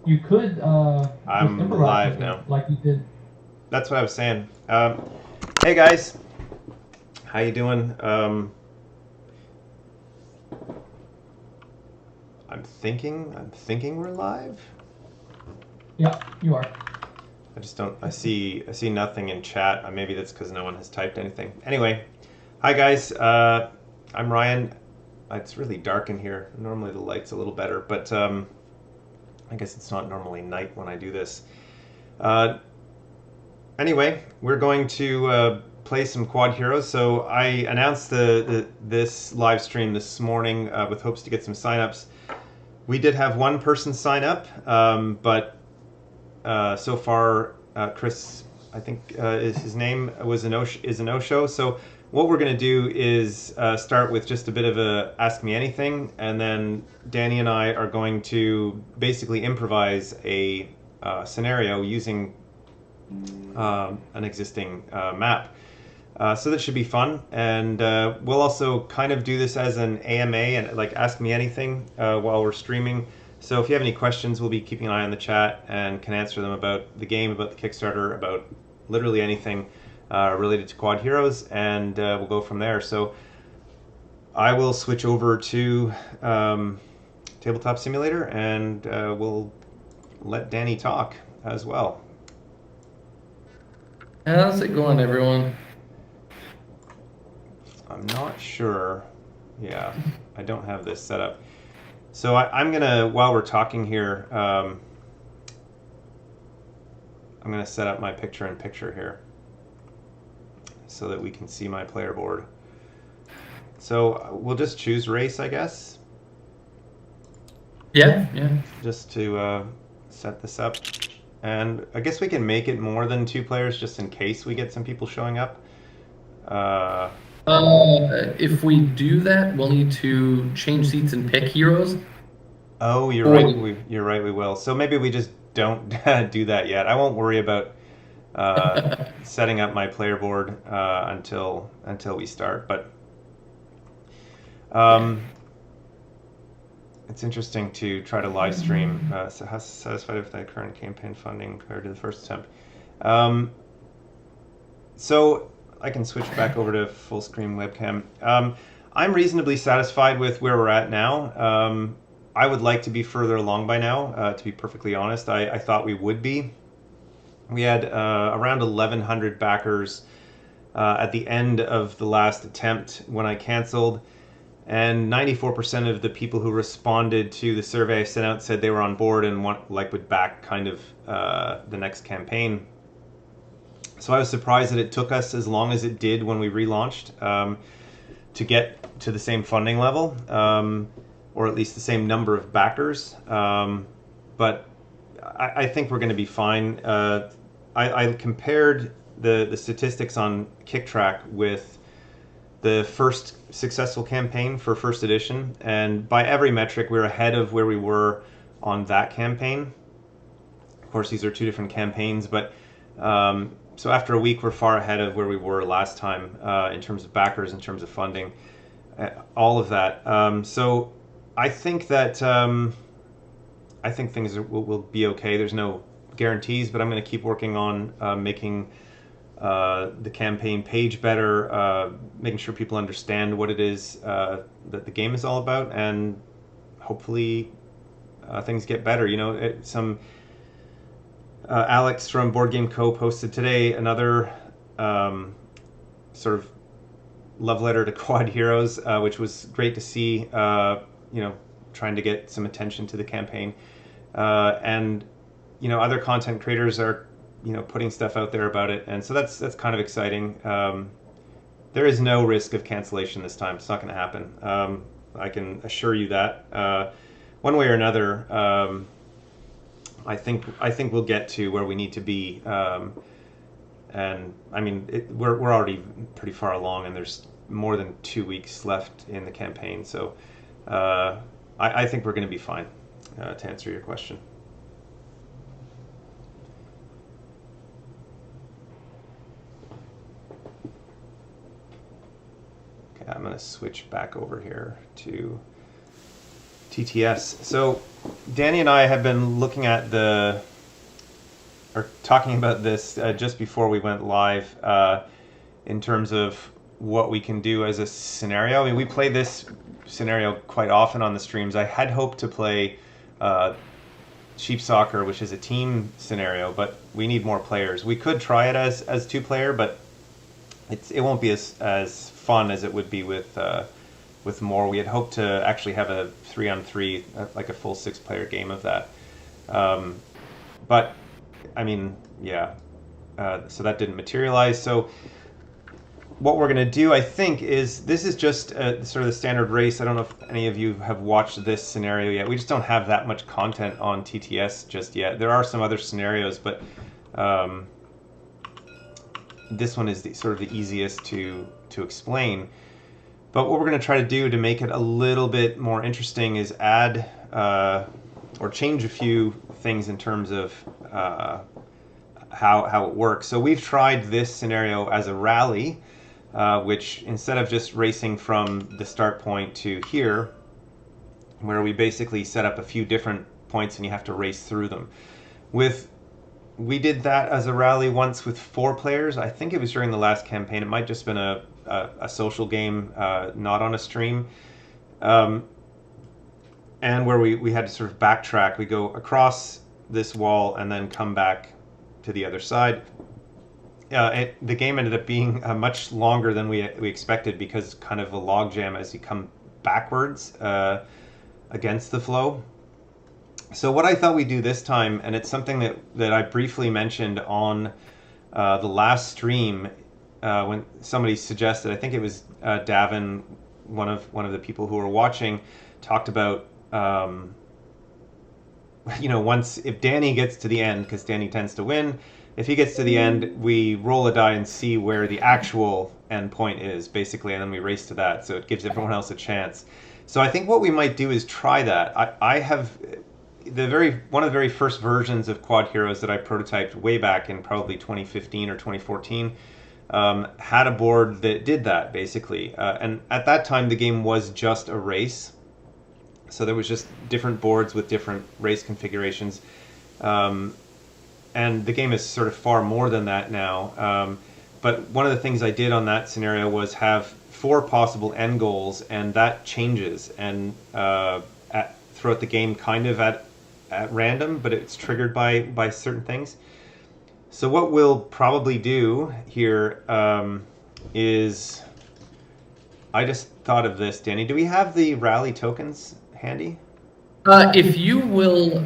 You could I'm just live now. like you did. That's what I was saying. Hey guys, how you doing? I'm thinking we're live. Yeah, you are. I just don't. I see nothing in chat. Maybe that's because no one has typed anything. Anyway, hi guys. I'm Ryan. It's really dark in here. Normally the light's a little better, but I guess it's not normally night when I do this. Anyway, we're going to play some Quodd Heroes. So I announced this live stream this morning with hopes to get some signups. We did have one person sign up, but so far Chris, I think is his name, is a no-show. So what we're going to do is start with just a bit of a Ask Me Anything, and then Danny and I are going to basically improvise a scenario using an existing map. So that should be fun, and we'll also kind of do this as an AMA and like Ask Me Anything while we're streaming. So if you have any questions, we'll be keeping an eye on the chat and can answer them about the game, about the Kickstarter, about literally anything related to Quodd Heroes, and we'll go from there. So I will switch over to Tabletop Simulator, and we'll let Danny talk as well. How's it going, everyone? I'm not sure. Yeah, I don't have this set up. So I'm gonna, while we're talking here, I'm gonna set up my picture-in-picture here so that we can see my player board. So we'll just choose race, I guess. Yeah. Just to set this up. And I guess we can make it more than 2 players just in case we get some people showing up. If we do that, we'll need to change seats and pick heroes. Oh, you're right. You're right. We will. So maybe we just don't do that yet. I won't worry about setting up my player board until we start. But it's interesting to try to live stream. So how satisfied with the current campaign funding compared to the first attempt? So I can switch back over to full screen webcam. I'm reasonably satisfied with where we're at now. I would like to be further along by now, to be perfectly honest. I thought we would be. We had around 1,100 backers at the end of the last attempt when I canceled, and 94% of the people who responded to the survey I sent out said they were on board and would back kind of the next campaign. So I was surprised that it took us as long as it did when we relaunched to get to the same funding level, or at least the same number of backers. But I think we're going to be fine. I compared the statistics on KickTrack with the first successful campaign for first edition, and by every metric we're ahead of where we were on that campaign. Of course, these are 2 different campaigns, but so after a week we're far ahead of where we were last time in terms of backers, in terms of funding, all of that. So I think that things will be okay. There's no guarantees, but I'm going to keep working on making the campaign page better, making sure people understand what it is that the game is all about, and hopefully things get better. You know, Alex from Board Game Co. posted today another sort of love letter to Quodd Heroes, which was great to see. Trying to get some attention to the campaign, and other content creators are putting stuff out there about it, and so that's kind of exciting. There is no risk of cancellation this time. It's not going to happen. I can assure you that. One way or another, I think we'll get to where we need to be. And I mean, we're already pretty far along, and there's more than 2 weeks left in the campaign. So I think we're going to be fine, to answer your question. Okay, I'm going to switch back over here to TTS. So Danny and I have been looking at talking about this just before we went live, in terms of what we can do as a scenario. I mean, we play this scenario quite often on the streams. I had hoped to play Sheep Soccer, which is a team scenario, but we need more players. We could try it as 2-player, but it won't be as fun as it would be with more. We had hoped to actually have a 3-on-3, like a full 6-player game of that. But I mean, yeah. So that didn't materialize. So what we're going to do, I think, is this is just sort of the standard race. I don't know if any of you have watched this scenario yet. We just don't have that much content on TTS just yet. There are some other scenarios, but this one is sort of the easiest to explain. But what we're going to try to do to make it a little bit more interesting is add or change a few things in terms of how it works. So we've tried this scenario as a rally, which instead of just racing from the start point to here, where we basically set up a few different points and you have to race through them. We did that as a rally once with 4 players. I think it was during the last campaign. It might just been a social game, not on a stream. And where we had to sort of backtrack. We go across this wall and then come back to the other side. The game ended up being much longer than we expected, because kind of a logjam as you come backwards against the flow. So what I thought we'd do this time, and it's something that I briefly mentioned on the last stream, when somebody suggested, I think it was Davin, one of the people who were watching, talked about once, if Danny gets to the end, because Danny tends to win, if he gets to the end, we roll a die and see where the actual end point is, basically, and then we race to that, so it gives everyone else a chance. So I think what we might do is try that. I have one of the very first versions of Quodd Heroes that I prototyped way back in probably 2015 or 2014 had a board that did that, basically. And at that time, the game was just a race. So there was just different boards with different race configurations. And the game is sort of far more than that now. But one of the things I did on that scenario was have 4 possible end goals, and that changes and throughout the game, kind of at random, but it's triggered by certain things. So what we'll probably do here is, I just thought of this, Danny. Do we have the rally tokens handy? If you will,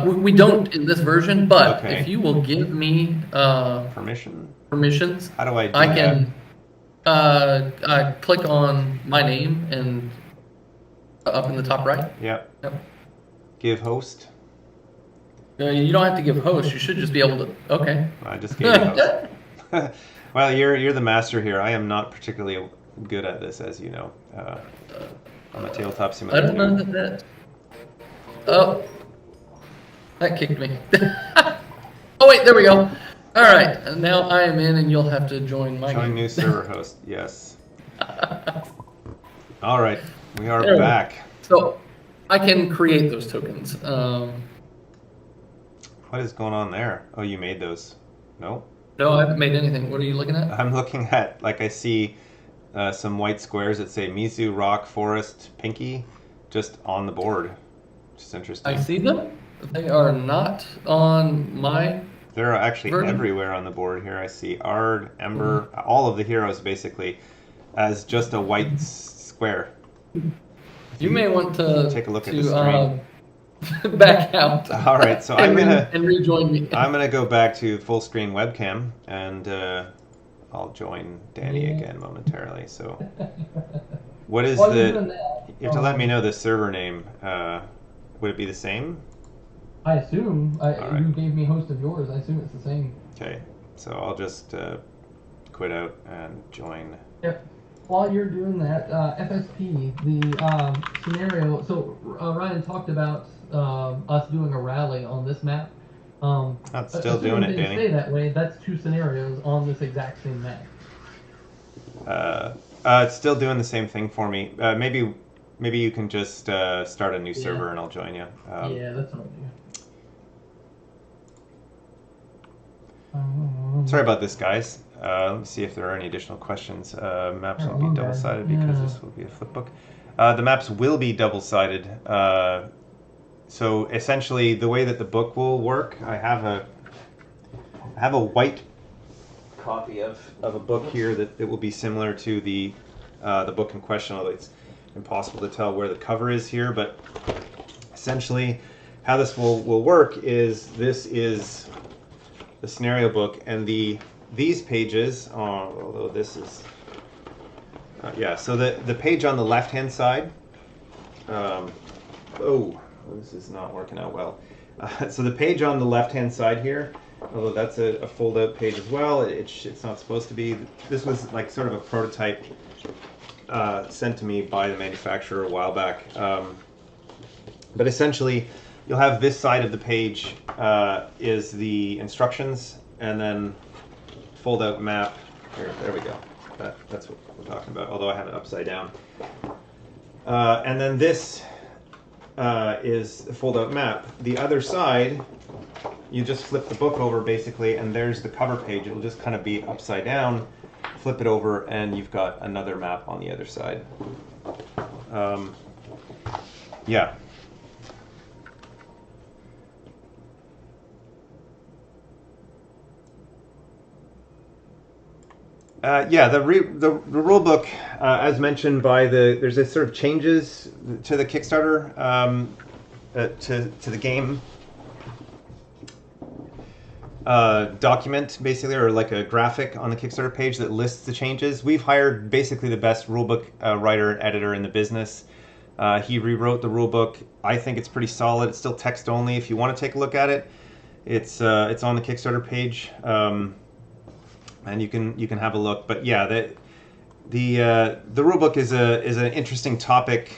we don't in this version, but Okay. if you will give me permissions, How do I do I can click on my name and up in the top right. Yep. Yep. Give host. You don't have to give host. You should just be able to. Okay. I just gave you host. Well, you're the master here. I am not particularly good at this, as you know. I'm a tabletop simulator. I don't know that. Oh, that kicked me. Oh wait, there we go. All right, and now I am in, and you'll have to join my Join game. new server host. Yes. All right, we are There we go. back. So I can create those tokens. What is going on there? Oh, you made those. No? No, I haven't made anything. What are you looking at? I'm looking at, I see some white squares that say Mizu, Rock, Forest, Pinky, just on the board. Just interesting. I see them. They are not on my. They're actually version. everywhere on the board here. I see Ard, Ember, all of the heroes basically. as just a white square. You may want to Take a look at the screen. Back out. All right, so I'm gonna and rejoin me. I'm gonna go back to full screen webcam, and I'll join Danny again momentarily. So, what is While you're doing the? that, You have to let me know the server name. Would it be the same? I assume right. you gave me host of yours. I assume it's the same. Okay, so I'll just quit out and join. Yep. While you're doing that, FSP, the scenario. So Ryan talked about us doing a rally on this map. Not still doing it, Assuming things Danny. stay that way. That's 2 scenarios on this exact same map. It's still doing the same thing for me. Maybe you can just start a new server and I'll join you. Yeah, that's what I'll do. Sorry about this, guys. Let me see if there are any additional questions. Maps won't be Okay. double-sided because this will be a flipbook. The maps will be double-sided. So essentially, the way that the book will work, I have a white copy of a book here that will be similar to the book in question, although it's impossible to tell where the cover is here. But essentially, how this will work is this is the scenario book, and these pages, although this is so the page on the left hand side. This is not working out well. So the page on the left hand side here, although that's a fold out page as well, it's not supposed to be. This was like sort of a prototype sent to me by the manufacturer a while back. But essentially, you'll have this side of the page is the instructions, and then fold out map. There we go. That's what we're talking about, although I have it upside down. And then this is a fold out map. The other side, you just flip the book over basically, and there's the cover page. It'll just kind of be upside down. Flip it over, and you've got another map on the other side. Yeah. The rule book, as mentioned by there's a sort of changes to the Kickstarter to the game document, basically, or like a graphic on the Kickstarter page that lists the changes. We've hired basically the best rulebook writer and editor in the business. He rewrote the rulebook. I think it's pretty solid. It's still text only. If you want to take a look at it, it's on the Kickstarter page. And you can have a look. But yeah, the rulebook is an interesting topic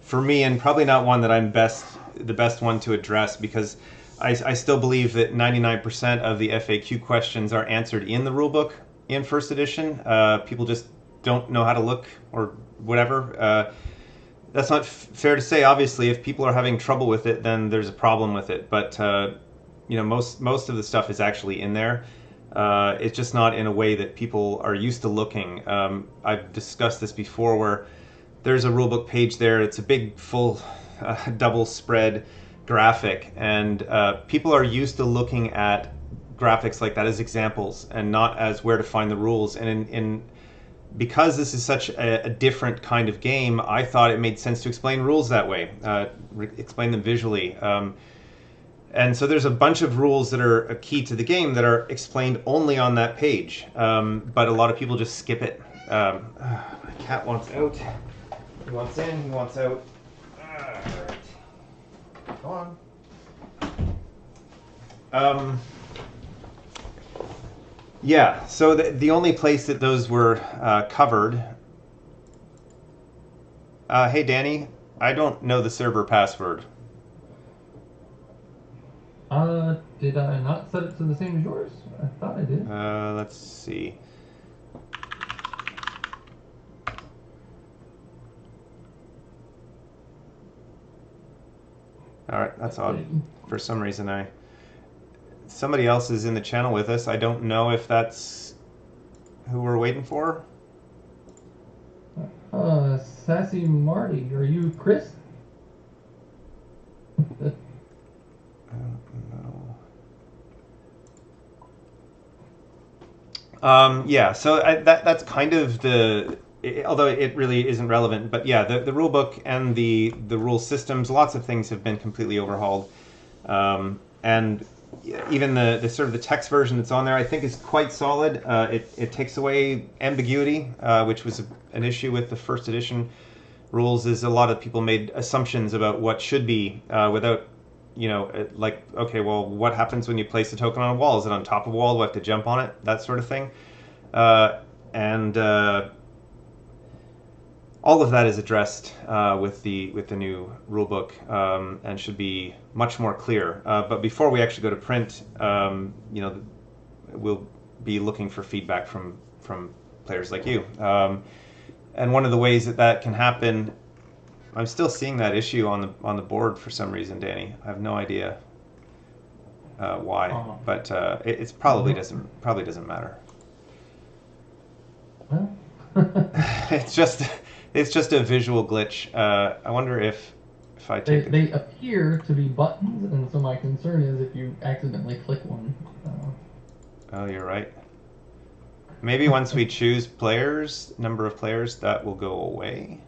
for me, and probably not one that I'm the best one to address, because I still believe that 99% of the FAQ questions are answered in the rulebook in first edition. People just don't know how to look or whatever. That's not fair to say. Obviously, if people are having trouble with it, then there's a problem with it. But most of the stuff is actually in there. It's just not in a way that people are used to looking. I've discussed this before, where there's a rulebook page there. It's a big, full, double spread graphic, and people are used to looking at graphics like that as examples and not as where to find the rules. And because this is such a different kind of game, I thought it made sense to explain rules that way, explain them visually. And so there's a bunch of rules that are a key to the game that are explained only on that page, but a lot of people just skip it. My cat wants out. He wants in, he wants out. All right. Go on. Yeah, so the only place that those were covered... hey, Danny, I don't know the server password. Did I not set it to the same as yours? I thought I did. Let's see. All right, that's odd. For some reason, somebody else is in the channel with us. I don't know if that's who we're waiting for. Sassy Marty, are you Chris? I don't know. Yeah, so that's kind of although it really isn't relevant, but yeah, the rule book and the rule systems, lots of things have been completely overhauled, and even the sort of the text version that's on there, I think is quite solid. It takes away ambiguity, which was an issue with the first edition rules. Is a lot of people made assumptions about what should be without. Like, okay, well, what happens when you place a token on a wall? Is it on top of a wall? Do I have to jump on it? That sort of thing. And all of that is addressed with the new rulebook and should be much more clear. But before we actually go to print, we'll be looking for feedback from players like you. And one of the ways that can happen, I'm still seeing that issue on the board for some reason, Danny. I have no idea why, but it's probably doesn't matter. Well, it's just a visual glitch. I wonder if I take they appear to be buttons, and so my concern is if you accidentally click one. Oh, you're right. Maybe once we choose number of players, that will go away.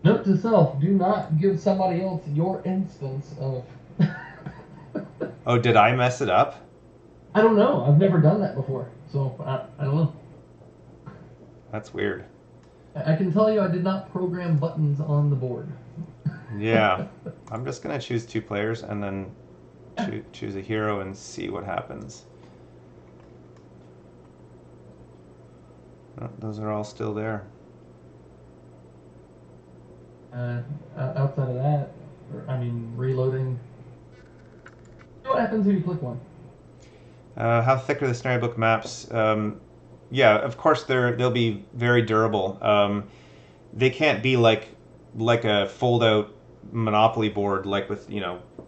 Note to self: do not give somebody else your instance of. Oh, did I mess it up? I don't know. I've never done that before, so I don't know. That's weird. I can tell you I did not program buttons on the board. Yeah. I'm just going to choose 2 players and then choose a hero and see what happens. Oh, those are all still there. Outside of that, reloading. What happens if you click one? How thick are the scenario book maps? Yeah, of course they'll be very durable. They can't be like a fold-out Monopoly board, like with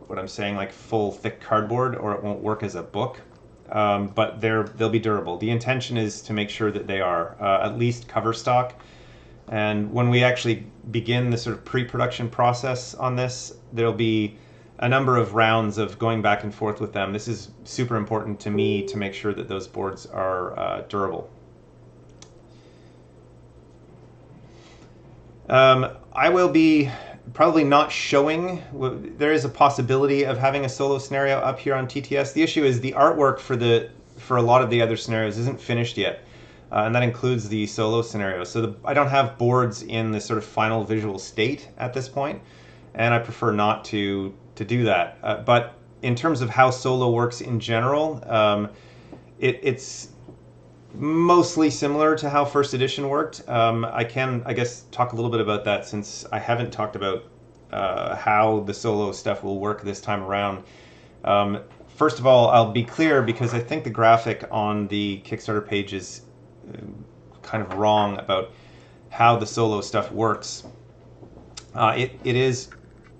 what I'm saying, like full thick cardboard, or it won't work as a book. But they'll be durable. The intention is to make sure that they are at least cover stock. And when we actually begin the sort of pre-production process on this, there'll be a number of rounds of going back and forth with them. This is super important to me to make sure that those boards are durable. I will be probably not showing. There is a possibility of having a solo scenario up here on TTS. The issue is the artwork for a lot of the other scenarios isn't finished yet. And that includes the solo scenario. So I don't have boards in the sort of final visual state at this point, and I prefer not to do that. But in terms of how solo works in general, it's mostly similar to how first edition worked. I guess, talk a little bit about that since I haven't talked about how the solo stuff will work this time around. First of all, I'll be clear because I think the graphic on the Kickstarter page is kind of wrong about how the solo stuff works. It is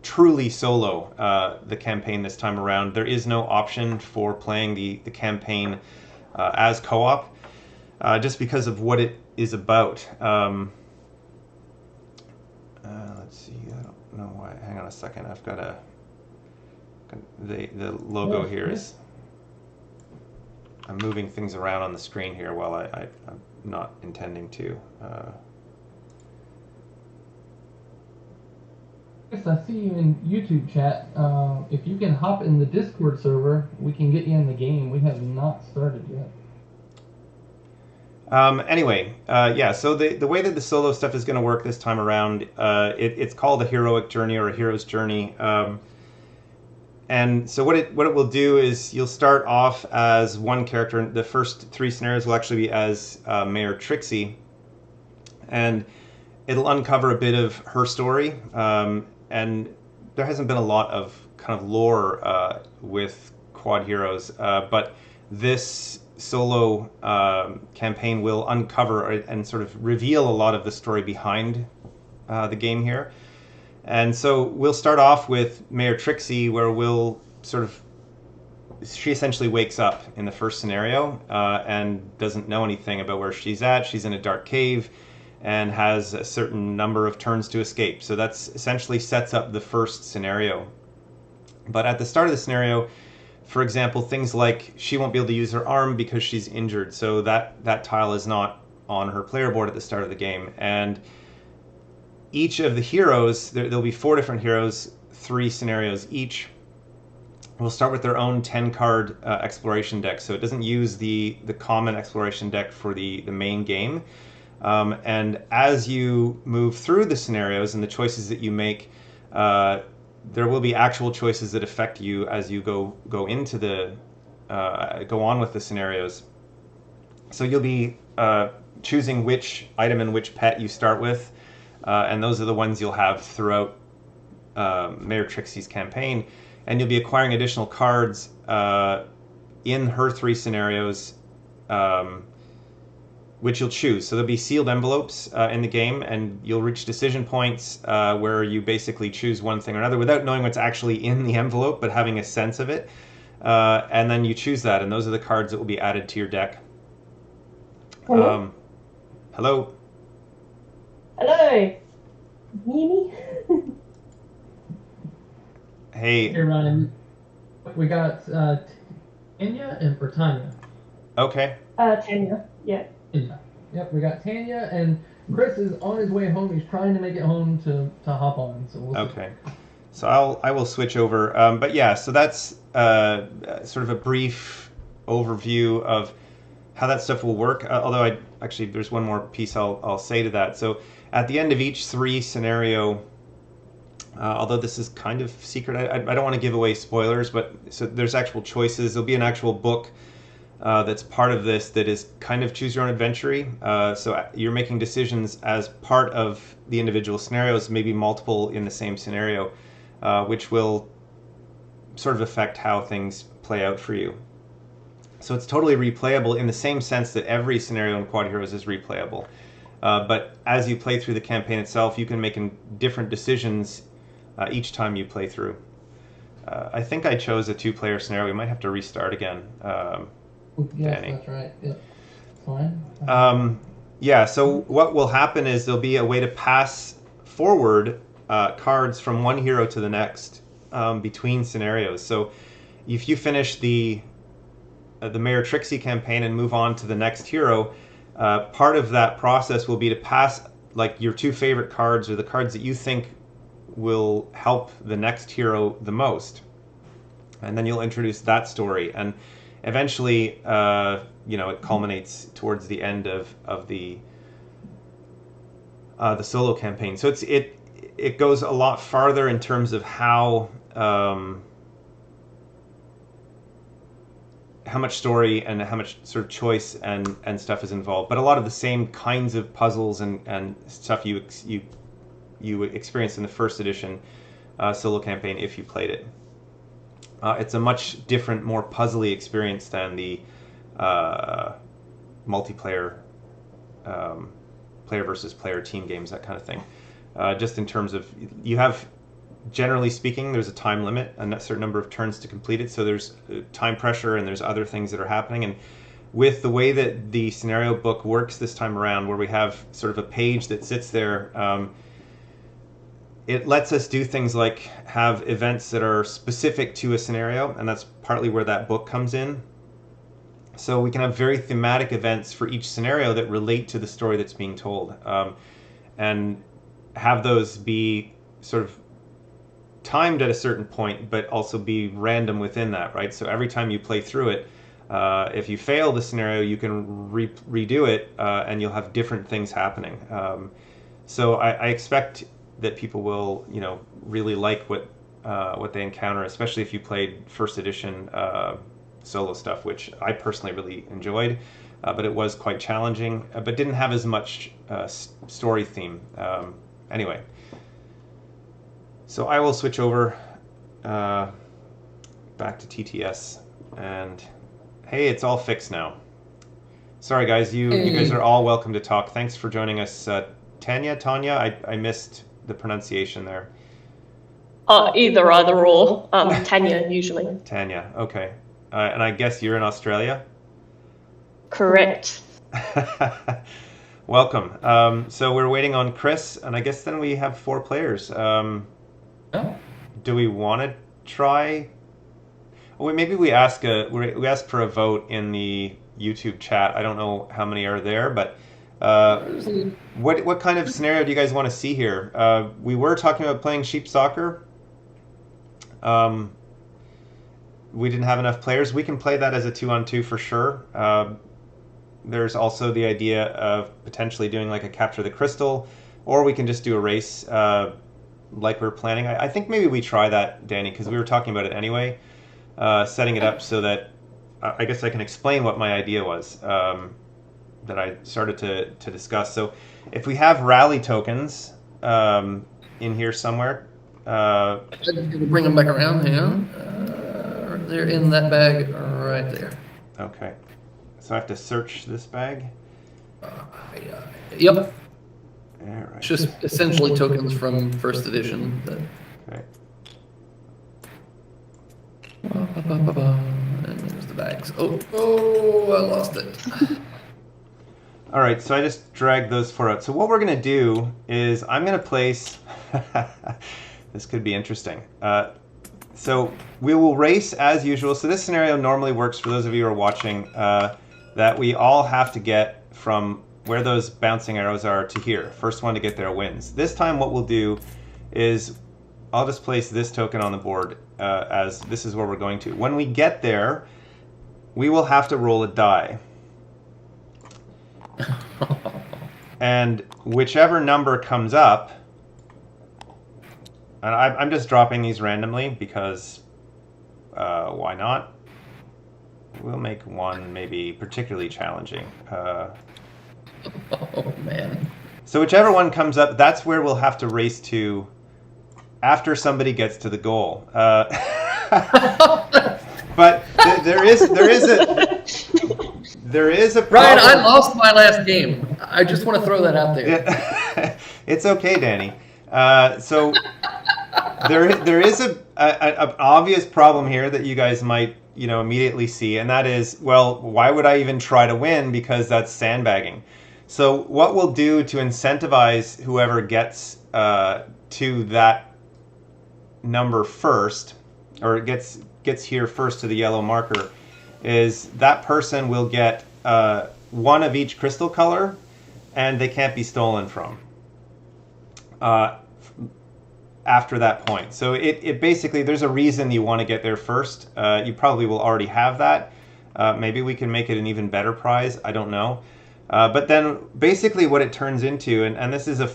truly solo, the campaign this time around. There is no option for playing the campaign as co-op, just because of what it is about. Let's see, I don't know why. Hang on a second, I've got the logo here is... I'm moving things around on the screen here while I'm not intending to. Yes, I see you in YouTube chat. If you can hop in the Discord server, we can get you in the game. We have not started yet. Anyway, yeah, so the way that the solo stuff is going to work this time around, it's called a heroic journey or a hero's journey. And so what it will do is you'll start off as one character. The first 3 scenarios will actually be as Mayor Trixie, and it'll uncover a bit of her story. And there hasn't been a lot of kind of lore with Quodd Heroes, but this solo campaign will uncover and sort of reveal a lot of the story behind the game here. And so we'll start off with Mayor Trixie, where she essentially wakes up in the first scenario and doesn't know anything about where she's at. She's in a dark cave and has a certain number of turns to escape. So that's essentially sets up the first scenario. But at the start of the scenario, For example, things like she won't be able to use her arm because she's injured, so that tile is not on her player board at the start of the game. And each of the heroes, there'll be 4 different heroes, 3 scenarios each. We'll start with their own 10-card exploration deck, so it doesn't use the common exploration deck for the main game. And as you move through the scenarios and the choices that you make, there will be actual choices that affect you as you go into go on with the scenarios. So you'll be choosing which item and which pet you start with, and those are the ones you'll have throughout Mayor Trixie's campaign. And you'll be acquiring additional cards in her 3 scenarios, which you'll choose. So there'll be sealed envelopes in the game, and you'll reach decision points where you basically choose one thing or another without knowing what's actually in the envelope, but having a sense of it. And then you choose that, and those are the cards that will be added to your deck. Hello? Hello? Hello? Can you hear me? Hey. Hey, Ryan. We got Tanya or Tanya. Okay. Tanya, yeah. Tanya. Yep, we got Tanya, and Chris is on his way home. He's trying to make it home to hop on. So we'll see. Okay. So I will switch over. But yeah, so that's sort of a brief overview of how that stuff will work. Although actually there's one more piece I'll say to that. So at the end of each 3 scenario, although this is kind of secret, I don't want to give away spoilers, but so there's actual choices. There'll be an actual book that's part of this that is kind of choose your own adventure-y. So you're making decisions as part of the individual scenarios, maybe multiple in the same scenario, which will sort of affect how things play out for you. So it's totally replayable in the same sense that every scenario in Quodd Heroes is replayable. But as you play through the campaign itself, you can make different decisions each time you play through. I think I chose a 2-player scenario. We might have to restart again. Yes, Danny. that's right. Yep. Fine. Yeah, so what will happen is there'll be a way to pass forward cards from one hero to the next between scenarios. So if you finish the Mayor Trixie campaign and move on to the next hero, part of that process will be to pass like your 2 favorite cards or the cards that you think will help the next hero the most, and then you'll introduce that story, and eventually it culminates towards the end of the solo campaign. So it goes a lot farther in terms of how much story and how much sort of choice and stuff is involved, but a lot of the same kinds of puzzles and stuff you experienced in the first edition solo campaign if you played it. It's a much different, more puzzly experience than the multiplayer player versus player team games, that kind of thing. Just in terms of, you have, generally speaking, there's a time limit, a certain number of turns to complete it, so there's time pressure and there's other things that are happening. And with the way that the scenario book works this time around, where we have sort of a page that sits there, it lets us do things like have events that are specific to a scenario, and that's partly where that book comes in. So we can have very thematic events for each scenario that relate to the story that's being told, and have those be sort of timed at a certain point, but also be random within that, right? So every time you play through it, if you fail the scenario, you can redo it, and you'll have different things happening. So I expect that people will, really like what they encounter, especially if you played first edition solo stuff, which I personally really enjoyed, but it was quite challenging, but didn't have as much story theme. Anyway, so I will switch over back to TTS, and hey, it's all fixed now. Sorry guys, you guys are all welcome to talk. Thanks for joining us. Tanya, I missed the pronunciation there. Either or. Tanya, usually. Tanya, okay. And I guess you're in Australia? Correct. Welcome. So we're waiting on Chris, and I guess then we have 4 players. Oh. Do we want to try? Well, maybe we ask for a vote in the YouTube chat. I don't know how many are there, but what kind of scenario do you guys want to see here? We were talking about playing sheep soccer. We didn't have enough players. We can play that as a 2-on-2 for sure. There's also the idea of potentially doing like a capture the crystal, or we can just do a race like we're planning. I think maybe we try that, Danny, because we were talking about it anyway. Setting it up so that I guess I can explain what my idea was that I started to discuss. So if we have rally tokens in here somewhere, I'm going to bring them back around. Hang on. They're in that bag right there. Okay, so I have to search this bag. Yep. All right. It's just essentially tokens from first edition. Okay. And there's the bags. Oh, I lost it. All right, so I just dragged those four out. So what we're going to do is I'm going to place... This could be interesting. So we will race as usual. So this scenario normally works for those of you who are watching that we all have to get from where those bouncing arrows are to here. First one to get there wins. This time what we'll do is I'll just place this token on the board as this is where we're going to. When we get there, we will have to roll a die. And whichever number comes up, and I'm just dropping these randomly because why not? We'll make one maybe particularly challenging. Oh, man. So whichever one comes up, that's where we'll have to race to after somebody gets to the goal. But there is a problem. Ryan, I lost my last game. I just want to throw that out there. It's okay, Danny. So there is an obvious problem here that you guys might immediately see, and that is, well, why would I even try to win? Because that's sandbagging. So what we'll do to incentivize whoever gets to that number first, or gets here first to the yellow marker, is that person will get one of each crystal color, and they can't be stolen from after that point. So it basically, there's a reason you want to get there first. You probably will already have that. Maybe we can make it an even better prize. I don't know. But then basically what it turns into, and this is a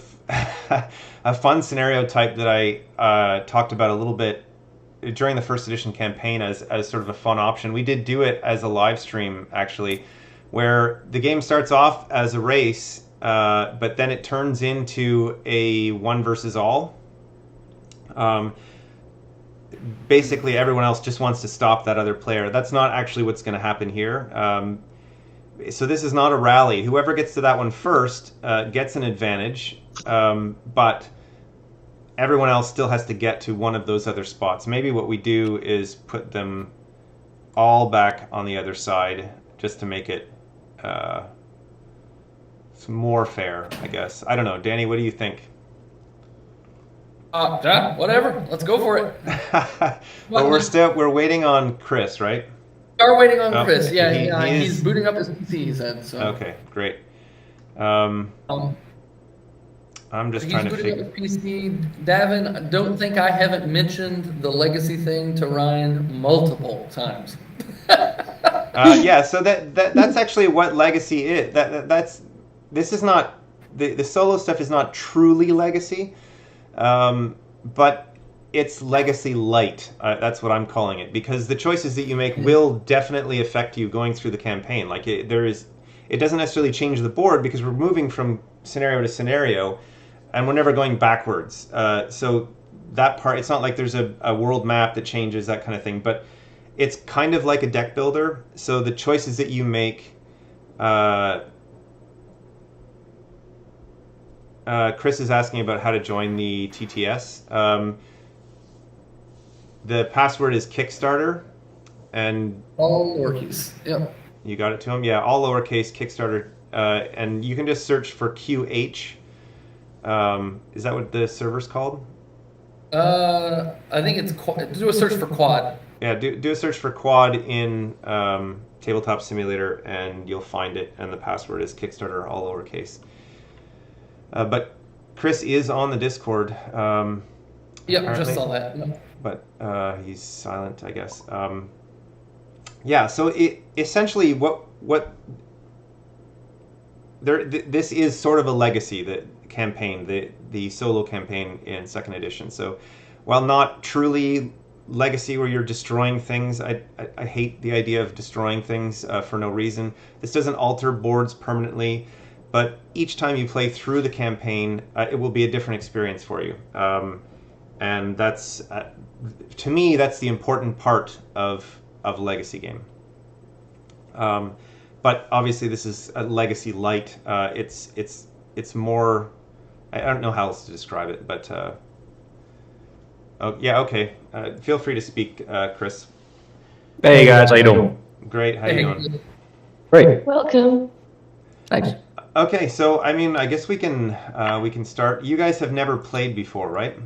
fun scenario type that I talked about a little bit during the first edition campaign as sort of a fun option. We did do it as a live stream, actually, where the game starts off as a race, but then it turns into a one versus all. Basically, everyone else just wants to stop that other player. That's not actually what's going to happen here. So this is not a rally. Whoever gets to that one first gets an advantage, but everyone else still has to get to one of those other spots. Maybe what we do is put them all back on the other side just to make it more fair, I guess. I don't know. Danny, what do you think? Whatever. Let's go for it. Well, we're waiting on Chris, right? We are waiting on Chris. He's booting up his PC, he said. So. Okay, great. I'm just trying to figure. He's booting up his PC. Davin, don't think I haven't mentioned the legacy thing to Ryan multiple times. Yeah, so that's actually what legacy is. This is not the solo stuff is not truly legacy. But it's legacy light. That's what I'm calling it, because the choices that you make will definitely affect you going through the campaign. Like it doesn't necessarily change the board because we're moving from scenario to scenario, and we're never going backwards. So that part, it's not like there's a world map that changes, that kind of thing. But it's kind of like a deck builder. So the choices that you make. Chris is asking about how to join the TTS. The password is Kickstarter, and all lowercase. Yep. You got it to him? Yeah, all lowercase Kickstarter, and you can just search for QH. Is that what the server's called? I think it's do a search for Quodd. Yeah, do a search for Quodd in Tabletop Simulator, and you'll find it. And the password is Kickstarter, all lowercase. But Chris is on the Discord. Yep, apparently, just saw that. Yep. but he's silent, I guess. Yeah. So essentially, this is sort of a legacy, the campaign, the solo campaign in 2nd edition. So while not truly legacy where you're destroying things, I hate the idea of destroying things for no reason. This doesn't alter boards permanently, but each time you play through the campaign, it will be a different experience for you. And that's, to me, that's the important part of a legacy game. But obviously, this is a legacy light. It's more. I don't know how else to describe it, but oh yeah, okay. Feel free to speak, Chris. Hey guys, how you doing? Great. How you doing? Great. Welcome. Thanks. Okay, so I mean, I guess we can start. You guys have never played before, right?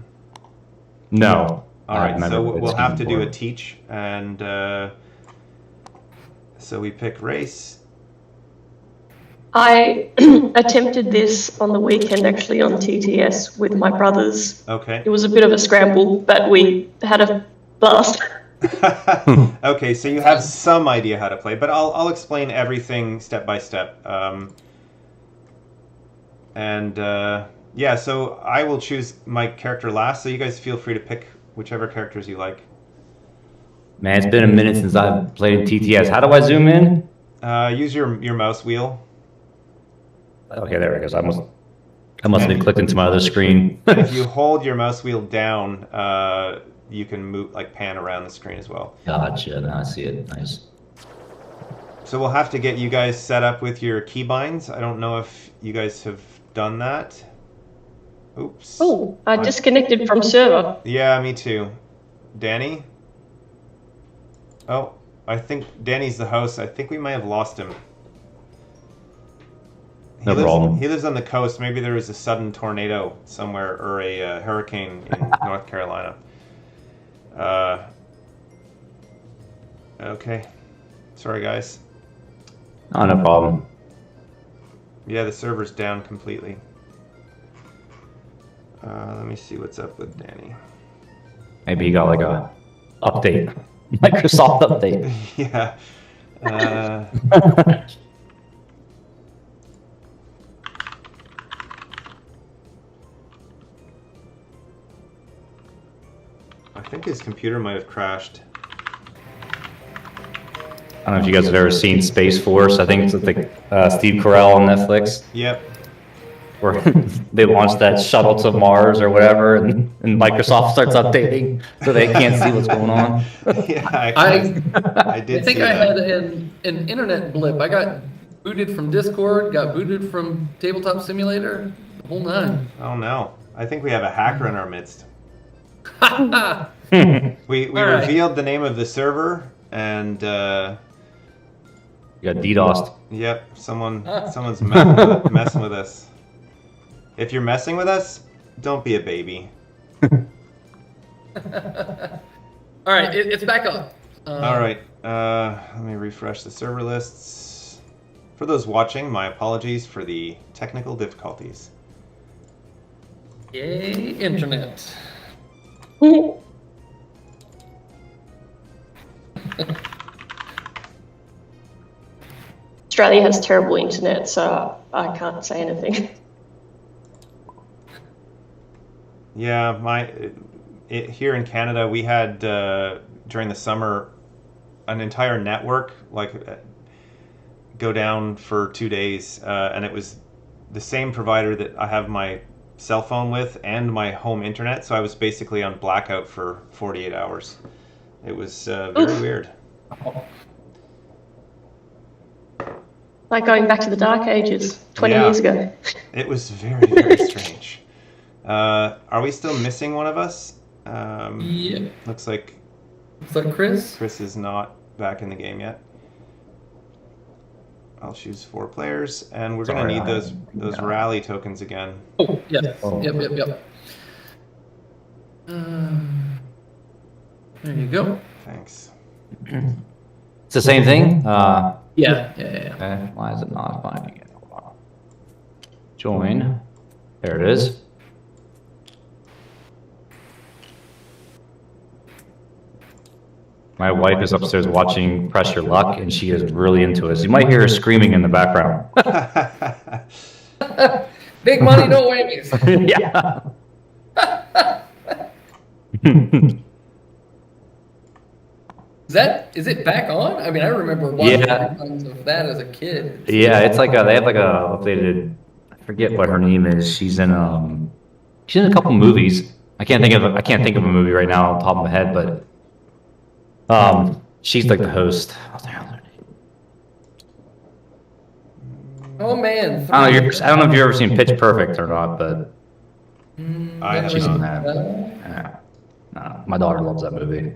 No. All right, I've so never we'll played have to do a before. teach, and so we pick race. I attempted this on the weekend actually on TTS with my brothers. Okay. It was a bit of a scramble, but we had a blast. Okay, so you have some idea how to play, but I'll explain everything step by step. Yeah, so I will choose my character last, so you guys feel free to pick whichever characters you like. Man, it's been a minute since I've played in TTS. How do I zoom in? Use your mouse wheel. Okay, there it goes. I must have clicked into my other screen. And if you hold your mouse wheel down, you can move, like, pan around the screen as well. Gotcha. Now I see it. Nice. So we'll have to get you guys set up with your keybinds. I don't know if you guys have done that. Oops. Oh, I disconnected from server. Yeah, me too. Danny? Oh, I think Danny's the host. I think we might have lost him. No problem. He lives on the coast. Maybe there was a sudden tornado somewhere, or a hurricane in North Carolina. Okay. Sorry, guys. Oh, no problem. Yeah, the server's down completely. Let me see what's up with Danny. Maybe he got like a update. Microsoft update. Yeah. I think his computer might have crashed. I don't know if you guys have ever seen Space Force. I think it's with Steve Carell on Netflix, Yep. where they launched that shuttle to Mars or whatever, and Microsoft starts updating so they can't see what's going on. Yeah, I did think see I that. had an internet blip. I got booted from Discord, got booted from Tabletop Simulator, the whole nine. Oh no. I think we have a hacker in our midst. Ha We All right. revealed the name of the server, and You got DDoSed. yep, someone's messing with us. If you're messing with us, don't be a baby. All right, it's back up. All right, let me refresh the server lists. For those watching, my apologies for the technical difficulties. Yay, internet. Australia has terrible internet, so I can't say anything. Yeah, here in Canada, we had during the summer an entire network go down for 2 days, and it was the same provider that I have my cell phone with and my home internet. So I was basically on blackout for 48 hours. It was very weird. Like going back to the dark ages, 20 Yeah. years ago. It was very, very strange. Are we still missing one of us? Yeah. Looks like Is that Chris? Chris is not back in the game yet. I'll choose 4 players, and we're Sorry, gonna need those rally tokens again. Oh, yes. Oh. Yep. There you go. Thanks. It's the same thing? Yeah. Okay, why is it not finding it? Join. There it is. My wife is upstairs watching Press Your Luck, and she is really into it. You might hear her screaming in the background. Big money, no whammies. Yeah. Is it back on? I mean, I remember watching Yeah. reruns of that as a kid. Yeah, it's like they have like a updated. I forget what her name is. She's in a couple movies. I can't think of a movie right now on top of my head, but she's like the host. What the hell is her name? Oh man. I don't know if you've ever seen Pitch Perfect or not, but I have she's in not. that. Yeah. No, my daughter loves that movie.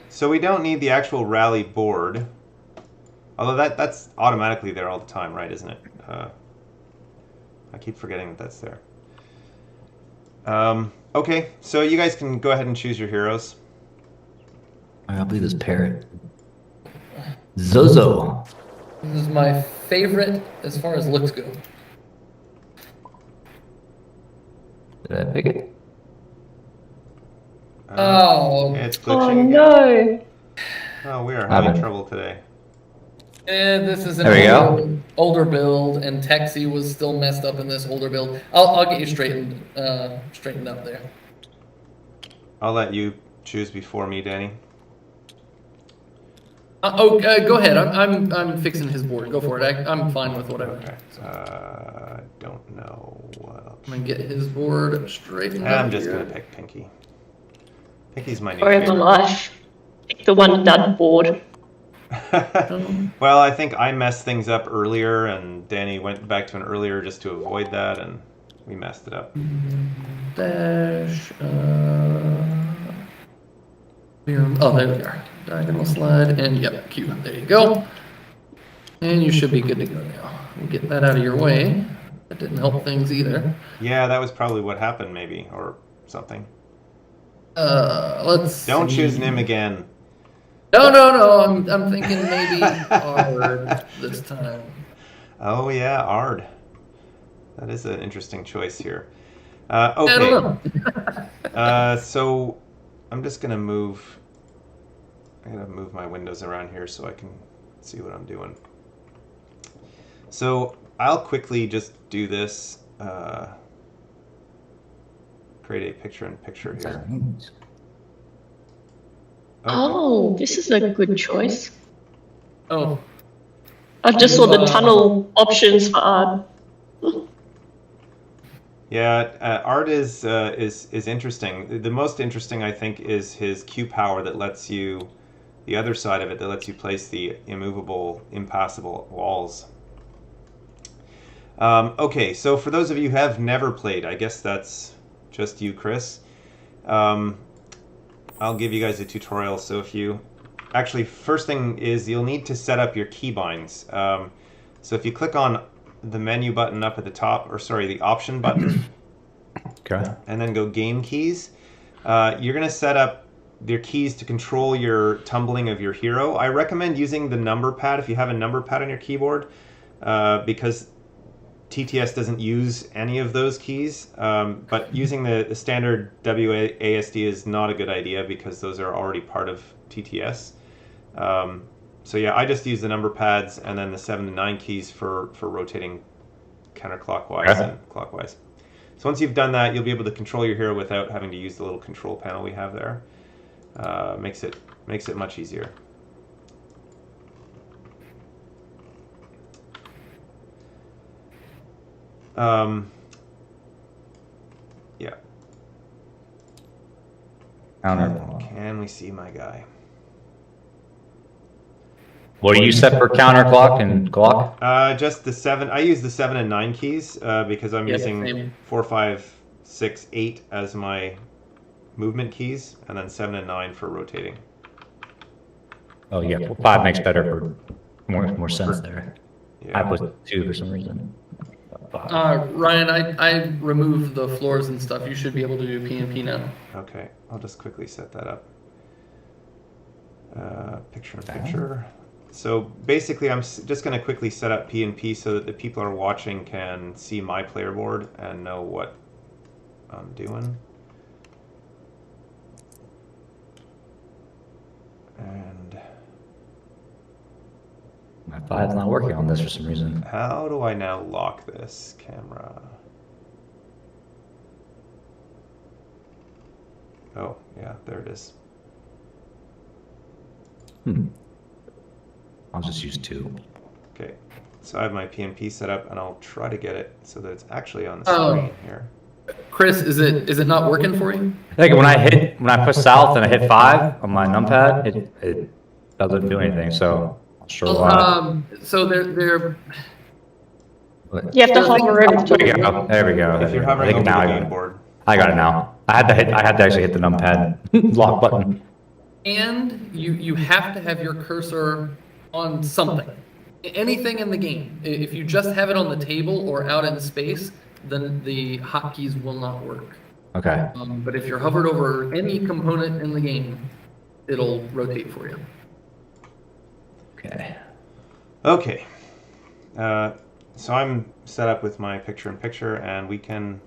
So we don't need the actual rally board, although that's automatically there all the time, right? Isn't it? I keep forgetting that that's there. Okay, so you guys can go ahead and choose your heroes. I'll be this parrot. Zozo. This is my favorite as far as looks go. Did I pick it? It's Oh glitching. no! Oh, we are having trouble today. And this is There we go. older build, and Texie was still messed up in this older build. I'll get you straightened up there. I'll let you choose before me, Danny. Go ahead. I'm fixing his board. Go for it. I'm fine with whatever. Okay. Don't know what else. I'm gonna get his board straightened up. I'm just here. gonna pick Pinky. Pinky's my new Forever favorite. life. Pick the one dud board. Well, I think I messed things up earlier, and Danny went back to an earlier just to avoid that, and we messed it up. Dash. Oh, there we are. Diagonal slide, and yep, Q. There you go. And you should be good to go now. We'll get that out of your way. That didn't help things either. Yeah, that was probably what happened, maybe, or something. Let's Don't see. choose Nim again. No. I'm thinking maybe hard this time. Oh yeah, Ard. That is an interesting choice here. I Okay. don't know. So I'm just gonna move. I gotta move my windows around here so I can see what I'm doing. So I'll quickly just do this. Create a picture-in-picture here. Oh, this is a good choice. Oh, I just saw the tunnel options for art. Yeah, Art is interesting. The most interesting, I think, is his Q power that lets you, the other side of it, that lets you place the immovable, impassable walls. Okay, so for those of you who have never played, I guess that's just you, Chris. I'll give you guys a tutorial. So if you, actually, first thing is you'll need to set up your keybinds. So if you click on the menu button up at the top, or sorry, the option button, Okay. and then go game keys, you're going to set up your keys to control your tumbling of your hero. I recommend using the number pad if you have a number pad on your keyboard, because TTS doesn't use any of those keys, but using the standard WASD is not a good idea because those are already part of TTS. So yeah, I just use the number pads and then the 7 to 9 keys for rotating counterclockwise and clockwise. So once you've done that, you'll be able to control your hero without having to use the little control panel we have there. Makes it much easier. Yeah. Can we see my guy? What do you set for counterclock and clock? Just the 7. I use the 7 and 9 keys because I'm Yeah, using same. 4, 5, 6, 8 as my movement keys, and then 7 and 9 for rotating. Oh yeah, well, 5 makes better for more sense there. Yeah. I put 2 for some reason. Ryan, I removed the floors and stuff. You should be able to do PnP now. Okay, I'll just quickly set that up. Picture in picture. So basically, I'm just going to quickly set up PnP so that the people who are watching can see my player board and know what I'm doing. And My 5's not working on this for some reason. how do I now lock this camera? Oh, yeah, there it is. I'll just use 2. Okay, so I have my PnP set up, and I'll try to get it so that it's actually on the Oh. screen here. Chris, is it not working for you? Like when I push south and I hit 5 on my numpad, it doesn't do anything. So not sure why. So they're But- You have to hover over There we to go. There we go. If you're I hovering think over now the I got game it. board, I got it now. I had to actually hit the numpad lock button. and you have to have your cursor on something. Anything in the game. If you just have it on the table or out in space, then the hotkeys will not work. Okay. But if you're hovered over any component in the game, it'll rotate for you. Okay. okay. So I'm set up with my picture-in-picture, and we can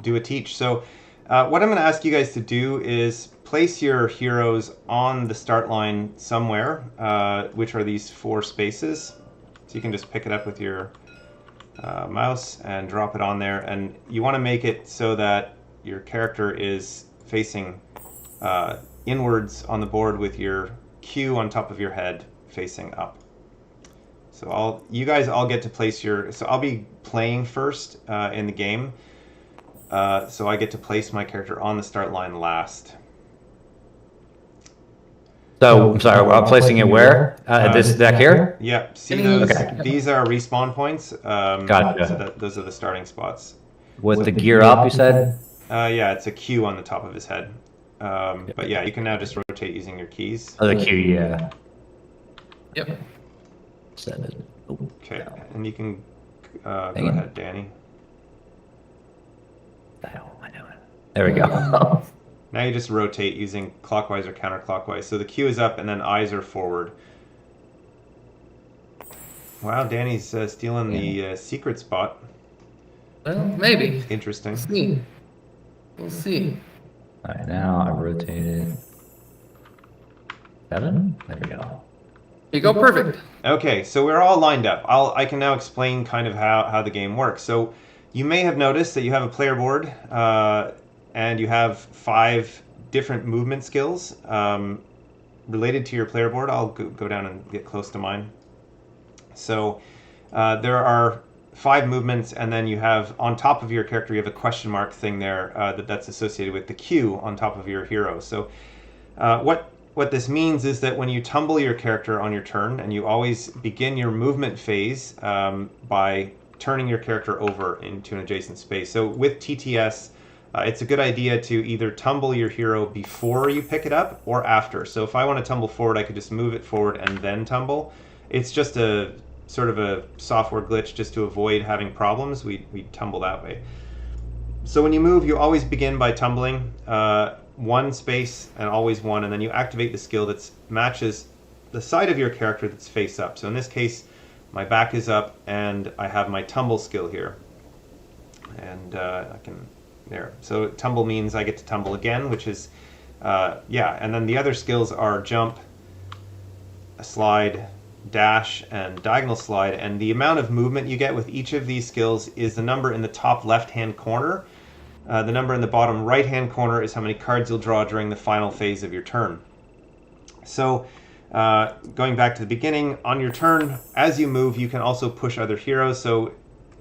do a teach. So what I'm going to ask you guys to do is place your heroes on the start line somewhere, which are these 4 spaces. So you can just pick it up with your mouse and drop it on there. And you want to make it so that your character is facing inwards on the board with your Q on top of your head facing up. So you guys all get to place so I'll be playing first in the game. So I get to place my character on the start line last. So I'm sorry. We're placing it where? At this deck here? Yep. See those? Okay. These are respawn points. Gotcha. So those are the starting spots. With the gear up, you said? Yeah, it's a Q on the top of his head. But yeah, you can now just rotate using your keys. Oh, the Q, yeah. Yep. 7. Oh, Okay, no. and you can go Hang on. ahead, Danny. What the hell am I doing? There we go. Now you just rotate using clockwise or counterclockwise. So the Q is up and then eyes are forward. Wow, Danny's stealing the secret spot. Well, maybe. Interesting. We'll see. We'll see. All right, now I rotated 7. There we go. There you go. Perfect. Okay, so we're all lined up. I can now explain kind of how the game works. So you may have noticed that you have a player board and you have 5 different movement skills related to your player board. I'll go down and get close to mine. So there are 5 movements, and then you have on top of your character, you have a question mark thing there that's associated with the Q on top of your hero. So what this means is that when you tumble your character on your turn, and you always begin your movement phase by turning your character over into an adjacent space. So with TTS, it's a good idea to either tumble your hero before you pick it up or after. So if I want to tumble forward, I could just move it forward and then tumble. It's just a sort of a software glitch just to avoid having problems. We tumble that way. So when you move, you always begin by tumbling 1 space and always 1, and then you activate the skill that matches the side of your character that's face up. So in this case, my back is up and I have my tumble skill here. And I can, there. So tumble means I get to tumble again, which is, yeah. And then the other skills are jump, slide, dash, and diagonal slide. And the amount of movement you get with each of these skills is the number in the top left-hand corner. The number in the bottom right-hand corner is how many cards you'll draw during the final phase of your turn. So going back to the beginning, on your turn, as you move, you can also push other heroes. So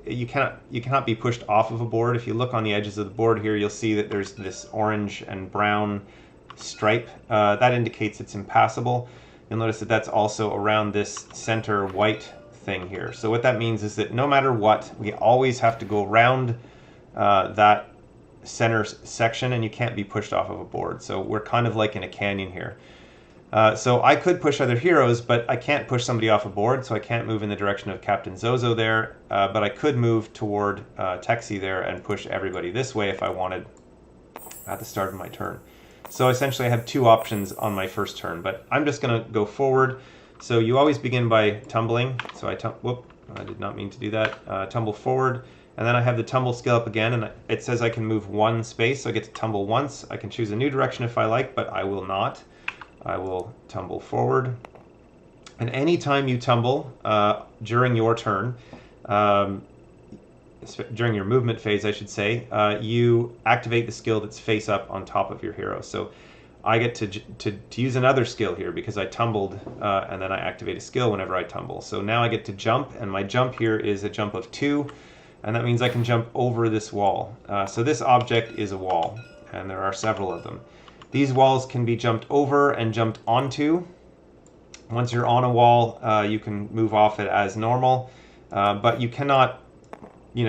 you cannot be pushed off of a board. If you look on the edges of the board here, you'll see that there's this orange and brown stripe. That indicates it's impassable. You'll notice that that's also around this center white thing here. So what that means is that no matter what, we always have to go around that center section, and you can't be pushed off of a board. So we're kind of like in a canyon here. So I could push other heroes, but I can't push somebody off a board, so I can't move in the direction of Captain Zozo there. But I could move toward Texi there and push everybody this way if I wanted at the start of my turn. So essentially I have two options on my first turn, but I'm just going to go forward. So you always begin by tumbling. So I did not mean to do that. Tumble forward, and then I have the tumble skill up again, and it says I can move one space, so I get to tumble once. I can choose a new direction if I like, but I will not. I will tumble forward. And anytime you tumble during your turn, during your movement phase, I should say, you activate the skill that's face up on top of your hero. So I get to use another skill here because I tumbled, and then I activate a skill whenever I tumble. So now I get to jump, and my jump here is a jump of 2, and that means I can jump over this wall. So this object is a wall, and there are several of them. These walls can be jumped over and jumped onto. Once you're on a wall, you can move off it as normal, but you cannot,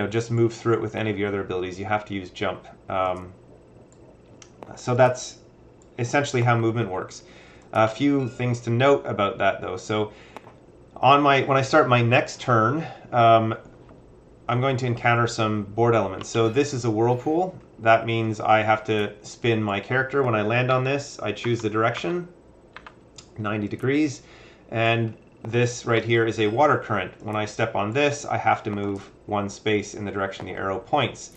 just move through it with any of your other abilities. You have to use jump. So that's essentially how movement works. A few things to note about that, though. So when I start my next turn, I'm going to encounter some board elements. So this is a whirlpool. That means I have to spin my character. When I land on this, I choose the direction, 90 degrees, and this right here is a water current. When I step on this, I have to move one space in the direction the arrow points.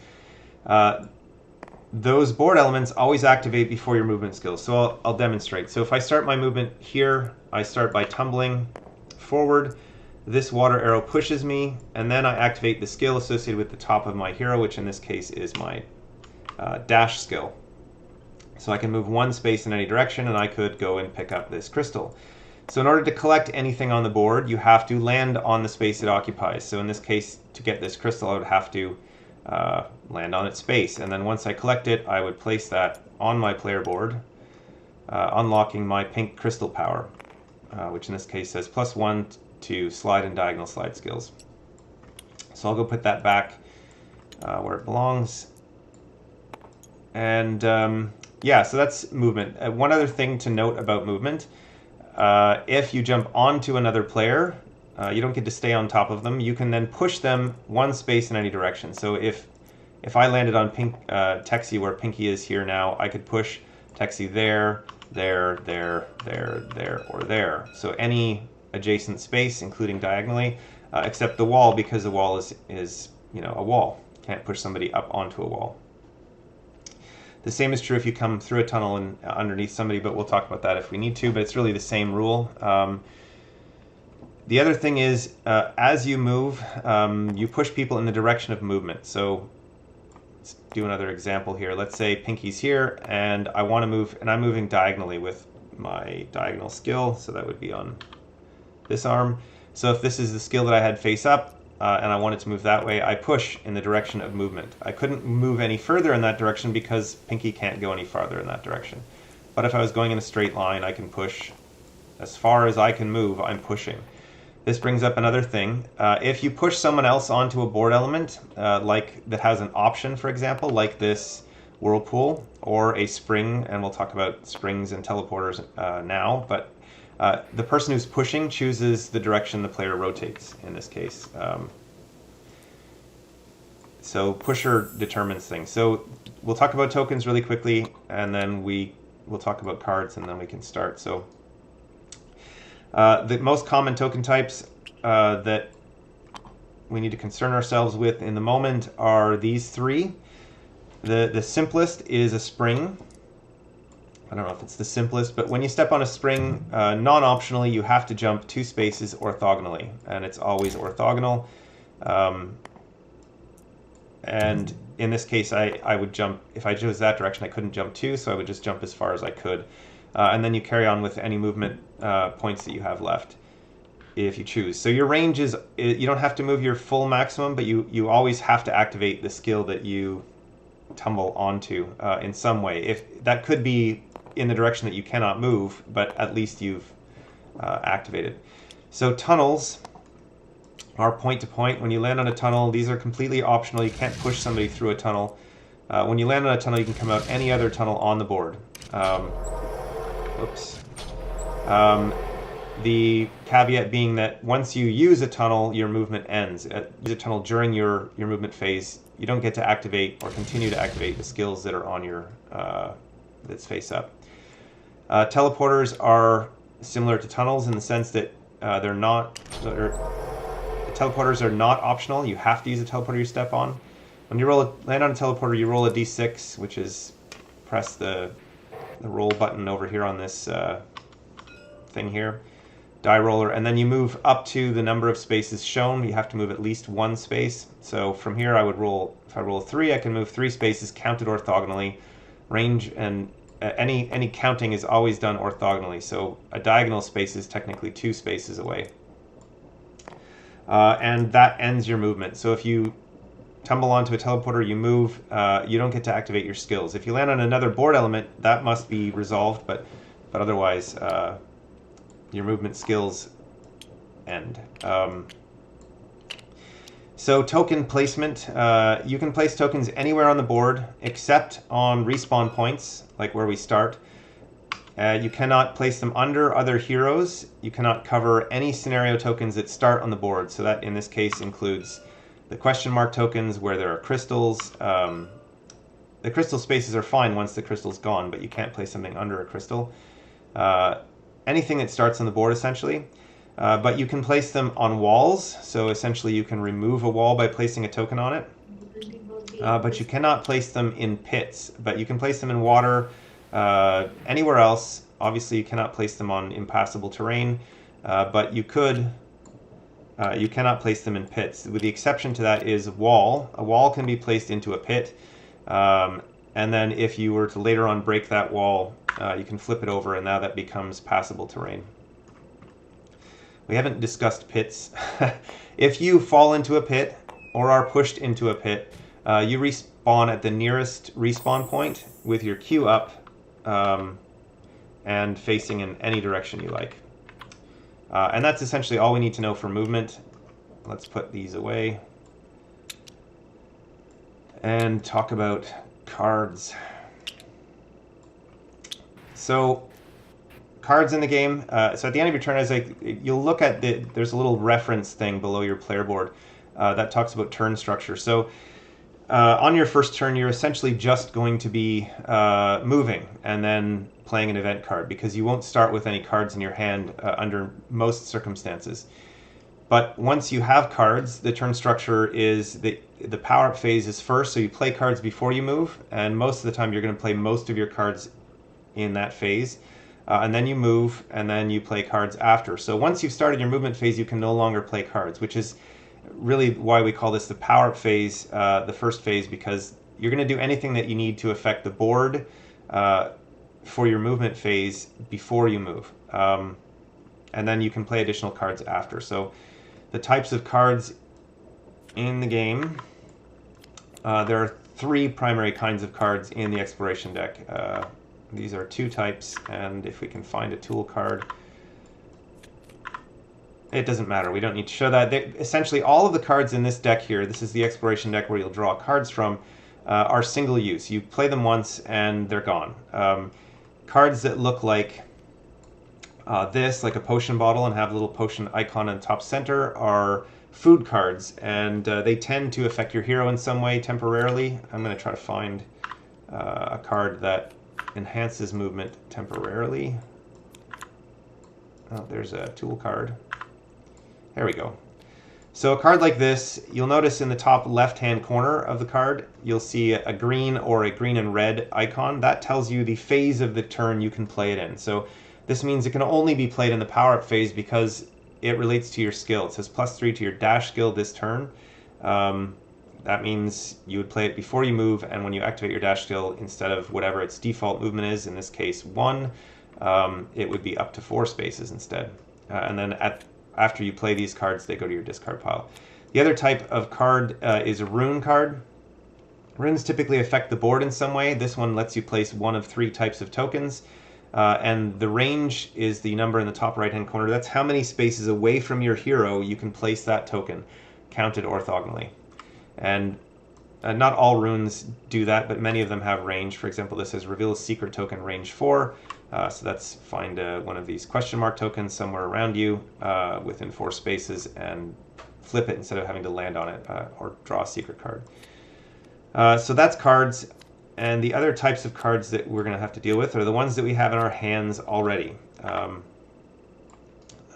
Those board elements always activate before your movement skills, so I'll demonstrate. So if I start my movement here, I start by tumbling forward. This water arrow pushes me, and then I activate the skill associated with the top of my hero, which in this case is my dash skill. So I can move one space in any direction, and I could go and pick up this crystal. So in order to collect anything on the board, you have to land on the space it occupies. So in this case, to get this crystal, I would have to land on its space. And then once I collect it, I would place that on my player board, unlocking my pink crystal power, which in this case says +1 to slide and diagonal slide skills. So I'll go put that back where it belongs. And yeah, so that's movement. One other thing to note about movement, if you jump onto another player, you don't get to stay on top of them. You can then push them one space in any direction. So if I landed on Texi where Pinky is here now, I could push Texi there, there, or there. So any adjacent space, including diagonally, except the wall, because the wall is a wall. Can't push somebody up onto a wall. The same is true if you come through a tunnel and underneath somebody, but we'll talk about that if we need to, but it's really the same rule. The other thing is, as you move, you push people in the direction of movement. So let's do another example here. Let's say Pinky's here, and I want to move, and I'm moving diagonally with my diagonal skill, so that would be on this arm. So if this is the skill that I had face up, and I wanted to move that way, I push in the direction of movement. I couldn't move any further in that direction because Pinky can't go any farther in that direction. But if I was going in a straight line, I can push as far as I can move. I'm pushing. This brings up another thing. If you push someone else onto a board element, like that has an option, for example, like this whirlpool or a spring, and we'll talk about springs and teleporters now, but the person who's pushing chooses the direction the player rotates, in this case. So pusher determines things. So we'll talk about tokens really quickly, and then we'll talk about cards, and then we can start. So the most common token types that we need to concern ourselves with in the moment are these three. The simplest is a spring. I don't know if it's the simplest, but when you step on a spring, non-optionally, you have to jump 2 spaces orthogonally, and it's always orthogonal. And in this case, I would jump, if I chose that direction, I couldn't jump 2, so I would just jump as far as I could. And then you carry on with any movement points that you have left, if you choose. So your range is, you don't have to move your full maximum, but you always have to activate the skill that you tumble onto in some way. If that could be in the direction that you cannot move, but at least you've activated. So tunnels are point to point. When you land on a tunnel, these are completely optional. You can't push somebody through a tunnel. When you land on a tunnel, you can come out any other tunnel on the board. Oops. The caveat being that once you use a tunnel, your movement ends. Use a tunnel during your movement phase, you don't get to activate or continue to activate the skills that are on your that's face up. Teleporters are similar to tunnels in the sense that teleporters are not optional. You have to use a teleporter you step on. When you land on a teleporter, you roll a d6, which is press the roll button over here on this thing here, die roller, and then you move up to the number of spaces shown. You have to move at least one space. So from here, I would roll. If I roll a 3, I can move 3 spaces, counted orthogonally. Range and any counting is always done orthogonally. So a diagonal space is technically 2 spaces away. And that ends your movement. So if you tumble onto a teleporter, you move, you don't get to activate your skills. If you land on another board element, that must be resolved, but otherwise, your movement skills end. So token placement, you can place tokens anywhere on the board except on respawn points, like where we start. You cannot place them under other heroes. You cannot cover any scenario tokens that start on the board. So that in this case includes the question mark tokens where there are crystals. The crystal spaces are fine once the crystal's gone, but you can't place something under a crystal. Anything that starts on the board essentially. But you can place them on walls. So essentially you can remove a wall by placing a token on it. But you cannot place them in pits. But you can place them in water. Anywhere else. Obviously you cannot place them on impassable terrain, but you cannot place them in pits. With the exception to that is a wall. A wall can be placed into a pit, and then if you were to later on break that wall, you can flip it over and now that becomes passable terrain. We haven't discussed pits. If you fall into a pit or are pushed into a pit, you respawn at the nearest respawn point with your queue up, and facing in any direction you like. And that's essentially all we need to know for movement. Let's put these away and talk about cards. So cards in the game, so at the end of your turn, you'll look at there's a little reference thing below your player board that talks about turn structure. So on your first turn, you're essentially just going to be moving and then playing an event card, because you won't start with any cards in your hand under most circumstances. But once you have cards, the turn structure is the power-up phase is first, so you play cards before you move, and most of the time you're going to play most of your cards in that phase. And then you move, and then you play cards after. So once you've started your movement phase, you can no longer play cards, which is really why we call this the power-up phase, the first phase, because you're going to do anything that you need to affect the board for your movement phase before you move. And then you can play additional cards after. So the types of cards in the game, there are 3 primary kinds of cards in the exploration deck. These are 2 types, and if we can find a tool card, it doesn't matter. We don't need to show that. Essentially, all of the cards in this deck here, this is the exploration deck where you'll draw cards from, are single use. You play them once and they're gone. Cards that look like this, like a potion bottle and have a little potion icon in the top center, are food cards, and they tend to affect your hero in some way temporarily. I'm going to try to find a card that enhances movement temporarily. Oh, there's a tool card. There we go. So a card like this, you'll notice in the top left-hand corner of the card, you'll see a green or a green and red icon. That tells you the phase of the turn you can play it in. So this means it can only be played in the power-up phase because it relates to your skill. It says +3 to your dash skill this turn. That means you would play it before you move, and when you activate your dash skill, instead of whatever its default movement is, in this case 1, it would be up to 4 spaces instead. And then after you play these cards, they go to your discard pile. The other type of card is a Rune Card. Runes typically affect the board in some way. This one lets you place one of 3 types of tokens. And the range is the number in the top right-hand corner. That's how many spaces away from your hero you can place that token, counted orthogonally. And not all runes do that, but many of them have range. For example, this says reveal a secret token range 4. So that's find one of these question mark tokens somewhere around you within 4 spaces and flip it instead of having to land on it or draw a secret card. So that's cards. And the other types of cards that we're going to have to deal with are the ones that we have in our hands already. I'm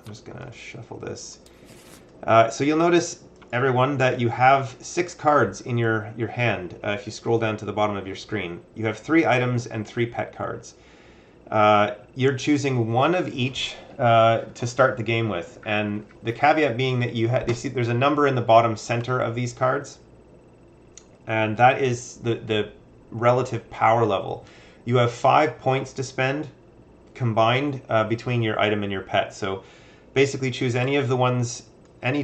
just going to shuffle this. So you'll notice, everyone, that you have 6 cards in your hand. If you scroll down to the bottom of your screen, you have 3 items and 3 pet cards. You're choosing one of each to start the game with, and the caveat being that you see there's a number in the bottom center of these cards, and that is the relative power level. You have 5 points to spend combined between your item and your pet. So basically choose any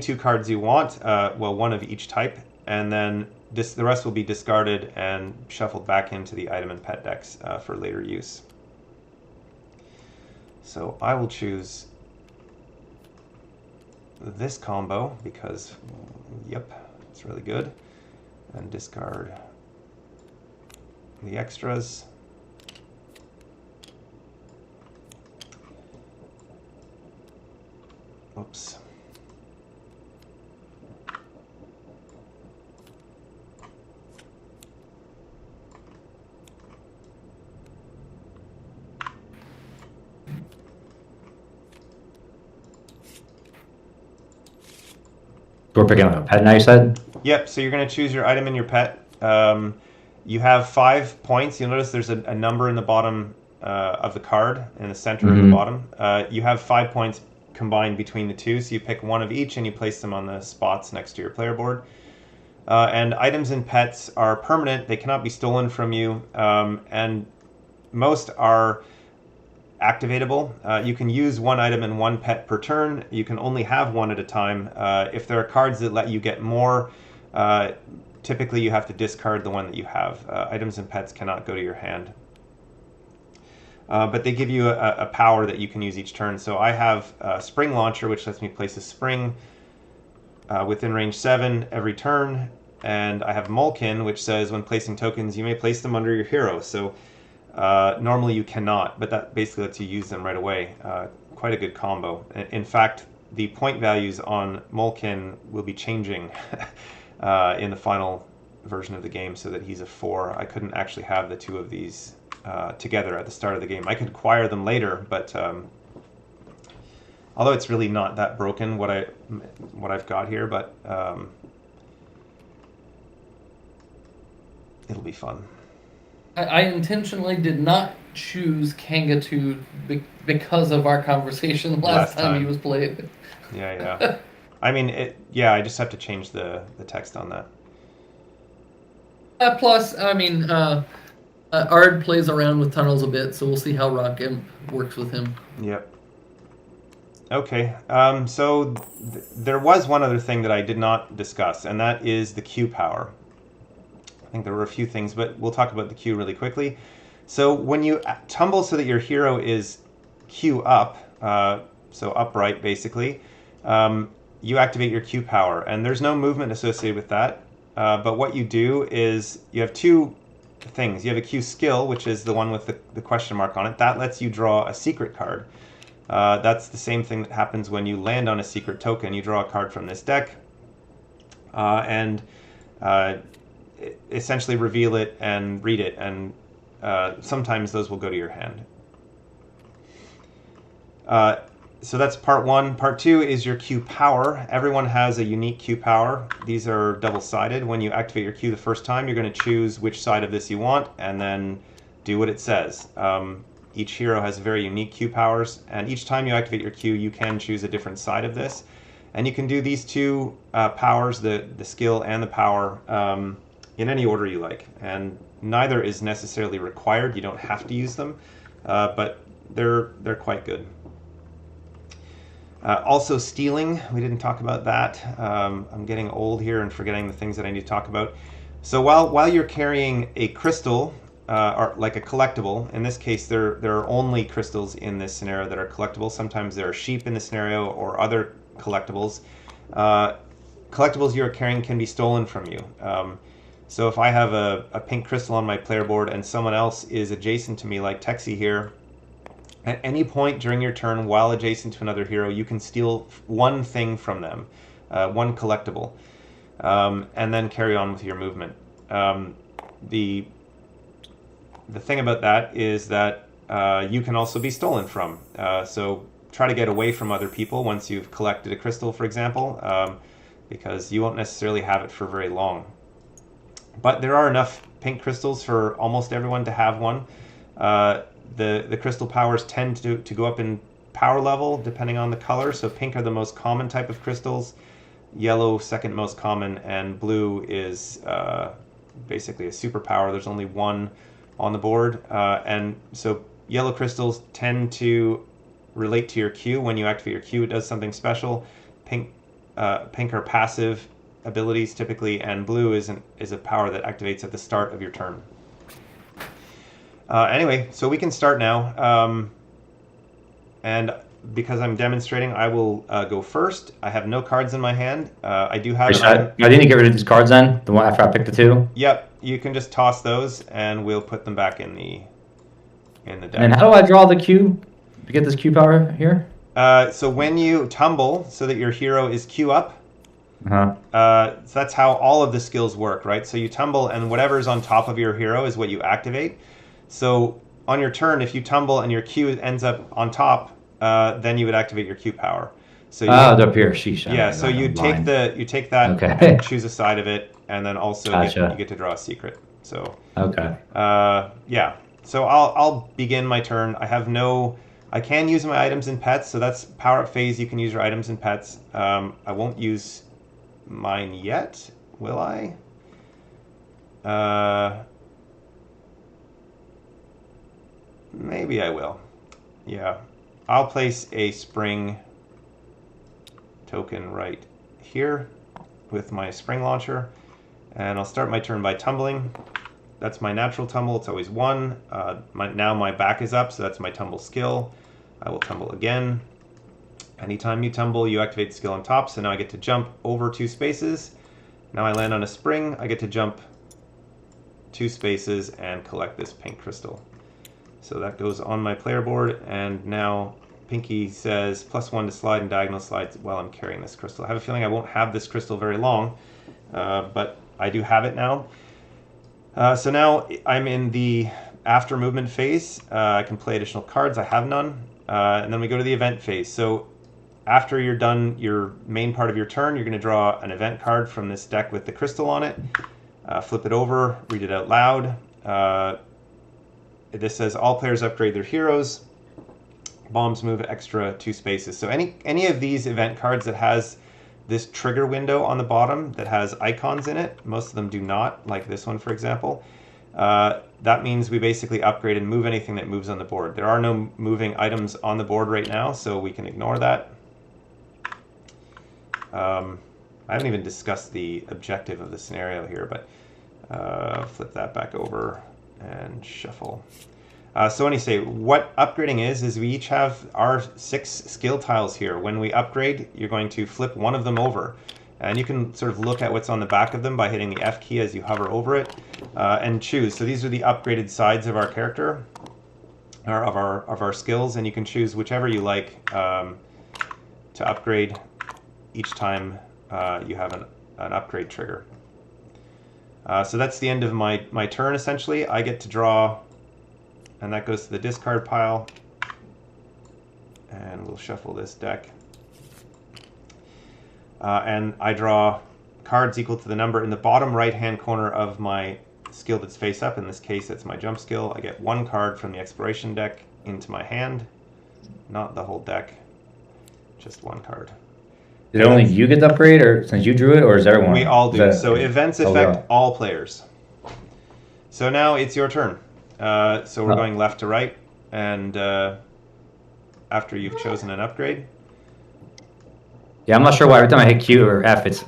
2 cards you want, well, one of each type, and then the rest will be discarded and shuffled back into the item and pet decks for later use. So I will choose this combo because, yep, it's really good, and discard the extras. Oops. We're picking up a pet now, you said? Yep, so you're going to choose your item and your pet. You have 5 points. You'll notice there's a number in the bottom of the card, in the center of the bottom. You have 5 points combined between the 2, so you pick one of each and you place them on the spots next to your player board. And items and pets are permanent. They cannot be stolen from you, and most are activatable. You can use one item and one pet per turn. You can only have one at a time. If there are cards that let you get more, typically you have to discard the one that you have. Items and pets cannot go to your hand. But they give you a power that you can use each turn. So I have a Spring Launcher, which lets me place a spring within range 7 every turn. And I have Mulkin, which says when placing tokens, you may place them under your hero. So normally you cannot, but that basically lets you use them right away. Quite a good combo. In fact, the point values on Mulkin will be changing in the final version of the game so that he's a 4. I couldn't actually have the 2 of these together at the start of the game. I could acquire them later, but although it's really not that broken what I've got here, but it'll be fun. I intentionally did not choose Kangatu because of our conversation last time he was played. Yeah. I mean, I just have to change the text on that. Plus, I mean, Ard plays around with tunnels a bit, so we'll see how Rock Imp works with him. Yep. Okay, so there was one other thing that I did not discuss, and that is the Q power. I think there were a few things, but we'll talk about the Q really quickly. So when you tumble so that your hero is Q up, so upright basically, you activate your Q power, and there's no movement associated with that. But what you do is you have 2 things. You have a Q skill, which is the one with the question mark on it. That lets you draw a secret card. That's the same thing that happens when you land on a secret token. You draw a card from this deck, and essentially reveal it and read it, and sometimes those will go to your hand. So that's part 1. Part 2 is your Q power. Everyone has a unique Q power. These are double-sided. When you activate your Q the first time, you're going to choose which side of this you want, and then do what it says. Each hero has very unique Q powers, and each time you activate your Q, you can choose a different side of this. And you can do these 2 powers, the skill and the power, in any order you like. And neither is necessarily required. You don't have to use them, but they're quite good. Also stealing, we didn't talk about that. I'm getting old here and forgetting the things that I need to talk about. So while you're carrying a crystal, or like a collectible, in this case there are only crystals in this scenario that are collectible. Sometimes there are sheep in the scenario or other collectibles. Collectibles you're carrying can be stolen from you. So if I have a pink crystal on my player board and someone else is adjacent to me, like Texie here, At any point during your turn while adjacent to another hero, you can steal one thing from them, one collectible, and then carry on with your movement. The thing about that is that you can also be stolen from. So try to get away from other people once you've collected a crystal, for example, because you won't necessarily have it for very long. But there are enough pink crystals for almost everyone to have one. The crystal powers tend to go up in power level depending on the color. So pink are the most common type of crystals, yellow second most common, and blue is basically a superpower. There's only one on the board, and so yellow crystals tend to relate to your Q. When you activate your Q, it does something special. Pink are passive abilities typically, and blue is a power that activates at the start of your turn. Anyway, so we can start now, and because I'm demonstrating, I will go first. I have no cards in my hand. I do have... I didn't get rid of these cards then, the one after I picked the two? Yep, you can just toss those, and we'll put them back in the deck. And how do I draw the Q to get this Q power here? So when you tumble, so that your hero is Q up, Uh-huh. so that's how all of the skills work, right? So you tumble, and whatever's on top of your hero is what you activate. So on your turn, if you tumble and your Q ends up on top, then you would activate your Q power. So It's up here. Sheesh. yeah, so you take that Okay. and choose a side of it, and then also Gotcha. you get to draw a secret. So Okay. yeah. So I'll begin my turn. I can use my items and pets, so that's power up phase. You can use your items and pets. I won't use mine yet, will I? Maybe I will. Yeah. I'll place a spring token right here with my spring launcher, and I'll start my turn by tumbling. That's my natural tumble. It's always 1. Now my back is up, so that's my tumble skill. I will tumble again. Anytime you tumble, you activate the skill on top, so now I get to jump over 2 spaces. Now I land on a spring. I get to jump 2 spaces and collect this pink crystal. So that goes on my player board, and now Pinky says +1 to slide and diagonal slides while I'm carrying this crystal. I have a feeling I won't have this crystal very long, but I do have it now. So now I'm in the after movement phase. I can play additional cards. I have none. And then we go to the event phase. So after you're done your main part of your turn, you're going to draw an event card from this deck with the crystal on it. Flip it over, read it out loud. This says all players upgrade their heroes. Bombs move extra 2 spaces. So any of these event cards that has this trigger window on the bottom that has icons in it, most of them do not, like this one, for example. That means we basically upgrade and move anything that moves on the board. There are no moving items on the board right now, so we can ignore that. I haven't even discussed the objective of the scenario here, but flip that back over and shuffle. So when you say what upgrading is we each have our 6 skill tiles here. When we upgrade, you're going to flip one of them over. And you can sort of look at what's on the back of them by hitting the F key as you hover over it, and choose. So these are the upgraded sides of our character, or of our skills, and you can choose whichever you like to upgrade each time you have an upgrade trigger. So that's the end of my turn, essentially. I get to draw, and that goes to the discard pile. And we'll shuffle this deck. And I draw cards equal to the number in the bottom right-hand corner of my skill that's face up. In this case, it's my jump skill. I get 1 card from the exploration deck into my hand. Not the whole deck, just 1 card. Did only you get the upgrade, or since you drew it, or is everyone? We all do. So events affect all players. So now it's your turn. So we're going left to right, and after you've chosen an upgrade. Yeah, I'm not sure why every time I hit Q or F, it's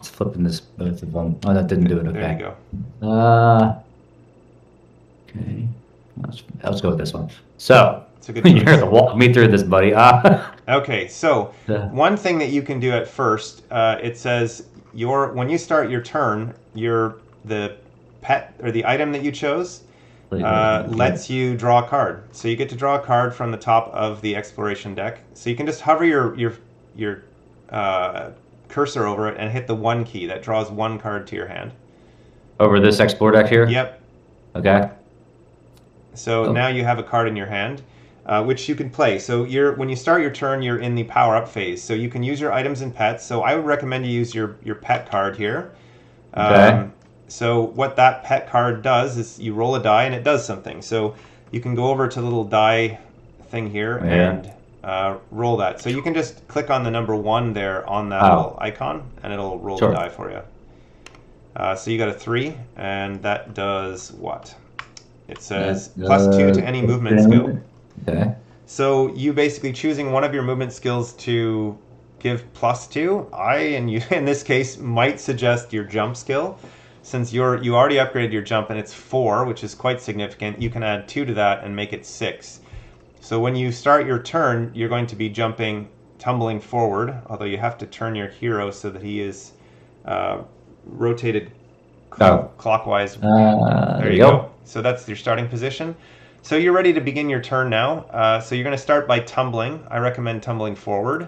flipping this both of them. Oh, that didn't do it. Okay. There you go. Okay. Let's go with this one. So It's a good you're choice. to walk me through this, buddy. Okay, so Yeah. one thing that you can do at first, it says when you start your turn, the pet or the item that you chose lets you draw a card. So you get to draw a card from the top of the exploration deck. So you can just hover your cursor over it and hit the 1 key. That draws 1 card to your hand. Over this explore deck here? Yep. Okay. So now you have a card in your hand, which you can play. So when you start your turn, you're in the power-up phase. So you can use your items and pets. So I would recommend you use your pet card here. Okay. So what that pet card does is you roll a die and it does something. So you can go over to the little die thing here and roll that. So you can just click on the number 1 there on that little icon and it'll roll the die for you. So you got a 3 and that does what? It says +2 to any movement skill. Okay. So you basically choosing one of your movement skills to give +2. In this case, might suggest your jump skill. Since you already upgraded your jump and it's 4, which is quite significant, you can add 2 to that and make it 6. So when you start your turn, you're going to be tumbling forward, although you have to turn your hero so that he is rotated clockwise. There you go. So that's your starting position. So you're ready to begin your turn now. So you're going to start by tumbling. I recommend tumbling forward.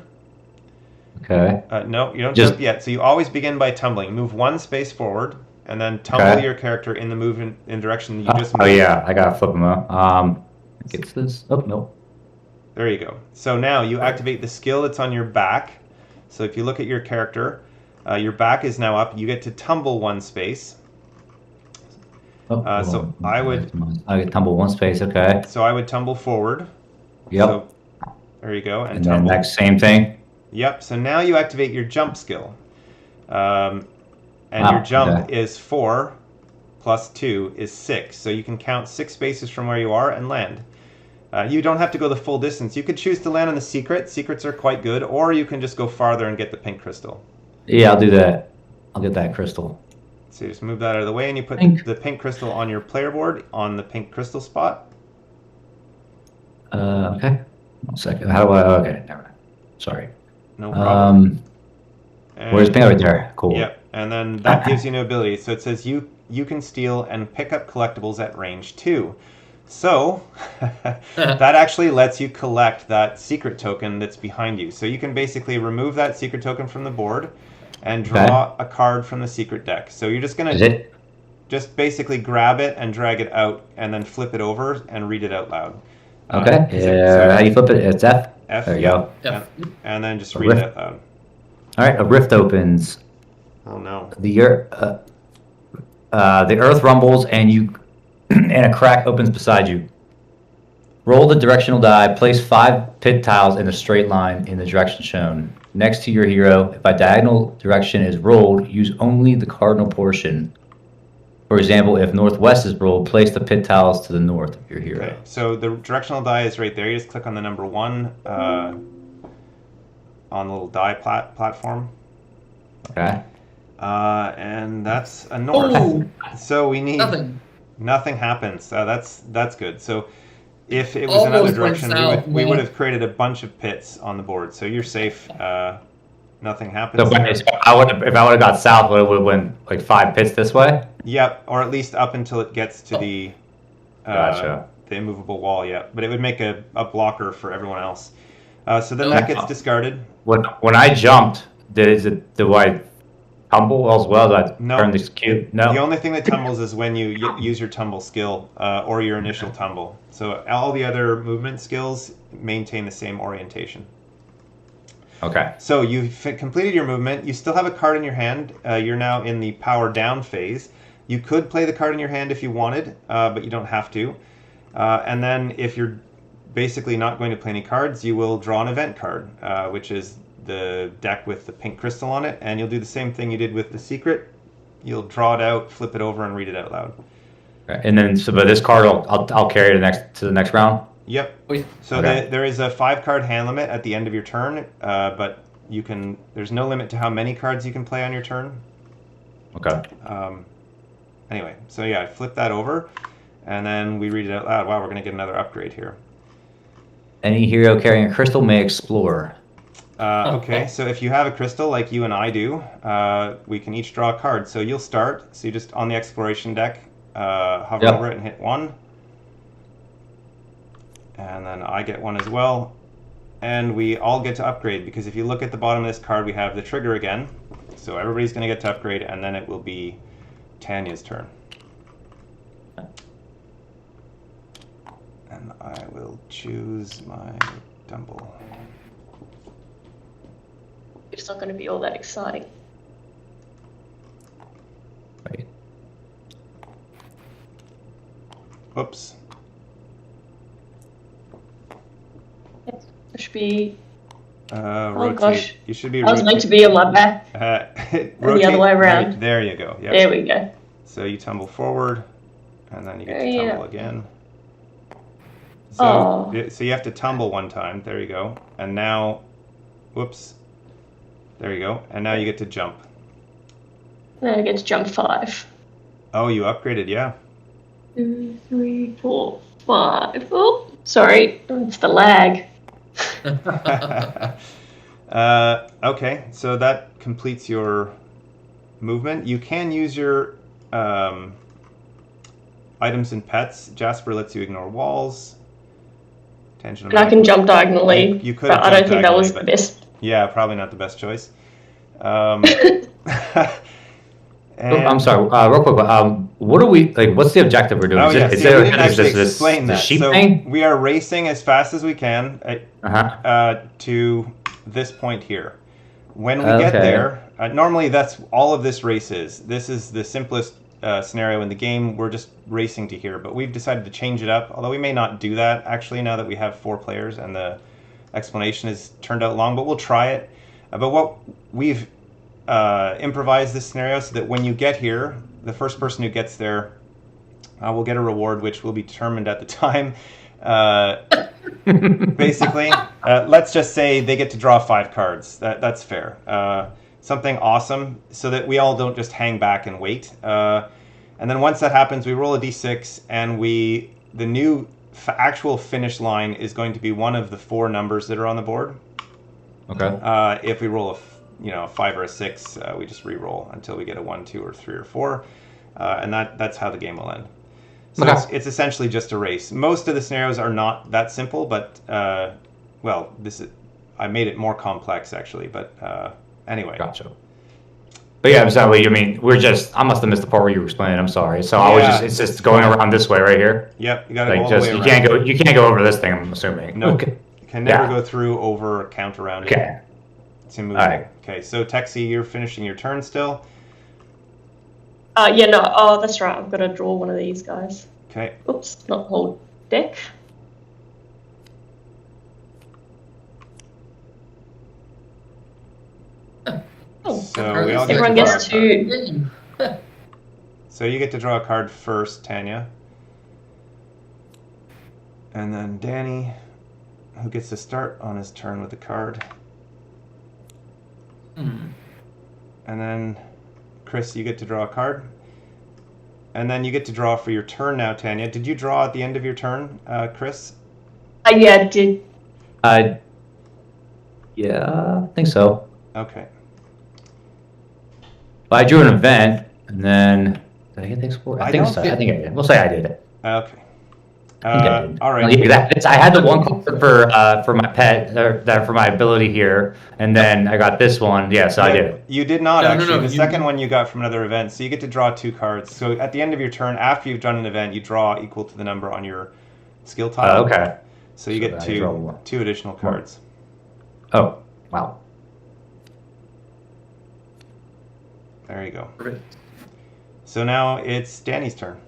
Okay. No, you don't jump yet. So you always begin by tumbling. Move 1 space forward, and then tumble your character in the movement in direction you just moved. Oh yeah, I gotta flip him up. Gets this. Oh no. There you go. So now you activate the skill that's on your back. So if you look at your character, your back is now up. You get to tumble 1 space. So I get tumble 1 space. Okay. So I would tumble forward. Yep. So there you go. And then next same thing. Yep. So now you activate your jump skill. And your jump is 4 plus 2 is 6. So you can count 6 spaces from where you are and land. You don't have to go the full distance. You could choose to land on the secret. Secrets are quite good. Or you can just go farther and get the pink crystal. Yeah, I'll do that. I'll get that crystal. So you just move that out of the way and you put the pink crystal on your player board on the pink crystal spot. Okay. 1 second. How do I... Okay, never mind. Sorry. No problem. Where's pink right there? Cool. Yep. And then that gives you an ability. So it says you can steal and pick up collectibles at range 2. So that actually lets you collect that secret token that's behind you. So you can basically remove that secret token from the board and draw a card from the secret deck. So you're just going to just basically grab it and drag it out and then flip it over and read it out loud. Okay. How do you flip it? It's F? F. There you go. F. And then just read it out loud. All right. A rift opens. Oh no. The earth rumbles and and a crack opens beside you. Roll the directional die. Place 5 pit tiles in a straight line in the direction shown. Next to your hero, if a diagonal direction is rolled, use only the cardinal portion. For example, if northwest is rolled, place the pit tiles to the north of your hero. Okay. So the directional die is right there. You just click on the number 1 on the little die platform. Okay. And that's a north. Oh, so we need nothing happens. That's good. So if it was Almost another direction, south, we would have created a bunch of pits on the board. So you're safe. Nothing happens. So if I would have got south, would have went like 5 pits this way? Yep, or at least up until it gets to the immovable wall. Yeah, but it would make a blocker for everyone else. So then that gets discarded. When I jumped, do I tumble as well? No. Turn this cube? No. The only thing that tumbles is when you use your tumble skill or your initial tumble. So all the other movement skills maintain the same orientation. Okay. So you've completed your movement. You still have a card in your hand. You're now in the power down phase. You could play the card in your hand if you wanted, but you don't have to. And then if you're basically not going to play any cards, you will draw an event card, which is the deck with the pink crystal on it, and you'll do the same thing you did with the secret. You'll draw it out, flip it over, and read it out loud. Okay. And then, but this card, I'll carry it to the next round. Yep. So Okay. there is a 5-card hand limit at the end of your turn, but there's no limit to how many cards you can play on your turn. Okay. Anyway, so yeah, I flip that over, and then we read it out loud. Wow, we're going to get another upgrade here. Any hero carrying a crystal may explore. Okay, so if you have a crystal like you and I do, we can each draw a card. So you'll start. So you just, on the exploration deck, hover over it and hit 1. And then I get one as well. And we all get to upgrade, because if you look at the bottom of this card, we have the trigger again. So everybody's going to get to upgrade, and then it will be Tanya's turn. And I will choose my Dumble. It's not going to be all that exciting. Wait. Oops. It should be. Rotate. Gosh. You should be. I was meant to be on my back. Rotate the other way around. There you go. Yep. There we go. So you tumble forward, and then you get to Yeah. tumble again. So you have to tumble one time. There you go. And now, whoops. There you go. And now you get to jump. Then I get to jump 5. Oh, you upgraded, yeah. 2, 3, 4, 5. Oh, sorry, it's the lag. Okay, so that completes your movement. You can use your items and pets. Jasper lets you ignore walls. And I can jump diagonally, You could, but I don't think that was the best. Yeah, probably not the best choice. I'm sorry, real quick. What are we like? What's the objective we're doing? Oh, yeah. Is See, we there didn't actually this explain that. sheep So thing? we are racing as fast as we can to this point here. When we get there, normally that's all of this race is. This is the simplest scenario in the game. We're just racing to here, but we've decided to change it up. Although we may not do that actually now that we have 4 players and the explanation has turned out long, but we'll try it. But what we've improvised this scenario so that when you get here, the first person who gets there will get a reward, which will be determined at the time. Basically, let's just say they get to draw 5 cards. That's fair. Something awesome, so that we all don't just hang back and wait. And then once that happens, we roll a d6, and the new actual finish line is going to be one of the 4 numbers that are on the board. Okay. If we roll a 5 or a 6, we just re-roll until we get a 1, 2, or 3, or 4, and that's how the game will end. So it's essentially just a race. Most of the scenarios are not that simple, but I made it more complex actually. But anyway. Gotcha. But yeah, I'm sorry. I mean, I must have missed the part where you were explaining. I'm sorry. So it's just going around this way right here. Yep, you got to go all just the way around. you can't go over this thing. I'm assuming. No, Okay. can never go through, over, count around it. Okay. It's immovable. All right. Okay, so Texie, you're finishing your turn still. Yeah, no. Oh, that's right. I've got to draw one of these guys. Okay. Oops, not the whole deck. Oh, So we all get everyone to draw gets a to. card. So you get to draw a card first, Tanya. And then Danny, who gets to start on his turn with a card. And then Chris, you get to draw a card. And then you get to draw for your turn now, Tanya. Did you draw at the end of your turn, Chris? Yeah, I did. Yeah, I think so. Okay. But I drew an event, and then did I get the explore? I think don't so. think- I think I did. We'll say I did it. Okay. I think I did. All right. Yeah, I had the one card for my pet, for my ability here, and then I got this one. Yeah, so I did it. You did not, No, actually. no, The second one you got from another event. So you get to draw 2 cards. So at the end of your turn, after you've done an event, you draw equal to the number on your skill tile. Okay. So you So get I draw one. two additional cards. Oh, wow. There you go. Perfect. So now it's Danny's turn.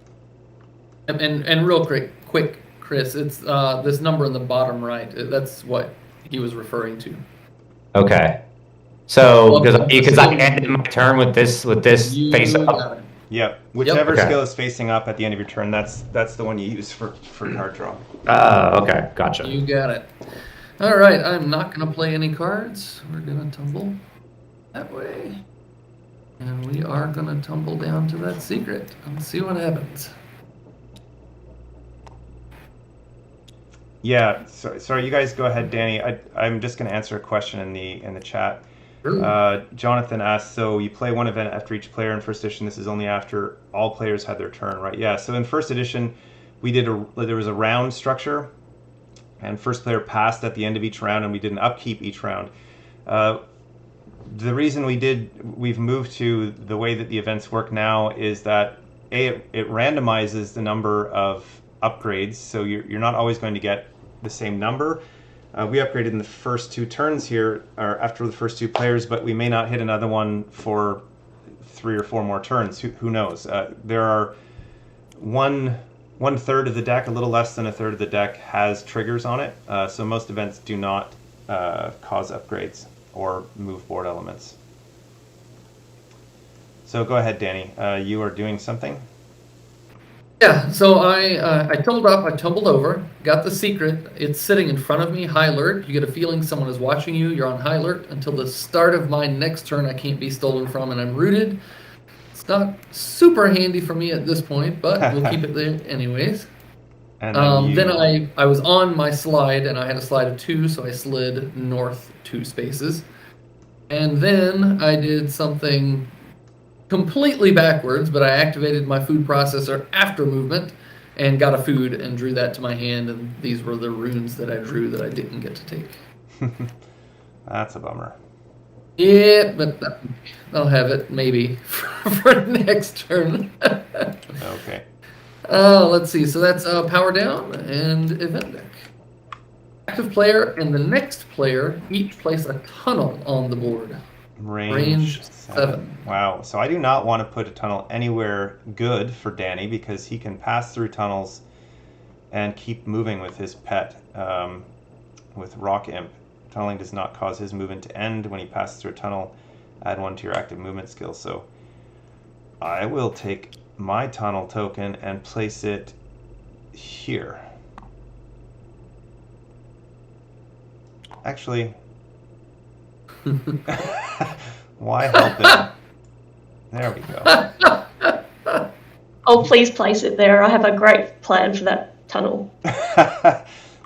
And real quick, Chris, it's this number in the bottom right. That's what he was referring to. Okay. So because I ended my turn with this face up. got it. Yep. Whichever Okay. skill is facing up at the end of your turn, that's the one you use for card draw. Okay, gotcha. You got it. All right, I'm not going to play any cards. We're going to tumble that way. And we are going to tumble down to that secret and see what happens. Yeah. Sorry, you guys go ahead, Danny. I'm just going to answer a question in the chat. Jonathan asked, so you play one event after each player in first edition. This is only after all players had their turn, right? Yeah. So in first edition, there was a round structure, and first player passed at the end of each round, and we did an upkeep each round. The reason we've moved to the way that the events work now is that it randomizes the number of upgrades, so you're not always going to get the same number. We upgraded in the first 2 turns here, or after the first 2 players, but we may not hit another one for 3 or 4 more turns. Who knows? There are one third of the deck, a little less than a third of the deck, has triggers on it. So most events do not cause upgrades or move board elements. So go ahead, Danny. You are doing something? Yeah, so I tumbled up, I tumbled over, got the secret. It's sitting in front of me, high alert. You get a feeling someone is watching you. You're on high alert until the start of my next turn. I can't be stolen from, and I'm rooted. It's not super handy for me at this point, but we'll keep it there anyways. And then I was on my slide, and I had a slide of 2, so I slid north 2 spaces. And then I did something completely backwards, but I activated my food processor after movement and got a food and drew that to my hand, and these were the runes that I drew that I didn't get to take. That's a bummer. Yeah, but I'll have it maybe for next turn. Okay. Let's see. So that's power down and event deck. Active player and the next player each place a tunnel on the board. Range 7. Wow. So I do not want to put a tunnel anywhere good for Danny because he can pass through tunnels and keep moving with his pet, with Rock Imp. Tunneling does not cause his movement to end when he passes through a tunnel. Add 1 to your active movement skill. So I will take my tunnel token and place it here. Actually, why help him? There we go. Oh, please place it there. I have a great plan for that tunnel.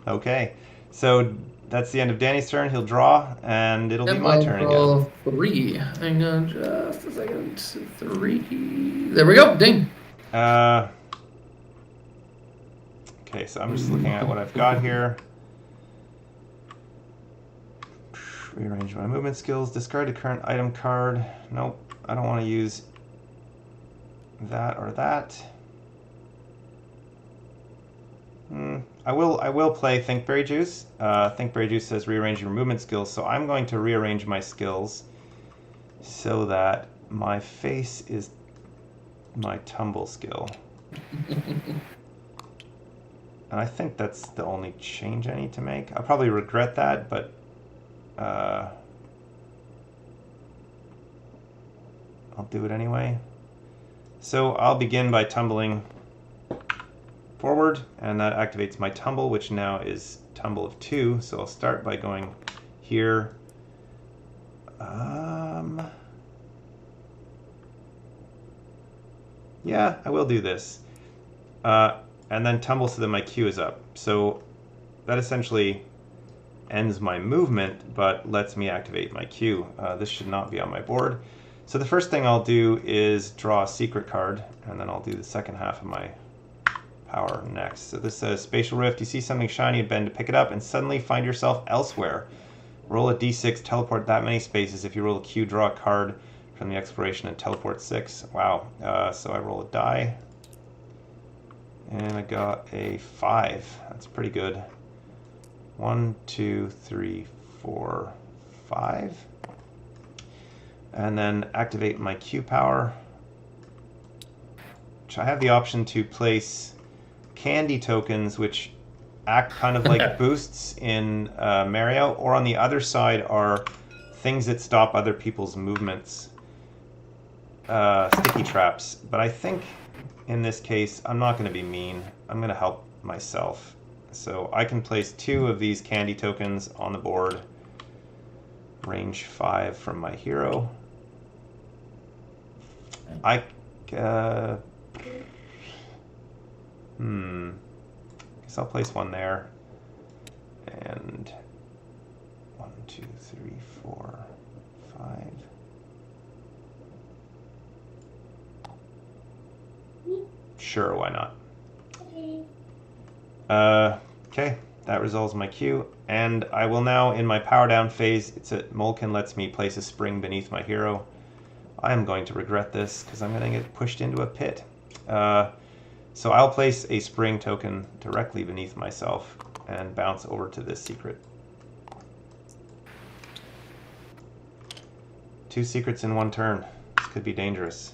Okay, so that's the end of Danny's turn. He'll draw, and it'll be my turn again. 3. Hang on just a second. 3. There we go. Ding. Okay, so I'm just looking at what I've got here. Rearrange my movement skills. Discard a current item card. Nope, I don't want to use that or that. I will play Thinkberry Juice. Thinkberry Juice says rearrange your movement skills, so I'm going to rearrange my skills so that my face is my tumble skill. And I think that's the only change I need to make. I'll probably regret that, but I'll do it anyway. So I'll begin by tumbling forward, and that activates my tumble, which now is tumble of 2. So I'll start by going here. Yeah, I will do this. And then tumble so that my Q is up. So that essentially ends my movement, but lets me activate my Q. This should not be on my board. So the first thing I'll do is draw a secret card, and then I'll do the second half of my power next. So this says Spatial Rift. You see something shiny and bend to pick it up and suddenly find yourself elsewhere. Roll a d6, teleport that many spaces. If you roll a Q, draw a card from the exploration and teleport 6. Wow. So I roll a die, and I got a 5. That's pretty good. 1, 2, 3, 4, 5. And then activate my Q power, which I have the option to place candy tokens, which act kind of like boosts in Mario, or on the other side are things that stop other people's movements, sticky traps. But I think in this case, I'm not going to be mean. I'm going to help myself. So I can place 2 of these candy tokens on the board, range 5 from my hero. I guess I'll place 1 there, and 1, 2, 3, 4, 5. Sure, why not? Okay, That resolves my queue, and I will now, in my power down phase, Molken lets me place a spring beneath my hero. I am going to regret this because I'm going to get pushed into a pit. So I'll place a spring token directly beneath myself and bounce over to this secret. 2 secrets in 1 turn. This could be dangerous.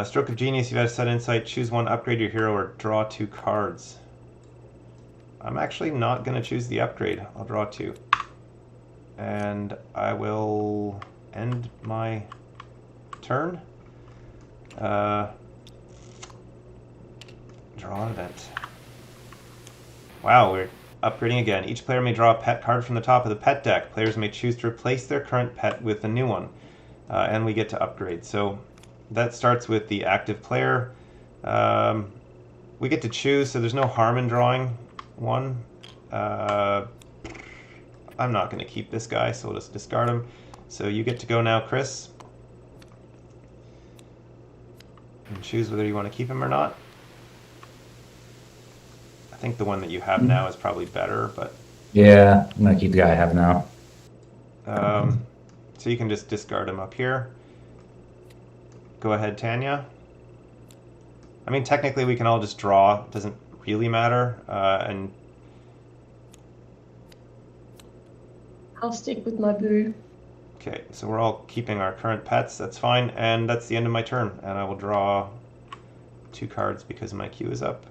Stroke of Genius, you've had a set insight. Choose 1, upgrade your hero, or draw 2 cards. I'm actually not going to choose the upgrade. I'll draw 2. And I will end my turn. Draw an event. Wow, we're upgrading again. Each player may draw a pet card from the top of the pet deck. Players may choose to replace their current pet with a new one. And we get to upgrade. So that starts with the active player. We get to choose, so there's no harm in drawing one. I'm not going to keep this guy, so we'll just discard him. So you get to go now, Chris. And choose whether you want to keep him or not. I think the one that you have now is probably better, but... Yeah, I'm going to keep the guy I have now. So you can just discard him up here. Go ahead, Tanya. I mean, technically we can all just draw. It doesn't really matter. And I'll stick with my boo. okay, so we're all keeping our current pets. That's fine. And that's the end of my turn. And I will draw 2 cards because my queue is up.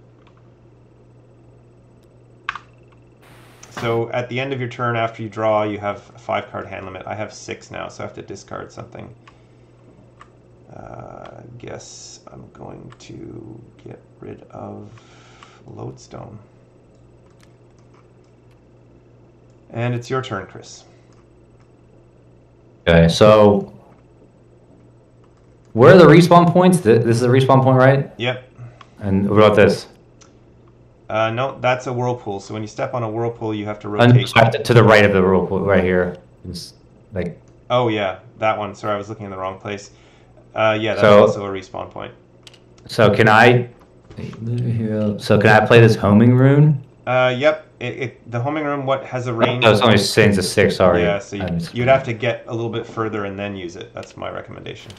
So at the end of your turn, after you draw, you have a 5-card hand limit. I have 6 now, so I have to discard something. I guess I'm going to get rid of Lodestone. And it's your turn, Chris. Okay, so where are the respawn points? This is a respawn point, right? Yep. And what about this? No, that's a whirlpool. So when you step on a whirlpool, you have to rotate. To the right of the whirlpool, right here. It's like. Oh yeah, that one. Sorry, I was looking in the wrong place. Yeah, that's So- also a respawn point. So can I? So can I play this homing rune? Yep. The homing room has a range. Oh, it's only 6 to 6. Sorry. Yeah, so you'd have to get a little bit further and then use it. That's my recommendation.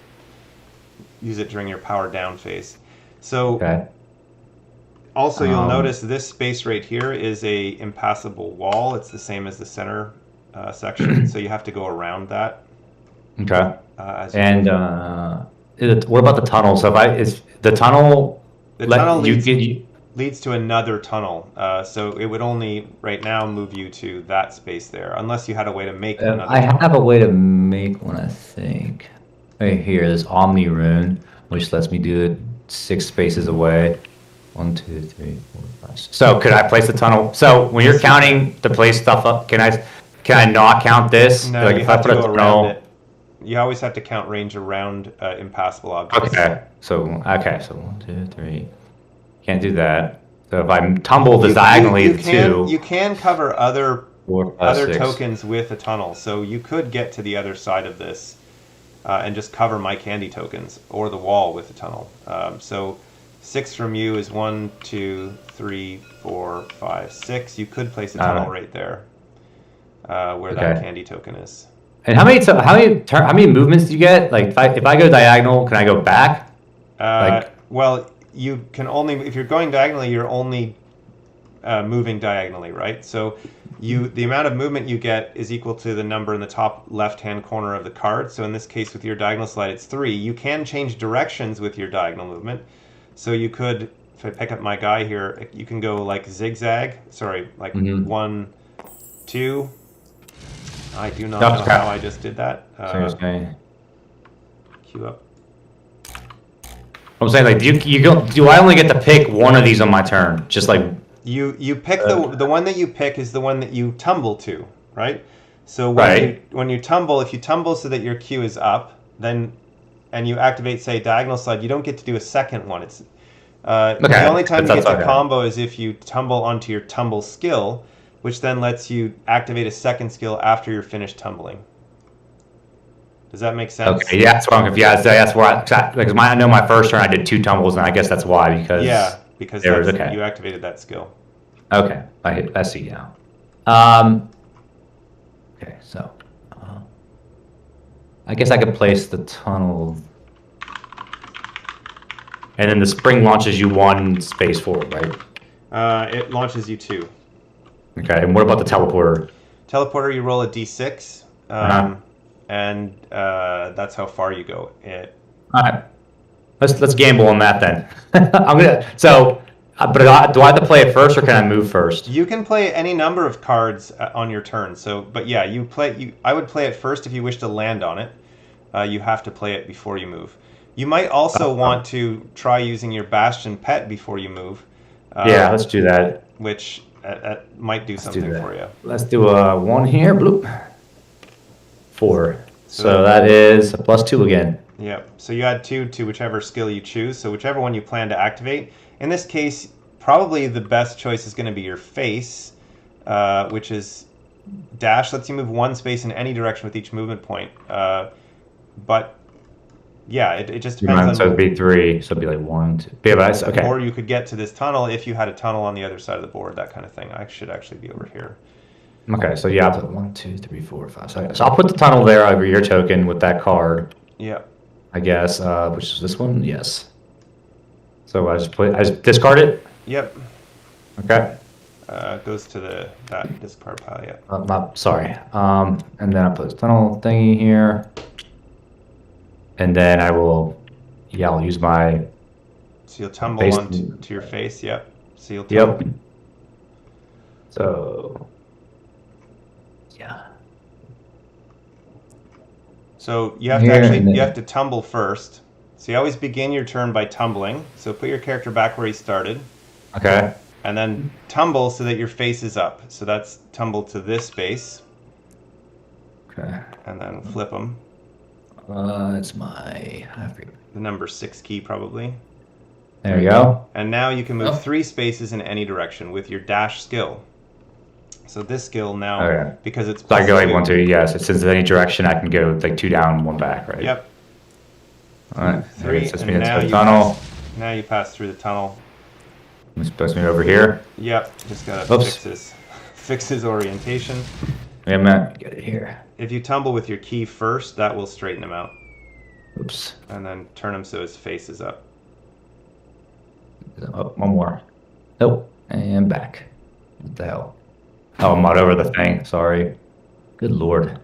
Use it during your power down phase. So. Okay. Also, you'll notice this space right here is a impassable wall. It's the same as the center section, so you have to go around that. Okay. And what about the tunnel? So is the tunnel? the tunnel leads to another tunnel. So it would only right now move you to that space there, unless you had a way to make another. I have a way to make one, I think. Right here, this Omni rune, which lets me do it 6 spaces away. 1, 2, 3, 4, 5. So could I place the tunnel? So when you're counting to place stuff up, can I not count this? No, like you if have I to put a go tunnel. around it. You always have to count range around impassable objects. Okay. So 1, 2, 3. Can't do that. So if I tumble diagonally you the 2. You can cover other 4, 5, other 6. tokens with a tunnel, so you could get to the other side of this and just cover my candy tokens or the wall with a tunnel. So 6 from you is 1, 2, 3, 4, 5, 6. You could place a tunnel right there where that candy token is. And how many movements do you get? Like if I go diagonal, can I go back? Well, you can only, if you're going diagonally, you're only moving diagonally, right? So the amount of movement you get is equal to the number in the top left-hand corner of the card. So in this case, with your diagonal slide, it's 3. You can change directions with your diagonal movement. So you could, if I pick up my guy here, you can go like zigzag. Sorry, like 1, 2. I do not know how I just did that. Queue up. I'm saying, like, do I only get to pick one of these on my turn? Just like you pick the one that you pick is the one that you tumble to, right? So when you tumble, if you tumble so that your queue is up, then and you activate, say, diagonal slide, you don't get to do a second one. It's the only time you get to combo is if you tumble onto your tumble skill, which then lets you activate a second skill after you're finished tumbling. Does that make sense? Okay, yeah, that's wrong. That's where I know my first turn I did 2 tumbles, and I guess that's why because because you activated that skill. Okay, I see now. Okay, so I guess I could place the tunnel, and then the spring launches you 1 space forward, right? It launches you 2. Okay, and what about the teleporter? Teleporter, you roll a d6, and that's how far you go. All right, let's gamble on that then. I'm gonna but do I have to play it first, or can I move first? You can play any number of cards on your turn. So, but yeah, I would play it first if you wish to land on it. You have to play it before you move. You might also want to try using your Bastion pet before you move. Yeah, let's do that. Which might do something for you. Let's do a 1 here. Bloop. 4. So that is a +2 again. Yep. So you add 2 to whichever skill you choose. So whichever one you plan to activate. In this case, probably the best choice is going to be your face, which is dash. Lets you move 1 space in any direction with each movement point. But yeah, it just depends on. So it'd be 3. So it'd be like 1, 2. Yeah, okay. Or you could get to this tunnel if you had a tunnel on the other side of the board, that kind of thing. I should actually be over here. Okay, so yeah, I'll put 1, 2, 3, 4, 5, 6. So I'll put the tunnel there over your token with that card. Yeah. I guess, which is this one? Yes. So I just discard it? Yep. Okay. Goes to that discard pile, yeah. Sorry. And then I'll put this tunnel thingy here. And then I'll use my... So you'll tumble onto your face, yep. So you'll tumble. Yep. So... yeah. So you have you have to tumble first. So you always begin your turn by tumbling. So put your character back where he started. Okay. And then tumble so that your face is up. So that's tumble to this space. Okay. And then flip them. It's my... The number 6 key, probably. There you go. And now you can move 3 spaces in any direction with your dash skill. So this skill now, because it's... So I go like 1, 2, yes. It says in any direction I can go like 2 down, 1 back, right? Yep. All right. 3, and now the tunnel. Now you pass through the tunnel. It's supposed to be over here. Yep. Just gotta fix his orientation. Yeah, man. Get it here. If you tumble with your key first, that will straighten him out. Oops. And then turn him so his face is up. Oh, 1 more. Nope. And back. What the hell? Oh, I'm not over the thing. Sorry. Good lord.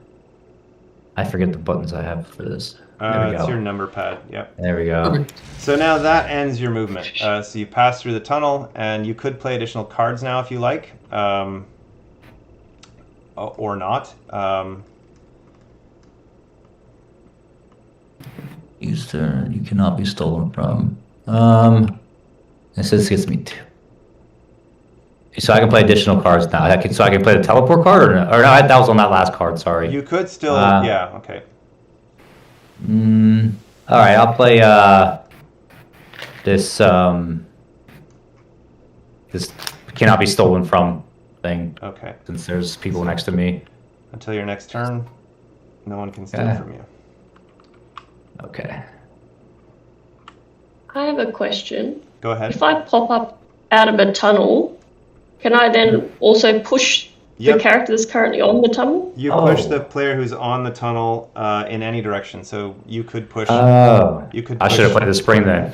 I forget the buttons I have for this. It's your number pad. Yep. There we go. So now that ends your movement. So you pass through the tunnel, and you could play additional cards now if you like, or not. Use turn. You cannot be stolen from. It says it gets me 2. So I can play additional cards now. So I can play the teleport card, or no? Or no, that was on that last card. Sorry. You could still. Yeah. Okay. All right. I'll play this this cannot be stolen from thing. Okay. Since there's people next to me. Until your next turn, no one can steal from you. Okay. I have a question. Go ahead. If I pop up out of a tunnel, can I then also push the character that's currently on the tunnel? You push the player who's on the tunnel in any direction. So you could push. You could. I should have played the spring then.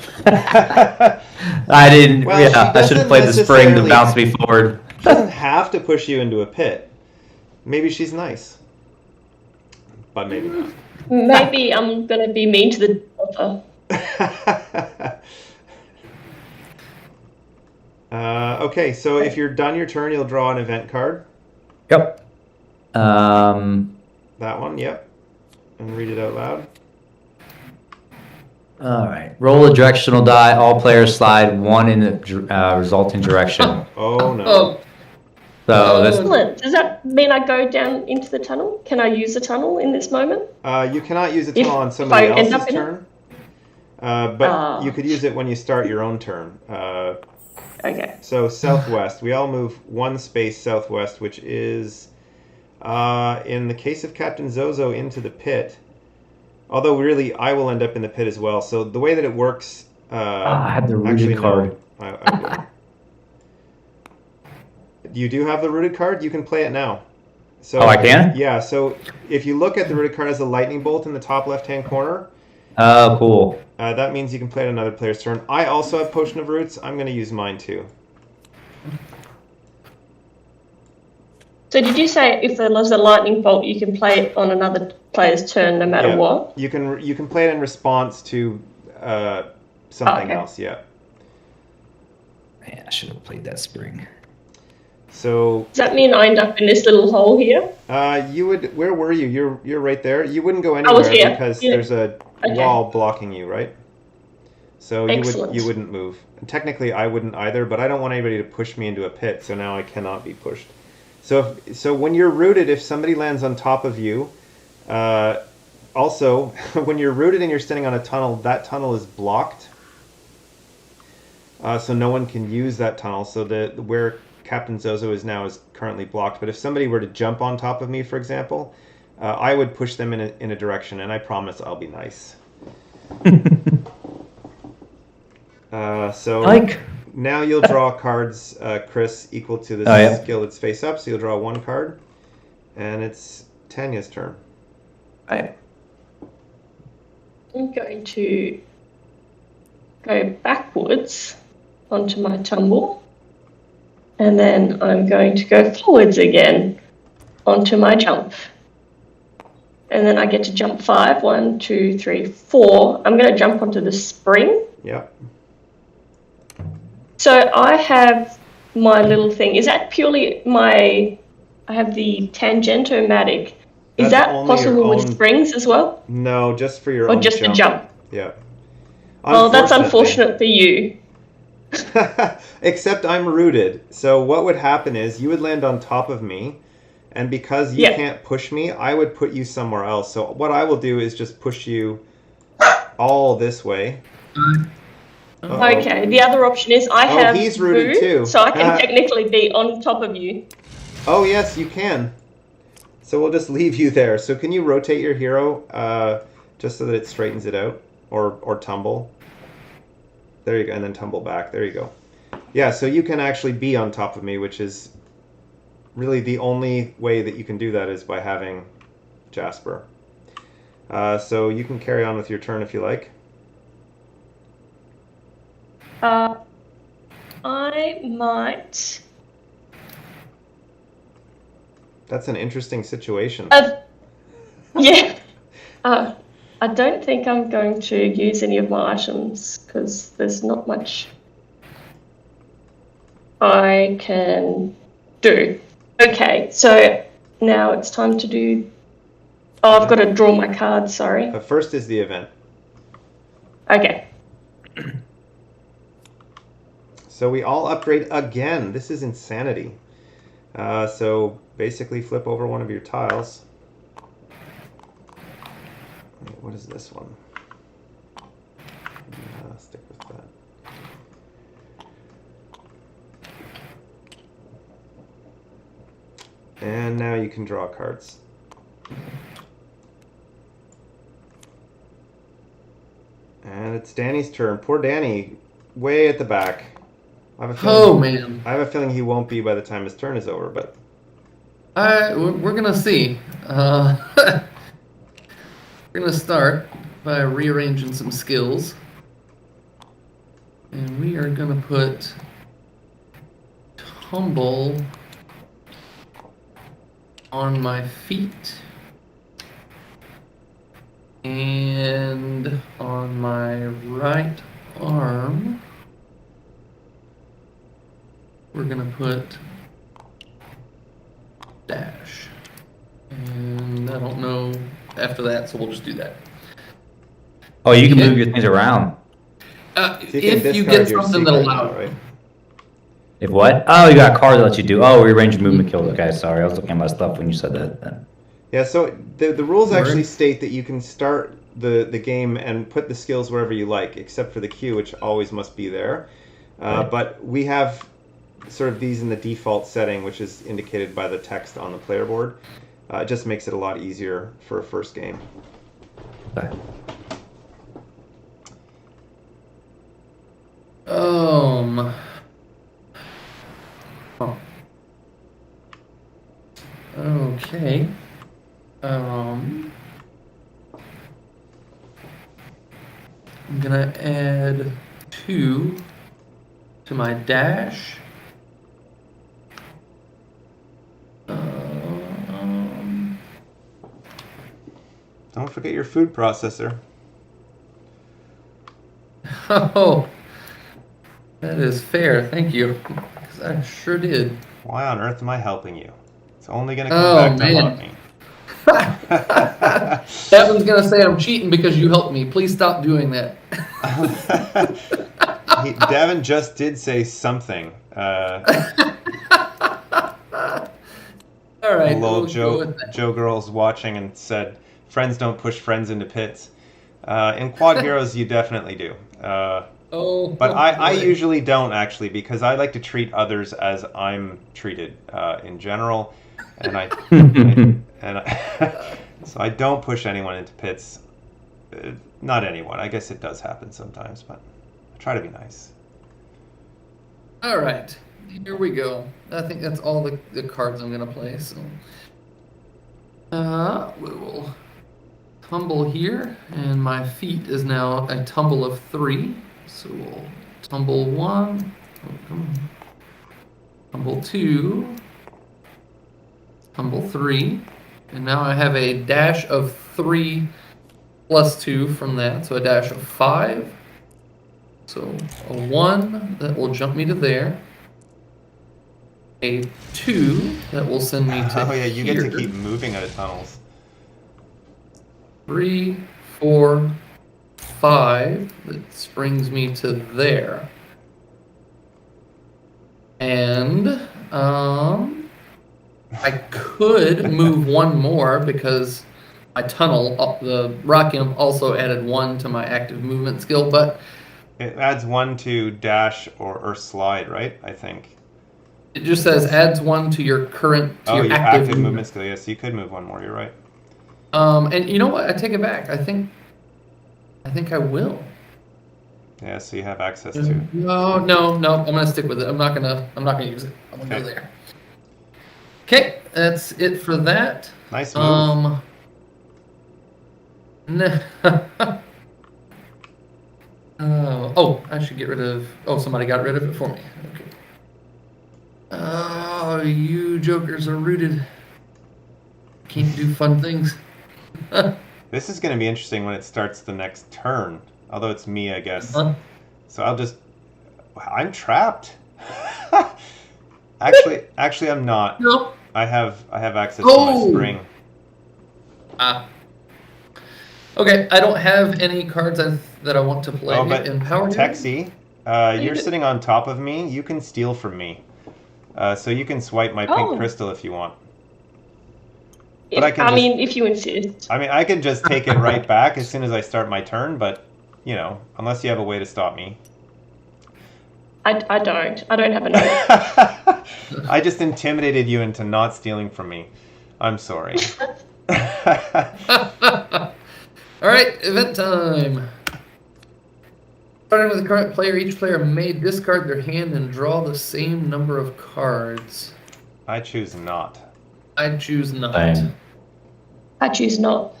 I didn't. Well, I should have played the spring to bounce me forward. She doesn't have to push you into a pit. Maybe she's nice, but maybe not. Maybe I'm gonna be mean to the developer. Okay, so if you're done your turn, you'll draw an event card. Yep. That one, yep. And read it out loud. All right. Roll a directional die. All players slide 1 in the resulting direction. Oh, no. So Excellent. Does that mean I go down into the tunnel? Can I use the tunnel in this moment? You cannot use a tunnel on somebody else's turn. But you could use it when you start your own turn. Okay. So southwest, we all move 1 space southwest, which is, in the case of Captain Zozo, into the pit. Although really, I will end up in the pit as well. So the way that it works, I had the Rune Card. No, You do have the rooted card. You can play it now. So, Oh, I can? Yeah. So if you look at the rooted card as a lightning bolt in the top left-hand corner, Oh, cool. that means you can play it another player's turn. I also have Potion of Roots. I'm going to use mine too. So did you say if there was a lightning bolt, you can play it on another player's turn no matter what? You can play it in response to something else. Yeah. Man, I should have played that spring. So Does that mean I end up in this little hole here? you would. Where were you? You're right there. You wouldn't go anywhere here. because Yeah. there's a wall blocking you, right? So Excellent. you wouldn't move. And technically, I wouldn't either. But I don't want anybody to push me into a pit. So now I cannot be pushed. So when you're rooted, if somebody lands on top of you, also when you're rooted and you're standing on a tunnel, that tunnel is blocked. So no one can use that tunnel. So where Captain Zozo is now is currently blocked. But if somebody were to jump on top of me, for example, I would push them in a direction, and I promise I'll be nice. So now you'll draw cards, Chris, equal to the skill that's face up. So you'll draw one card, and it's Tanya's turn. Right. I'm going to go backwards onto my tumble, and then I'm going to go forwards again onto my jump. And then I get to jump 5. 1, 2, 3, 4. I'm going to jump onto the spring. Yep. So I have my little thing. Is that purely I have the Tangent-O-Matic. Is That's that only possible your with own- springs as well? No, just for your Or own just jump. the jump? Yeah. Oh, that's unfortunate for you. Except I'm rooted. So what would happen is you would land on top of me, and because you can't push me, I would put you somewhere else. So what I will do is just push you all this way. Uh-oh. Okay, the other option is I have he's rooted Boo, too. so I can technically be on top of you. Oh yes, you can. So we'll just leave you there. So can you rotate your hero just so that it straightens it out, or tumble? There you go, and then tumble back. There you go. Yeah, so you can actually be on top of me, which is really the only way that you can do that is by having Jasper. So you can carry on with your turn if you like. I might. That's an interesting situation. Yeah. I don't think I'm going to use any of my items because there's not much I can do. Okay, so now it's time to do. Oh, I've got to draw my card. Sorry. First is the event. Okay. So we all upgrade again. This is insanity. So basically flip over one of your tiles. Wait, what is this one? Stick with that. And now you can draw cards. And it's Danny's turn. Poor Danny, way at the back. I have a feeling, man. I have a feeling he won't be by the time his turn is over, but We're gonna see. We're gonna start by rearranging some skills. And we are gonna put Tumble on my feet. And on my right arm, we're gonna put Dash. And I don't know after that, so we'll just do that. Oh, you can move your things around. can If you discard get your something that secret, allows right? If what? Oh, you got a card that lets you do. Oh, rearrange movement kill. Okay, sorry. I was looking at my stuff when you said that then. Yeah, so the rules actually state that you can start the game and put the skills wherever you like, except for the Q, which always must be there. Right. But we have sort of these in the default setting, which is indicated by the text on the player board. It just makes it a lot easier for a first game. Okay. Oh. 2 to my dash. Don't forget your food processor. Oh, that is fair. Thank you. 'Cause I sure did. Why on earth am I helping you? It's only going to come Oh, back to man. haunt me. That one's gonna say I'm cheating because you helped me. Please stop doing that. Devin just did say something. All right. Lol, we'll go with that. Joe Girl's watching and said, "Friends don't push friends into pits." In Quodd Heroes, you definitely do. But I usually don't, actually, because I like to treat others as I'm treated in general, and so I don't push anyone into pits. Not anyone. I guess it does happen sometimes, but I try to be nice. All right, here we go. I think that's all the cards I'm gonna play. So, we will tumble here, and my feet is now a tumble of 3. So we'll tumble 1, tumble 2, tumble 3, and now I have a dash of 3 plus 2 from that, so a dash of 5. So a 1 that will jump me to there. A 2 that will send me to Oh yeah, you here. get to keep moving out of tunnels. 3, 4, 5 that brings me to there. And I could move 1 more because my tunnel, the rock imp, also added 1 to my active movement skill, but It adds 1 to dash or slide, right? I think. it just says adds 1 to your current Your active active movement. movement skill. Yes, you could move 1 more. You're right. And you know what? I take it back. I think I will. Yeah, so you have access to. No. I'm gonna stick with it. I'm not gonna use it. I'm gonna go there. Okay, that's it for that. Nice move. I should get rid of. Oh, somebody got rid of it for me. Okay. Oh, you jokers are rooted. Can't do fun things. This is going to be interesting when it starts the next turn. Although it's me, I guess. Uh-huh. So I'm trapped. Actually, I'm not. No. I have access to my spring. Okay, I don't have any cards that I want to play in Power. Texie, you're sitting on top of me. You can steal from me. So you can swipe my pink crystal if you want. But if you insist. I mean, I could just take it right back as soon as I start my turn, but, unless you have a way to stop me. I don't have a note. I just intimidated you into not stealing from me. I'm sorry. All right, event time. Starting with the current player, each player may discard their hand and draw the same number of cards. I choose not. I choose not. Same. I choose not.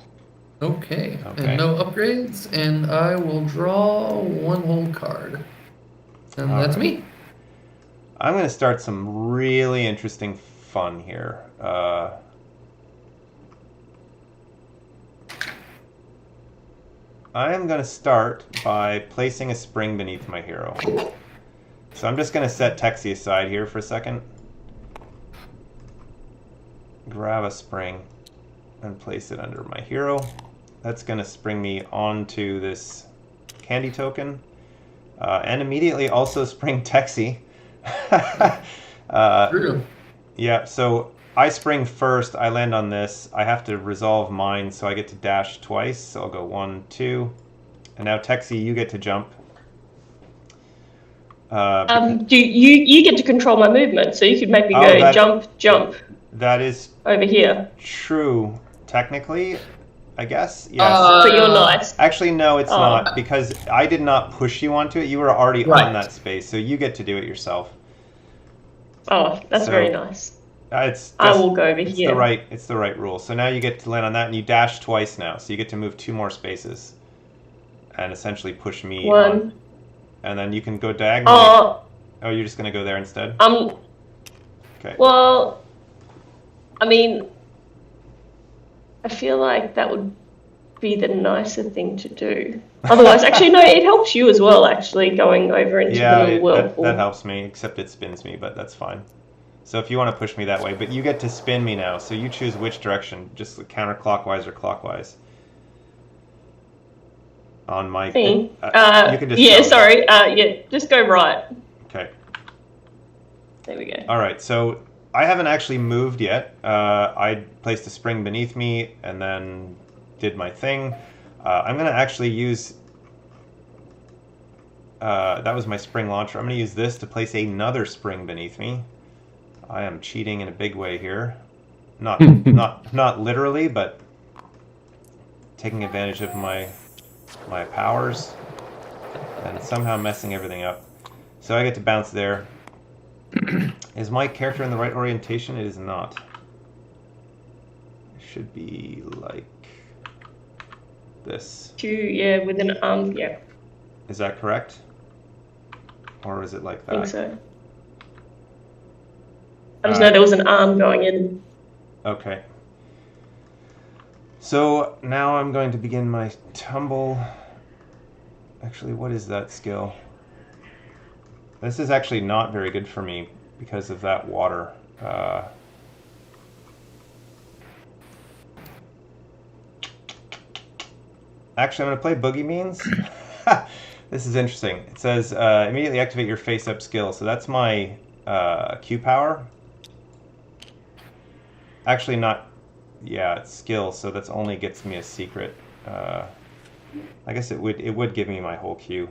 Okay. And no upgrades, and I will draw 1 whole card. And that's me. I'm going to start some really interesting fun here. I am going to start by placing a spring beneath my hero. So I'm just going to set Texie aside here for a second. Grab a spring and place it under my hero. That's going to spring me onto this candy token. And immediately also spring Texie. True. Yeah, so I spring first, I land on this. I have to resolve mine, so I get to dash twice. So I'll go 1, 2. And now Texie, you get to jump. You get to control my movement, so you could make me go jump. That is over here. True, technically, I guess. Yes. But you're nice. Actually, no, it's not, because I did not push you onto it. You were already on that space, so you get to do it yourself. Oh, that's very nice. I will go over here. It's the right rule. So now you get to land on that, and you dash twice now, so you get to move 2 more spaces, and essentially push me. 1, and then you can go diagonally. Oh, You're just gonna go there instead. Okay. well, I mean, I feel like that would be the nicer thing to do. Otherwise, actually, no, it helps you as well, actually, going over into the little whirlpool. that helps me, except it spins me, but that's fine. So if you want to push me that way, but you get to spin me now, so you choose which direction, just counterclockwise or clockwise. On my thing. you can just just go right. Okay. There we go. All right, so I haven't actually moved yet. I placed a spring beneath me and then did my thing. I'm going to actually use... that was my spring launcher. I'm going to use this to place another spring beneath me. I am cheating in a big way here. Not literally, but taking advantage of my powers and somehow messing everything up. So I get to bounce there. Is my character in the right orientation? It is not. It should be like this. Yeah, with an arm, yeah. Is that correct? Or is it like that? I think so. I just know there was an arm going in. Okay. So now I'm going to begin my tumble. Actually, what is that skill? This is actually not very good for me because of that water. Actually, I'm going to play Boogie Means. This is interesting. It says immediately activate your face-up skill. So that's my Q power. Actually, not. Yeah, it's skill. So that's only gets me a secret. I guess it would give me my whole Q.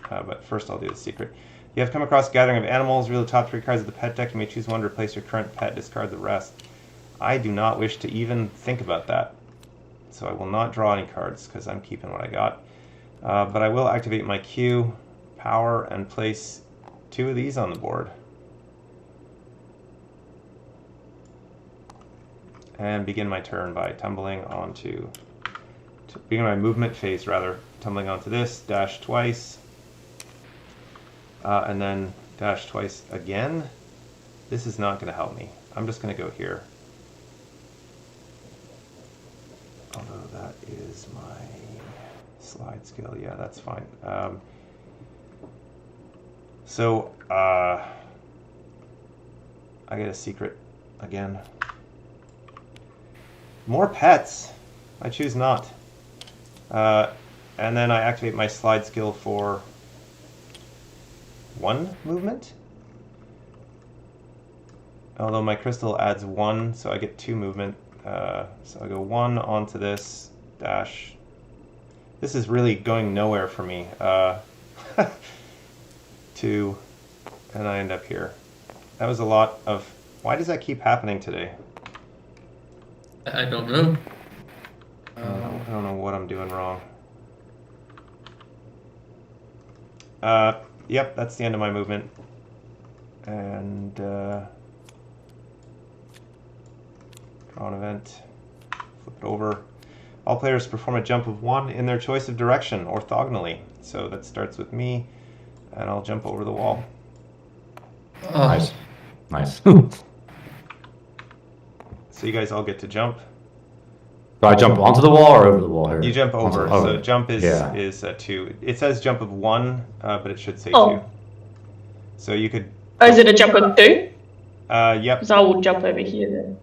But first, I'll do the secret. You have come across a gathering of animals. Reveal the top 3 cards of the pet deck. You may choose one to replace your current pet. Discard the rest. I do not wish to even think about that. So I will not draw any cards because I'm keeping what I got. But I will activate my Q power and place 2 of these on the board. And begin my turn by tumbling onto... begin my movement phase, rather. Tumbling onto this, dash twice. And then dash twice again. This is not going to help me. I'm just going to go here. Although that is my slide skill. Yeah, that's fine. So I get a secret again. More pets. I choose not. And then I activate my slide skill for 1 movement. Although my crystal adds 1, so I get 2 movement. So I go 1 onto this, dash. This is really going nowhere for me. 2, and I end up here. That was a lot of... Why does that keep happening today? I don't know. I don't know what I'm doing wrong. Yep, that's the end of my movement. And draw an event. Flip it over. All players perform a jump of 1 in their choice of direction, orthogonally. So that starts with me, and I'll jump over the wall. Oh. Nice. Nice. So you guys all get to jump. Do I jump onto the wall or over the wall here? You jump over. Onto- So jump is Yeah. 2. It says jump of 1, but it should say 2. Oh. So you could. Oh, is it a jump of 2? Yep. Because I will jump over here then.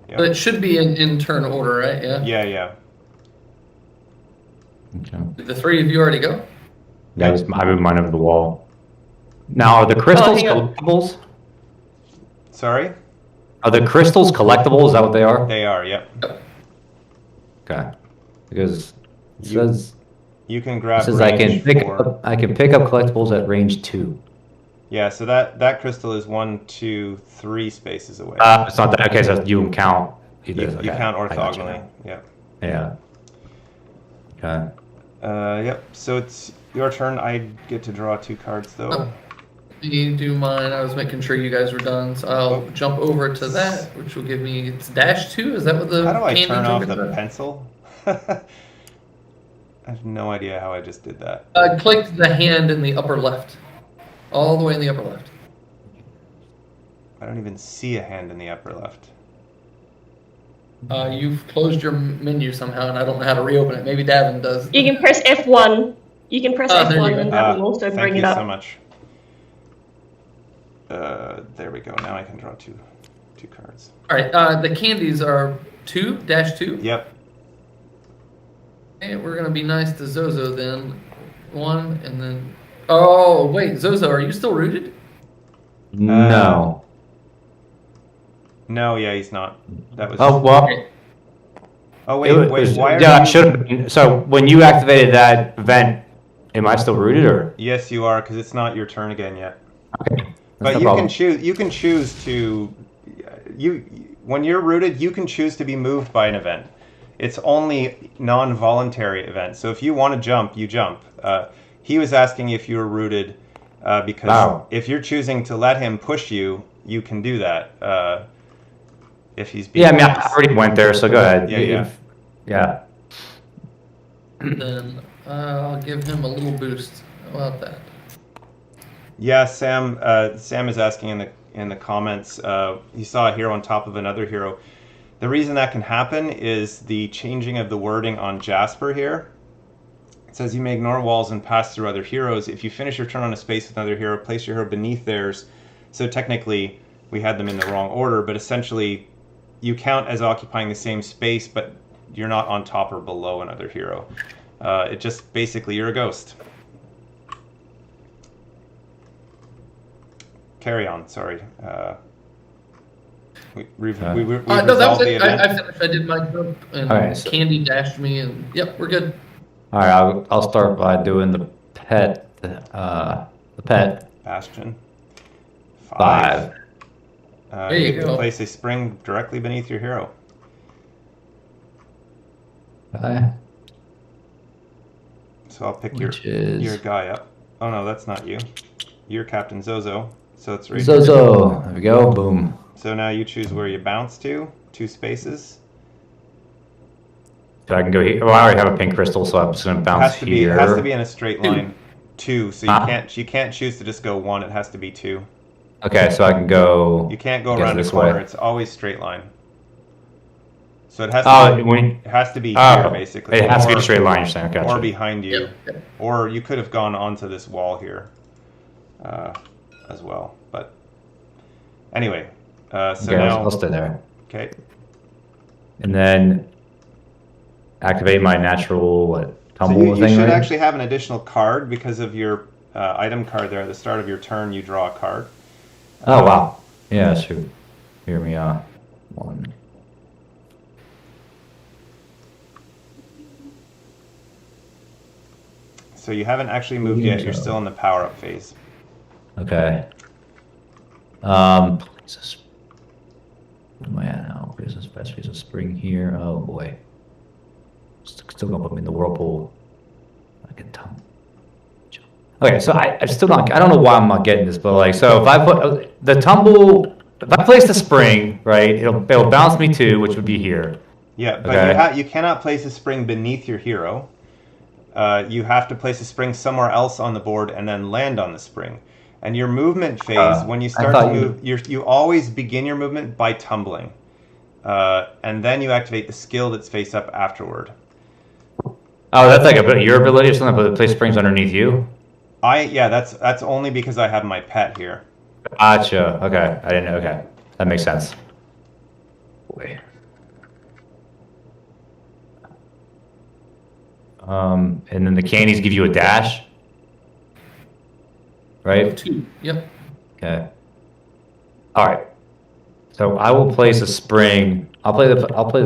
Yep. But it should be in turn order, right? Yeah. Yeah. Okay. Did the 3 of you already go? Yeah, I moved mine over the wall. Now, are the crystals hang on. collectibles? Sorry. Are the crystals collectible? Is that what they are? They are. Yep. Okay. Because it says You can grab. I can range pick for- up collectibles at range 2. Yeah. So that crystal is 1, 2, 3 spaces away. It's not that. Okay, so you can count. you Okay, count I got you orthogonally. now. Yep. Yeah. Okay. Yep. So it's your turn. I get to draw 2 cards though. Oh. You do mine. I was making sure you guys were done, so I'll jump over to that, which will give me it's dash 2. Is that what the? How do I candy turn off joke the is? pencil? I have no idea how I just did that. Click the hand in the upper left. All the way in the upper left. I don't even see a hand in the upper left. You've closed your menu somehow, and I don't know how to reopen it. Maybe Davin does. You can press F1. You can press there you F1 go. and that will also bring it up. Thank you so much. There we go. Now I can draw two cards. All right. The candies are 2-2. Yep. Okay, we're gonna be nice to Zozo then. 1 and then. Oh wait, Zozo, are you still rooted? No. No, yeah, he's not. That was. Oh, well. Oh wait. Why are yeah, you? I should have been. So when you activated that event, am I still rooted or? Yes, you are, because it's not your turn again yet. Okay. But you can choose. You can choose to. When you're rooted, you can choose to be moved by an event. It's only non-voluntary events. So if you want to jump, you jump. He was asking if you were rooted, because if you're choosing to let him push you, you can do that. If he's being. Yeah, I mean, I already went there, so go ahead. Yeah. Then I'll give him a little boost. How about that? Yeah, Sam. Sam is asking in the comments. He saw a hero on top of another hero. The reason that can happen is the changing of the wording on Jasper here. It says you may ignore walls and pass through other heroes. If you finish your turn on a space with another hero, place your hero beneath theirs. So technically, we had them in the wrong order, but essentially, you count as occupying the same space, but you're not on top or below another hero. It just basically you're a ghost. Carry on. Sorry. We no, that was the it. event. I finished. I did my jump, and Alright, so- Candy dashed me, and yep, we're good. All right, I'll start by doing the pet. The pet. Bastion. 5. There you can go. place a spring directly beneath your hero. Okay. So I'll pick Which your is guy up. Oh no, that's not you. You're Captain Zozo. So it's right. Zozo. There we go. Boom. So now you choose where you bounce to. 2 spaces. So I can go here. Well, I already have a pink crystal, so I'm just gonna bounce It here. has to be in a straight line. 2. So Huh? you can't choose to just go 1. It has to be 2. Okay, so I can go. You can't go I guess around a this corner. way. It's always straight line. So it has to be here basically. It has to be Or- a straight line. You're saying, gotcha. Or behind you, Yep. or you could have gone onto this wall here, as well. But anyway, so Okay, now I'll stay there. okay. And then activate my natural So tumble you thing. should right? actually have an additional card because of your item card there. At the start of your turn, you draw a card. Oh wow. Yeah, shoot. Hear me out. 1. So you haven't actually moved yet. You're still in the power up phase. Okay. Place a Where am I at now? Place a spring here. Oh boy. Still gonna put me in the whirlpool. I can tumble. Okay, so I still not. I don't know why I'm not getting this, but like, so if I put the tumble, if I place the spring, right, it'll bounce me 2, which would be here. Yeah, but Okay. you cannot place a spring beneath your hero. You have to place a spring somewhere else on the board and then land on the spring. And your movement phase, when you start to move, you always begin your movement by tumbling, and then you activate the skill that's face up afterward. Oh, that's like your ability or something, but the place springs underneath you. That's only because I have my pet here. Gotcha. Okay, I didn't know. Okay, that makes sense. Boy. And then the candies give you a dash, right? 2. Yep. Okay. All right. So I will place a spring. I'll play the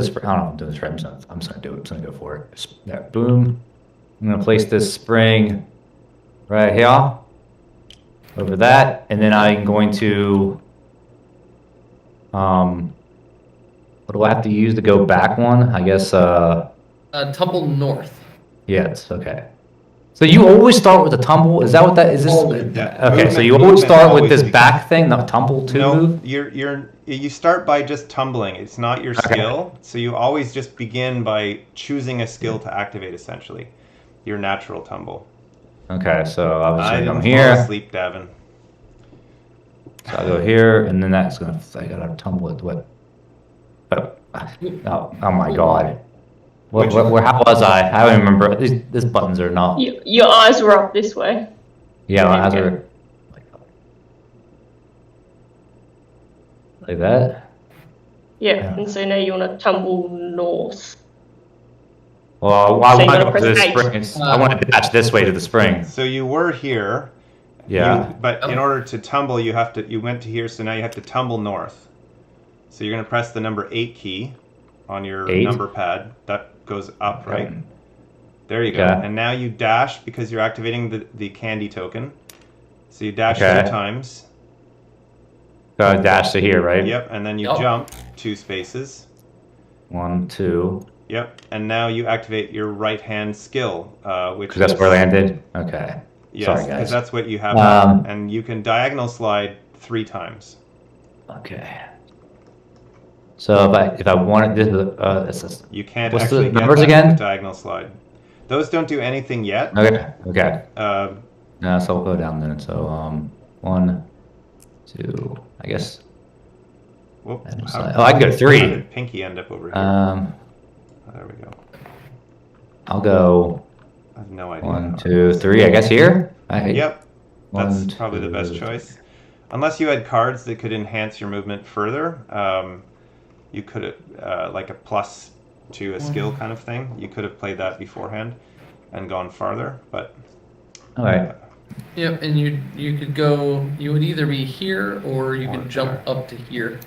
spring. I don't know. I'm doing this right. I'm just gonna do it. I'm just gonna go for it. Yeah, boom. I'm gonna place this spring right here over that, and then I'm going to. What do I have to use to go back one? I guess. Tumble north. Yes. Okay. So you always start with the tumble. Is that what that is? This Always. Yeah. okay. So you Movement always start with always this begins- back thing, the tumble to No, move. you start by just tumbling. It's not your skill, so you always just begin by choosing a skill to activate. Essentially, your natural tumble. Okay, so I obviously didn't I'm fall here. asleep, Davin. So I go here, and then that's gonna. I gotta tumble it. What? Oh my God. Where? How was I? I don't even remember. These buttons are not. Your eyes were up this way. Yeah, my eyes There you are. Like that. Yeah, and so now you want to tumble north. Well, I So you want to gotta go to the press spring. I want to dash this way to the spring. So you were here. Yeah. But in order to tumble, you went to here, so now you have to tumble north. So you're going to press the number 8 key on your 8? number pad. That goes up, right? There you go. Okay. And now you dash because you're activating the candy token. So you dash Okay. 3 times. Gotta dash to here, right? Yep, and then you Yep. jump 2 spaces. 1, 2. Yep, and now you activate your right-hand skill, which Because that's is- where I landed. Okay. Yes, Sorry, because guys. that's what you have. And you can diagonal slide 3 times. Okay. So if I wanted this, You can't What's actually the get numbers that again? with the diagonal slide. Those don't do anything yet. okay. Uh, No, so we'll go down then. So 1, 2. I guess. whoop, Oh, I can go 3. How did Pinky end up over here? Um, Oh, there we go. I'll go I have no idea. 1, 2, 3. I guess here. Yep, that's 1, probably the best 2, choice. Unless you had cards that could enhance your movement further, you could have, like a plus to a skill kind of thing. You could have played that beforehand and gone farther, but All right. Yep, and you could go. You would either be here or you Or could jump there. up to here,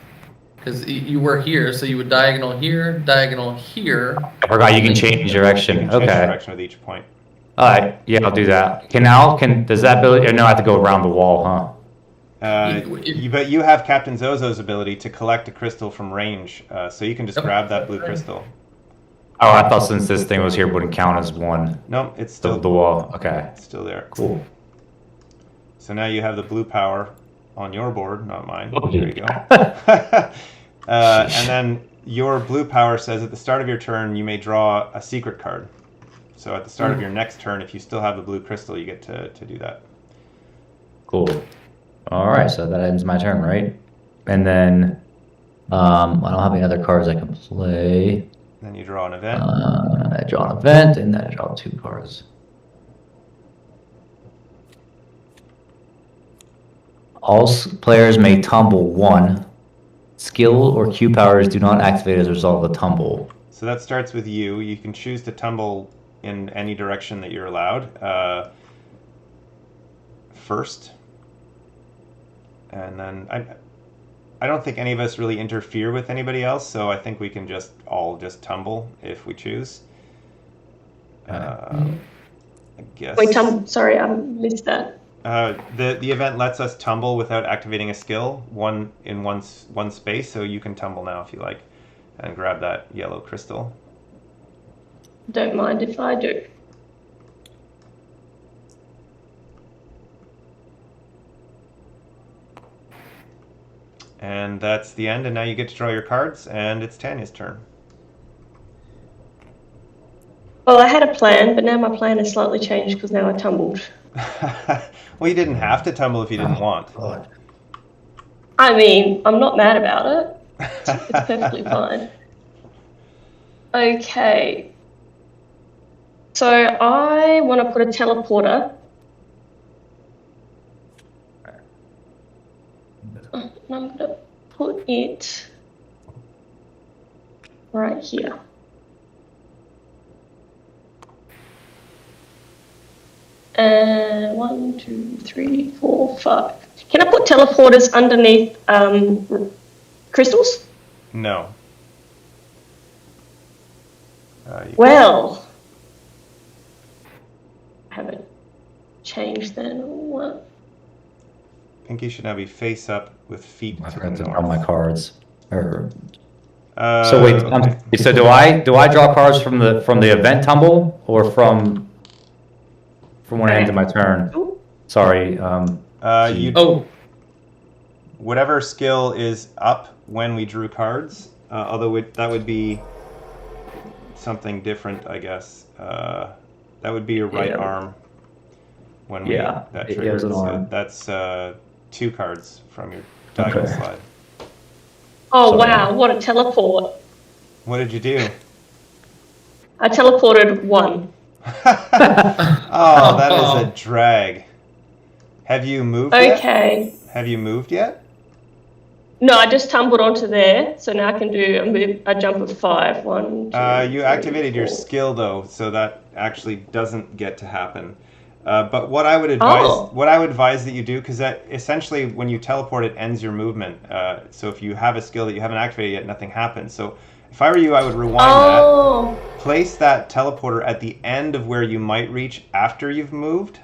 because you were here, so you would diagonal here. I forgot you can change direction. you can change the Okay. direction with each point. All right. Yeah, I'll do that. Does that ability? Or no, I have to go around the wall, huh? But you have Captain Zozo's ability to collect a crystal from range, so you can just Yep. grab that blue crystal. Oh, I thought since this thing was here, it wouldn't count as one. No, it's The still wall. Okay. it's still there. Cool. So now you have the blue power on your board, not mine. Oh, There you go. And then your blue power says at the start of your turn, you may draw a secret card. So at the start of your next turn, if you still have the blue crystal, you get to do that. Cool. All right. So that ends my turn, right? And then I don't have any other cards I can play. Then you draw an event. I draw an event, and then I draw 2 cards. All players may tumble 1. Skill or Q powers do not activate as a result of the tumble. So that starts with you. You can choose to tumble in any direction that you're allowed. First. And then I don't think any of us really interfere with anybody else, so I think we can all tumble if we choose. I guess. Wait, sorry, I missed that. The event lets us tumble without activating a skill, one space, so you can tumble now if you like, and grab that yellow crystal. Don't mind if I do. And that's the end, and now you get to draw your cards, and it's Tanya's turn. Well, I had a plan, but now my plan has slightly changed because now I tumbled. Well, you didn't have to tumble if you didn't want. God. I mean, I'm not mad about it. It's perfectly fine. Okay. So I want to put a teleporter. And I'm going to put it right here. And 1, 2, 3, 4, 5. Can I put teleporters underneath crystals? No. Well, I haven't changed then. What? Pinky should now be face up with feet I to forgot the to draw my north. cards. So wait, Okay. so do I draw cards from the event tumble or from when I ended my turn? Sorry. Oh, Whatever skill is up when we drew cards, although that would be something different, I guess. That would be your right Yeah. arm. When Yeah, that it triggered. was an So arm. that's 2 cards from your diagonal Okay. slide. Oh, Sorry. wow, what a teleport. What did you do? I teleported 1. Oh, that is a drag. Have you moved yet? Okay. Have you moved yet? No, I just tumbled onto there, so now I can do a jump of 5. 1, 2, You 3, activated your 4. skill though, so that actually doesn't get to happen. But what I would advise that you do, because that essentially when you teleport, it ends your movement. So if you have a skill that you haven't activated yet, nothing happens. So if I were you, I would rewind that, place that teleporter at the end of where you might reach after you've moved.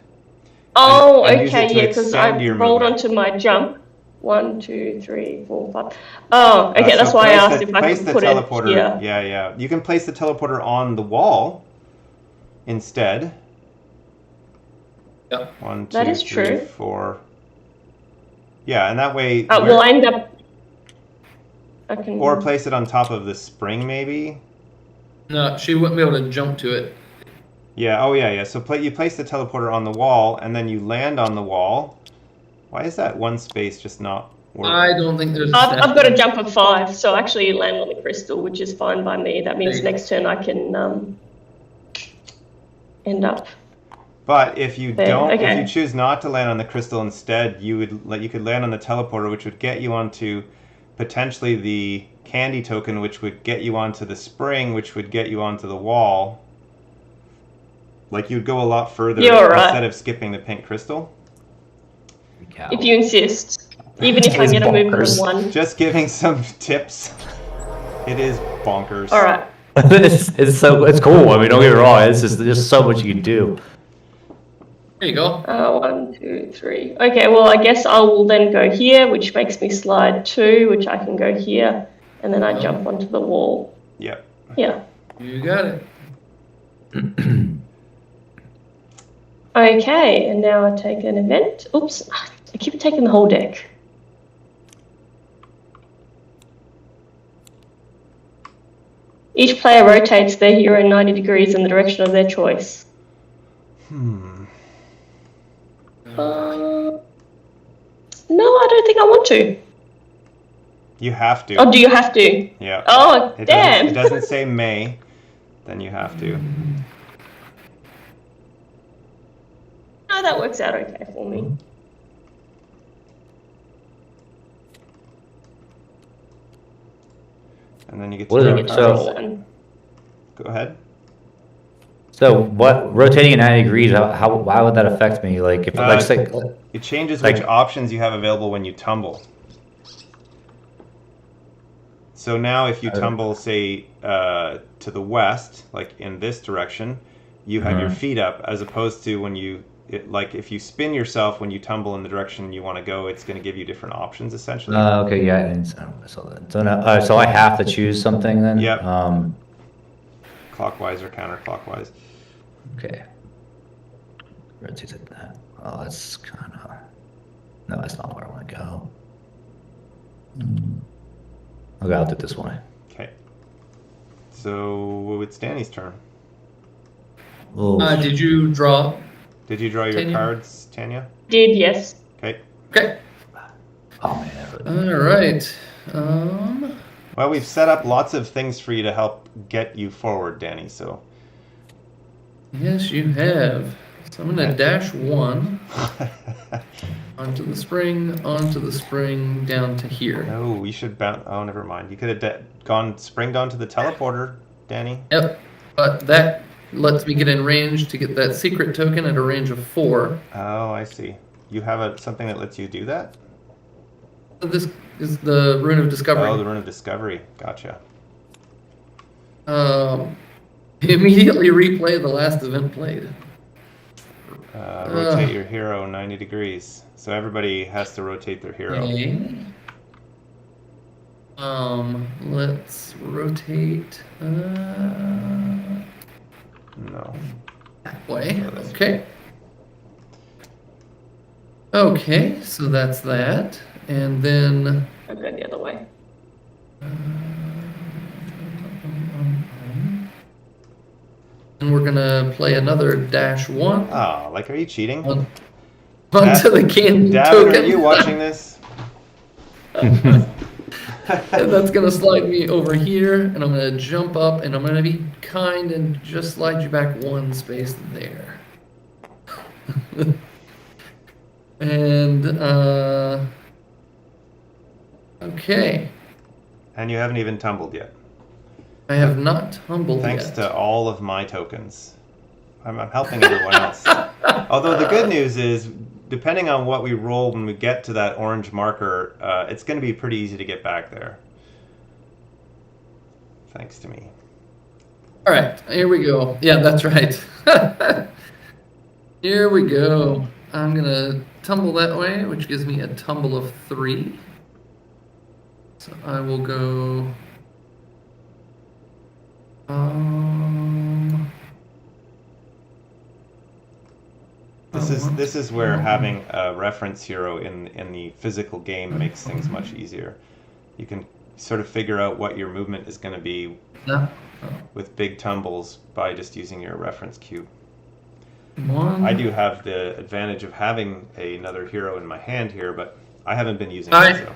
And use it Okay, to yeah, because I extend your rolled movement. onto my jump. 1, 2, 3, 4, 5. Oh, okay, So that's why I asked if I place could the put teleporter. it here. Yeah. You can place the teleporter on the wall instead. Yep. 1, 2, That is 3, true. 4. Yeah, and that way. Well, I end up. I can. Or place it on top of the spring, maybe. No, she wouldn't be able to jump to it. Yeah. Oh, yeah. So you place the teleporter on the wall, and then you land on the wall. Why is that one space just not working? I don't think there's. I've got a jump of 5, so actually you land on the crystal, which is fine by me. That means next turn I can end up. But if you there. don't, Okay. if you choose not to land on the crystal instead, you could land on the teleporter, which would get you onto potentially the candy token, which would get you onto the spring, which would get you onto the wall. Like you'd go a lot further instead of skipping the pink crystal. If you insist, even if I get a movement of 1. Just giving some tips. It is bonkers. All right. it's cool. I mean, don't get me wrong. It's just there's so much you can do. There you go. 1, 2, 3. Okay, well, I guess I will then go here, which makes me slide 2, which I can go here, and then I jump onto the wall. Yep. Yeah. You got it. Okay, and now I take an event. Oops, I keep taking the whole deck. Each player rotates their hero 90 degrees in the direction of their choice. No, I don't think I want to. You have to. Oh, do you have to? Yeah. Oh, damn. It doesn't say may. Then you have to. No, that works out okay for me. And then you get What to is draw it? cards. So- Go ahead. So what? Rotating at 90 degrees. Why would that affect me? Like if like say, It changes Like- which options you have available when you tumble. So now if you tumble, say, to the west, like in this direction, you have your feet up, as opposed to when if you spin yourself when you tumble in the direction you want to go, it's going to give you different options, essentially. okay, yeah, I saw that. So now, so I have to choose something then. Yep. Clockwise or counterclockwise. Okay. Rotate it that. Oh, that's kind of. No, that's not where I want to go. Okay, I'll do it this way. Okay. So it's Danny's turn. Oh, Did you draw? Did you draw your Tanya? cards, Tanya? Did, yes. Okay. Okay. oh man. that really- All right. Well, we've set up lots of things for you to help get you forward, Danny, so. Yes, you have. So I'm gonna dash 1 onto the spring, down to here. No, we should bounce. Oh, never mind. You could have springed onto the teleporter, Danny. Yep. But that lets me get in range to get that secret token at a range of 4. Oh, I see. You have something that lets you do that? This is the Rune of Discovery. Oh, the Rune of Discovery. Gotcha. Immediately replay the last event played. Rotate your hero 90 degrees. So everybody has to rotate their hero. Okay. Let's rotate No. that way. Okay. Okay, so that's that. And then I'll go the other way. and And we're gonna play another -1 Oh, like, are you cheating? onto the cannon Davin, token. are you watching this? And that's gonna slide me over here, and I'm gonna jump up, and I'm gonna be kind and just slide you back 1 space there. And okay, And you haven't even tumbled yet. I have not tumbled Thanks yet. to all of my tokens. I'm helping everyone else. Although the good news is, depending on what we roll when we get to that orange marker, it's going to be pretty easy to get back there. Thanks to me. All right, here we go. Yeah, that's right. Here we go. I'm gonna tumble that way, which gives me a tumble of 3. So I will go. This is where having a reference hero in the physical game makes things much easier. You can sort of figure out what your movement is going to be No. with big tumbles by just using your reference cube. 1. I do have the advantage of having another hero in my hand here, but I haven't been using I- it. So.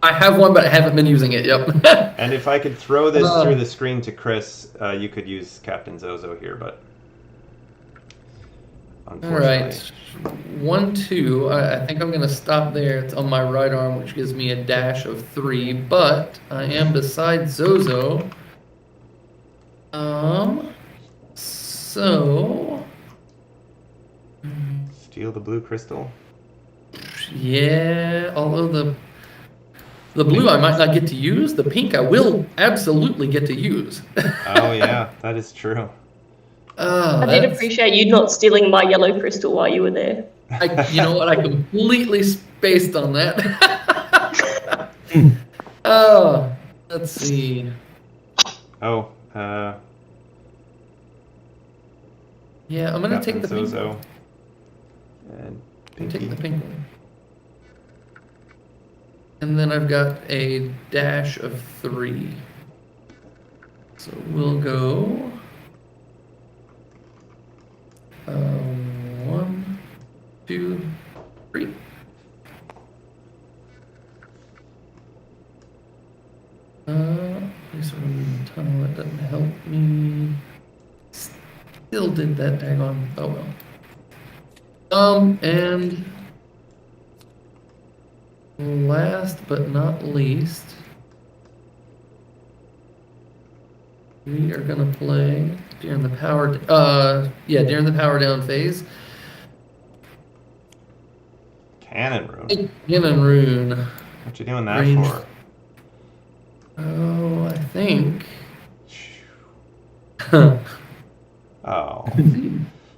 I have one, but I haven't been using it. Yep. And if I could throw this through the screen to Chris, you could use Captain Zozo here, but All unfortunately. right. 1, 2. I think I'm gonna stop there. It's on my right arm, which gives me a dash of 3. But I am beside Zozo. So. Steal the blue crystal. Yeah, although the blue I might not get to use, the pink I will absolutely get to use. Oh yeah, that is true. I did appreciate you not stealing my yellow crystal while you were there. You know what? I completely spaced on that. Oh, let's see. Oh, Yeah, I'm gonna take Captain the pink Zozo. one. And Take Pinky. the pink one. And then I've got a dash of 3. So we'll go 1, 2, 3. Place from the tunnel, that doesn't help me. Still did that daggone. Oh well. And last but not least, we are gonna play during the power. During the power down phase. Cannon Rune. Cannon Rune. What you doing that Range. for? Oh, I think. Oh.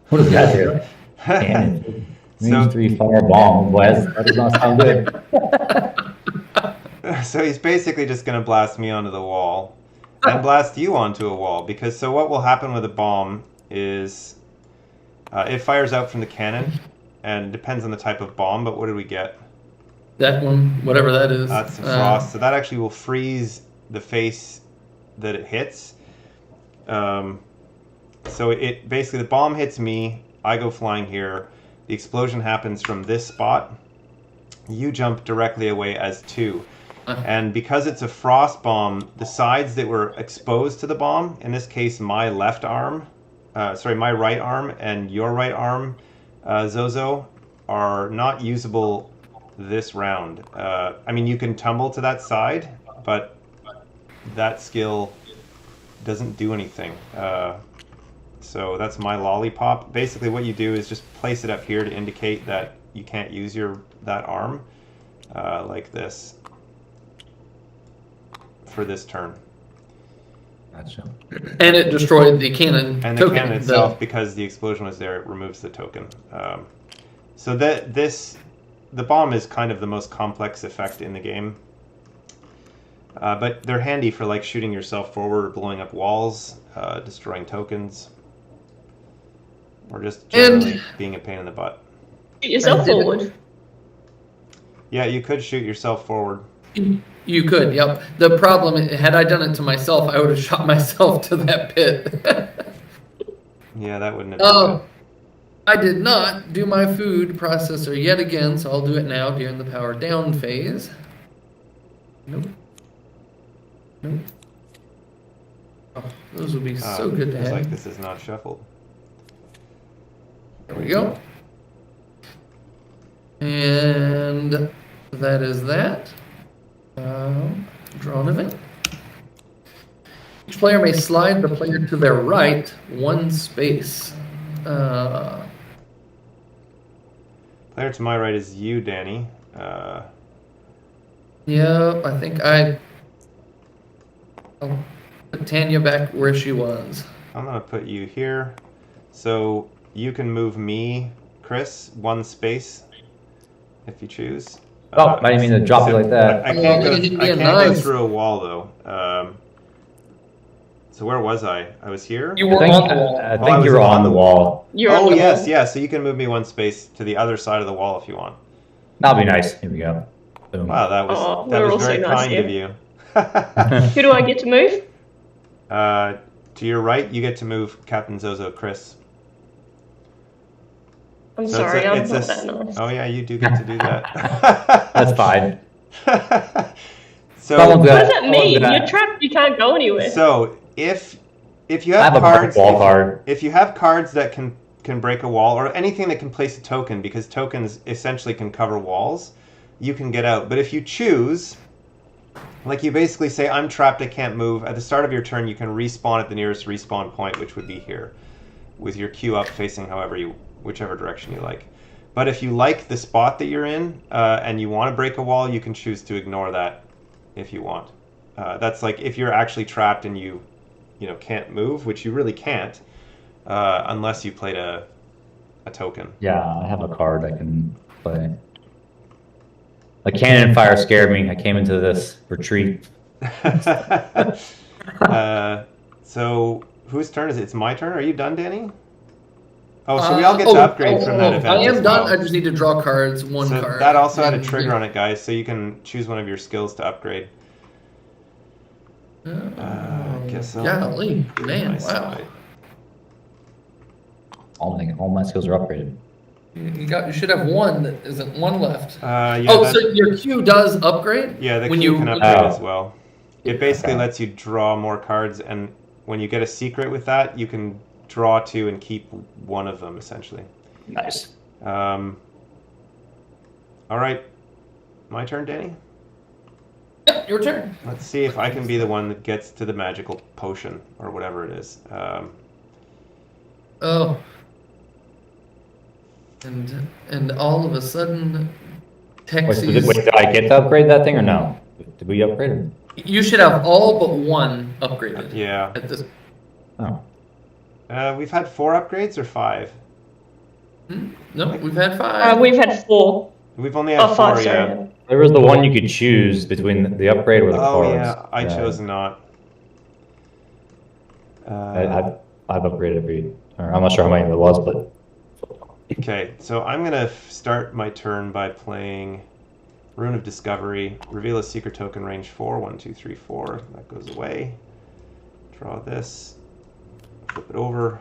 What does that do? Cannon. Range 3 fireball. Boy, that does not sound good. So he's basically just going to blast me onto the wall and blast you onto a wall, because so what will happen with a bomb is it fires out from the cannon, and it depends on the type of bomb, but what did we get? That one, whatever that is. That's the frost. So that actually will freeze the face that it hits. So it basically, the bomb hits me, I go flying here, the explosion happens from this spot, you jump directly away as 2. And because it's a frost bomb, the sides that were exposed to the bomb, in this case my right arm and your right arm, Zozo, are not usable this round. I mean, you can tumble to that side, but that skill doesn't do anything. So that's my lollipop. Basically what you do is just place it up here to indicate that you can't use that arm, like this, for this turn. Gotcha. And it destroyed the cannon And the token. cannon itself, because the explosion was there, it removes the token. So the bomb is kind of the most complex effect in the game. But they're handy for like shooting yourself forward or blowing up walls, destroying tokens, or just generally being a pain in the butt. Shoot yourself forward. Yeah, you could shoot yourself forward. You could, yep. The problem, had I done it to myself, I would have shot myself to that pit. Yeah, that wouldn't have been Oh, I did not do my food processor yet again, so I'll do it now during the power down phase. Nope. Nope. Oh, those would be good. so good to It's like have. this is not shuffled. There we go. And that is that. Draw an event. Each player may slide the player to their right one space. Player to my right is you, Danny. Yeah, I think I'll put Tanya back where she was. I'm gonna put you here, so you can move me, Chris, one space, if you choose. Oh, I didn't mean to drop you like that. I can't Oh, it'd go. be I a can't go knife. through a wall though. So where was I? I was here. You I were think, on the wall. I I think you was were on on the the- wall. You're on Oh the yes, wall. yeah. So you can move me one space to the other side of the wall if you want. That'll be nice. Here we go. Boom. Wow, that was Oh, that we're was also very nice kind here. of you. Who do I get to move? To your right, you get to move Captain Zozo, Chris. I'm So sorry, I'm it's not a- that nice. Oh yeah, you do get to do that. That's fine. So Someone's What got- does that mean? someone's got- You're trapped. You can't go anywhere. So if you I have have a cards, wall card. if you have cards that can break a wall or anything that can place a token, because tokens essentially can cover walls, you can get out. But if you choose, like you basically say, I'm trapped, I can't move. At the start of your turn, you can respawn at the nearest respawn point, which would be here, with your queue up facing whichever direction you like. But if you like the spot that you're in and you want to break a wall, you can choose to ignore that if you want. That's like if you're actually trapped and you can't move, which you really can't unless you played a token. Yeah, I have a card I can play. A cannon fire scared me. I came into this retreat. So whose turn is it? It's my turn. Are you done, Danny? Oh, so we all get to upgrade from that event. I am as done. well. I just need to draw cards. One So card. that also had a And- trigger on it, guys. So you can choose one of your skills to upgrade. Guess I'll Golly, do man, my wow. side. All my skills are upgraded. You should have one that isn't one left. Yeah, Oh, that- so your queue does upgrade? yeah, the when queue you- can upgrade Oh. as well. It basically Okay. lets you draw more cards, and when you get a secret with that, you can draw two and keep one of them, essentially. Nice. All right, my turn, Danny. Yep, your turn. Let's see if I can be the one that gets to the magical potion or whatever it is. Oh. And all of a sudden, Texas. Wait, did I get to upgrade that thing or no? Did we upgrade it? You should have all but one upgraded. Yeah, At this. Oh. we've had 4 upgrades or 5. No, we've had 5. We've had 4. We've only had 4. 5, Yeah. sorry. There was the one you could choose between the upgrade or the Oh cards. yeah, I chose not. I've upgraded every. Or I'm not sure how many it was, but Okay, so I'm gonna start my turn by playing Rune of Discovery. Reveal a secret token, range 4. 1, 2, 3, 4. That goes away. Draw this. Flip it over.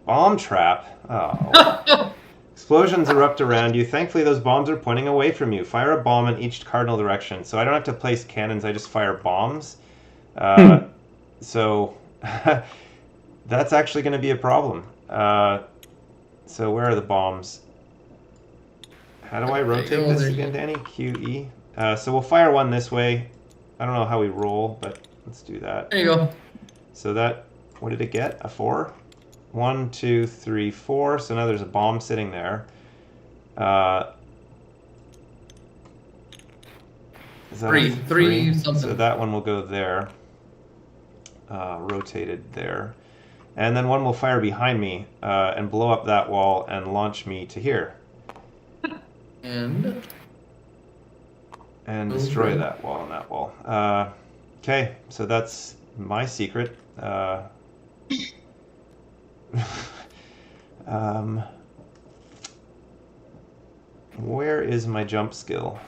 Bomb trap. Oh. Explosions erupt around you. Thankfully, those bombs are pointing away from you. Fire a bomb in each cardinal direction. So I don't have to place cannons. I just fire bombs. So that's actually going to be a problem. So where are the bombs? How do I rotate Oh, this there you again, Danny? QE. So we'll fire one this way. I don't know how we roll, but let's do that. There you go. So that, what did it get? A 4? 1, 2, 3, 4. So now there's a bomb sitting there. Is that a Three something. So that one will go there. Rotated there. And then one will fire behind me and blow up that wall and launch me to here. And Destroy that wall and that wall. Okay, so that's my secret. Where is my jump skill?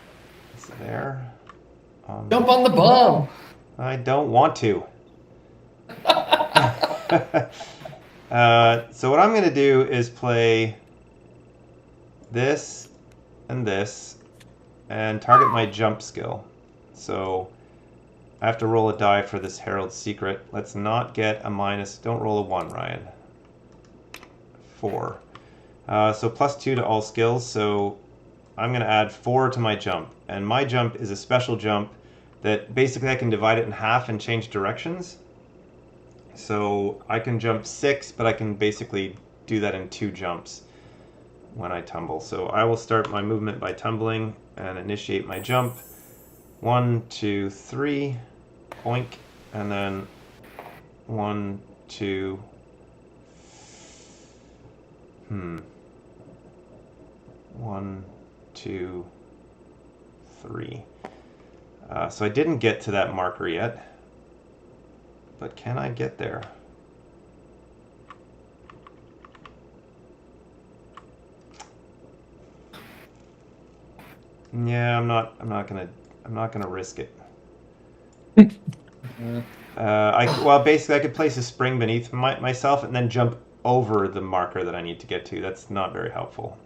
It's there. jump on the bomb. I don't want to. So what I'm going to do is play this and this and target my jump skill. So I have to roll a die for this Herald's Secret. Let's not get a minus. Don't roll a 1, Ryan. 4. So +2 to all skills. So I'm going to add 4 to my jump. And my jump is a special jump that basically I can divide it in half and change directions. So I can jump 6, but I can basically do that in 2 jumps when I tumble. So I will start my movement by tumbling and initiate my jump. 1, 2, 3, oink, and then 1, 2, 1, 2, 3. So I didn't get to that marker yet, but can I get there? Yeah, I'm not gonna risk it. Basically I could place a spring beneath myself and then jump over the marker that I need to get to. That's not very helpful.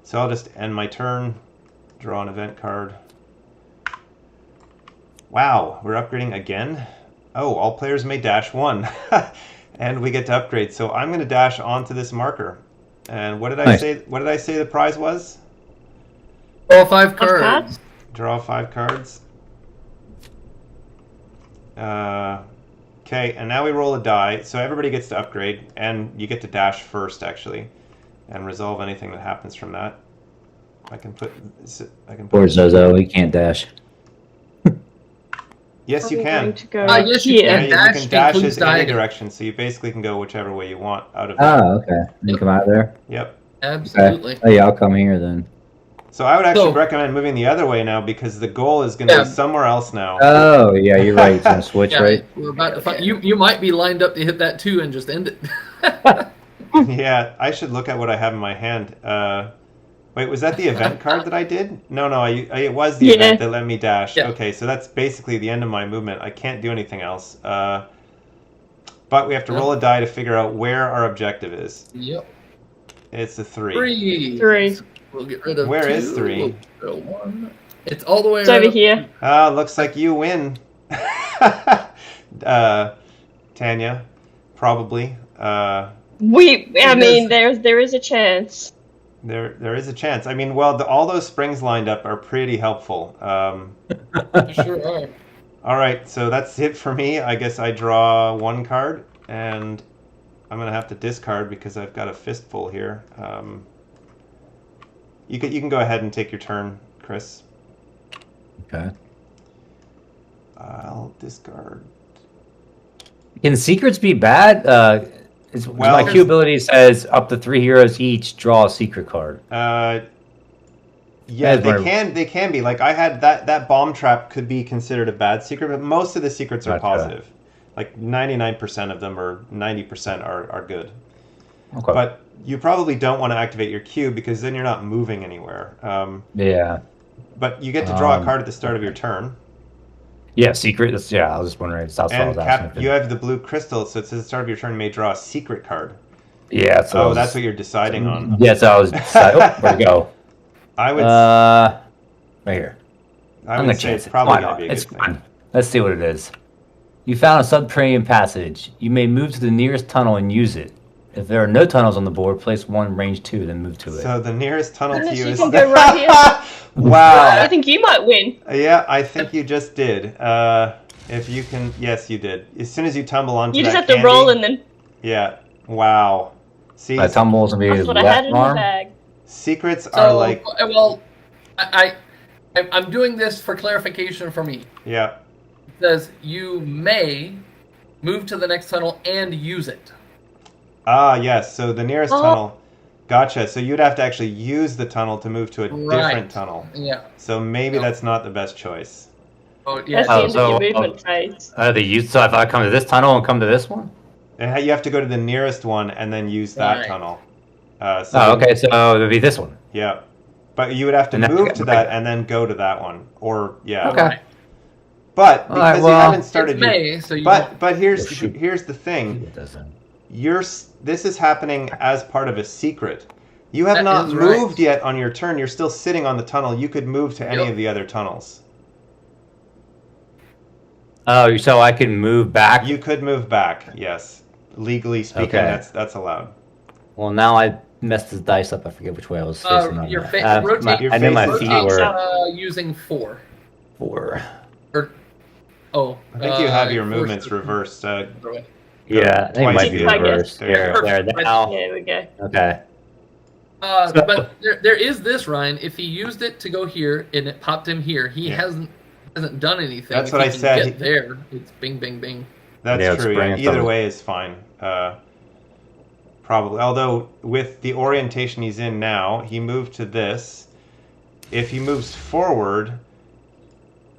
So I'll just end my turn, draw an event card. Wow, we're upgrading again? Oh, all players may dash 1. And we get to upgrade. So I'm going to dash onto this marker. And what did I say? What did I say the prize was? Draw 5 cards. Draw 5 cards. Okay, and now we roll a die. So everybody gets to upgrade, and you get to dash first, actually, and resolve anything that happens from that. I can put. Poor Zozo, he can't dash. Yes, you can. Yes, you can. You can dash in any direction, so you basically can go whichever way you want out of it. Oh, okay. You come out there? Yep. Absolutely. Okay. Oh, yeah, I'll come here then. So I would actually recommend moving the other way now, because the goal is going to be somewhere else now. Oh, yeah, you're right. It's going to switch, right? We're about to find, you might be lined up to hit that 2 and just end it. Yeah, I should look at what I have in my hand. Wait, was that the event card that I did? No, it was the event that let me dash. Yeah. Okay, so that's basically the end of my movement. I can't do anything else. But we have to roll a die to figure out where our objective is. Yep. It's a 3. 3. We'll get rid of Where 2. is 3? We'll go 1. It's all the way It's right over here. Looks like you win. Tanya, probably. I mean, there is a chance. There is a chance. I mean, well, all those springs lined up are pretty helpful. Sure are. All right, so that's it for me. I guess I draw 1 card, and I'm going to have to discard because I've got a fistful here. You can go ahead and take your turn, Chris. Okay. I'll discard. Can secrets be bad? My Q ability says up to 3 heroes each draw a secret card. Yeah, they can be. Like I had that bomb trap could be considered a bad secret, but most of the secrets are positive. Like 99% of them or 90% are good. Okay. But you probably don't want to activate your Q because then you're not moving anywhere. Yeah. But you get to draw a card at the start of your turn. Yeah, secret. I was just wondering. You have the blue crystal, so it says at the start of your turn, you may draw a secret card. Yeah. So that's what you're deciding on. Yeah, so I was deciding. Where'd it go? I would. Right here. I'm going to say it's probably going to be a good thing. Let's see what it is. You found a subterranean passage. You may move to the nearest tunnel and use it. If there are no tunnels on the board, place 1 range 2, then move to it. So the nearest tunnel to you is... You can go right here. Wow. I think you might win. Yeah, I think you just did. If you can... Yes, you did. As soon as you tumble onto you just have to roll and then... Yeah. Wow. See, my tumbles and be that's what I had in the bag. Secrets are like... Well, I'm doing this for clarification for me. Yeah. It says you may move to the next tunnel and use it. Ah, yes. So the nearest tunnel. Gotcha. So you'd have to actually use the tunnel to move to a different tunnel. Yeah. So maybe that's not the best choice. Oh, yeah. That's the end of your movement phase. So if I come to this tunnel and come to this one? You have to go to the nearest one and then use that tunnel. Okay. So it would be this one. Yeah. But you would have to move to that and then go to that one. Or, yeah. Okay. But because you haven't started... May, so you but here's the thing. This is happening as part of a secret. You have That not is right. moved yet on your turn. You're still sitting on the tunnel. You could move to any Yep. of the other tunnels. Oh, so I can move back? You could move back, yes. Legally speaking, Okay. that's allowed. Well, now I messed this dice up. I forget which way I was facing on Your that. rotate. I know my face feet is were using 4. 4. Oh, I think you have your 4 movements should- reversed. Yeah, I think it might be Twice, reversed. there you go. There, now. There we go. Okay. But there is this, Ryan. If he used it to go here and it popped him here, he hasn't done anything. That's If what he I can said. Get there, it's bing, bing, bing. That's Yeah, it's true. Yeah. bringing Either something. way is fine. Probably. Although with the orientation he's in now, he moved to this. If he moves forward,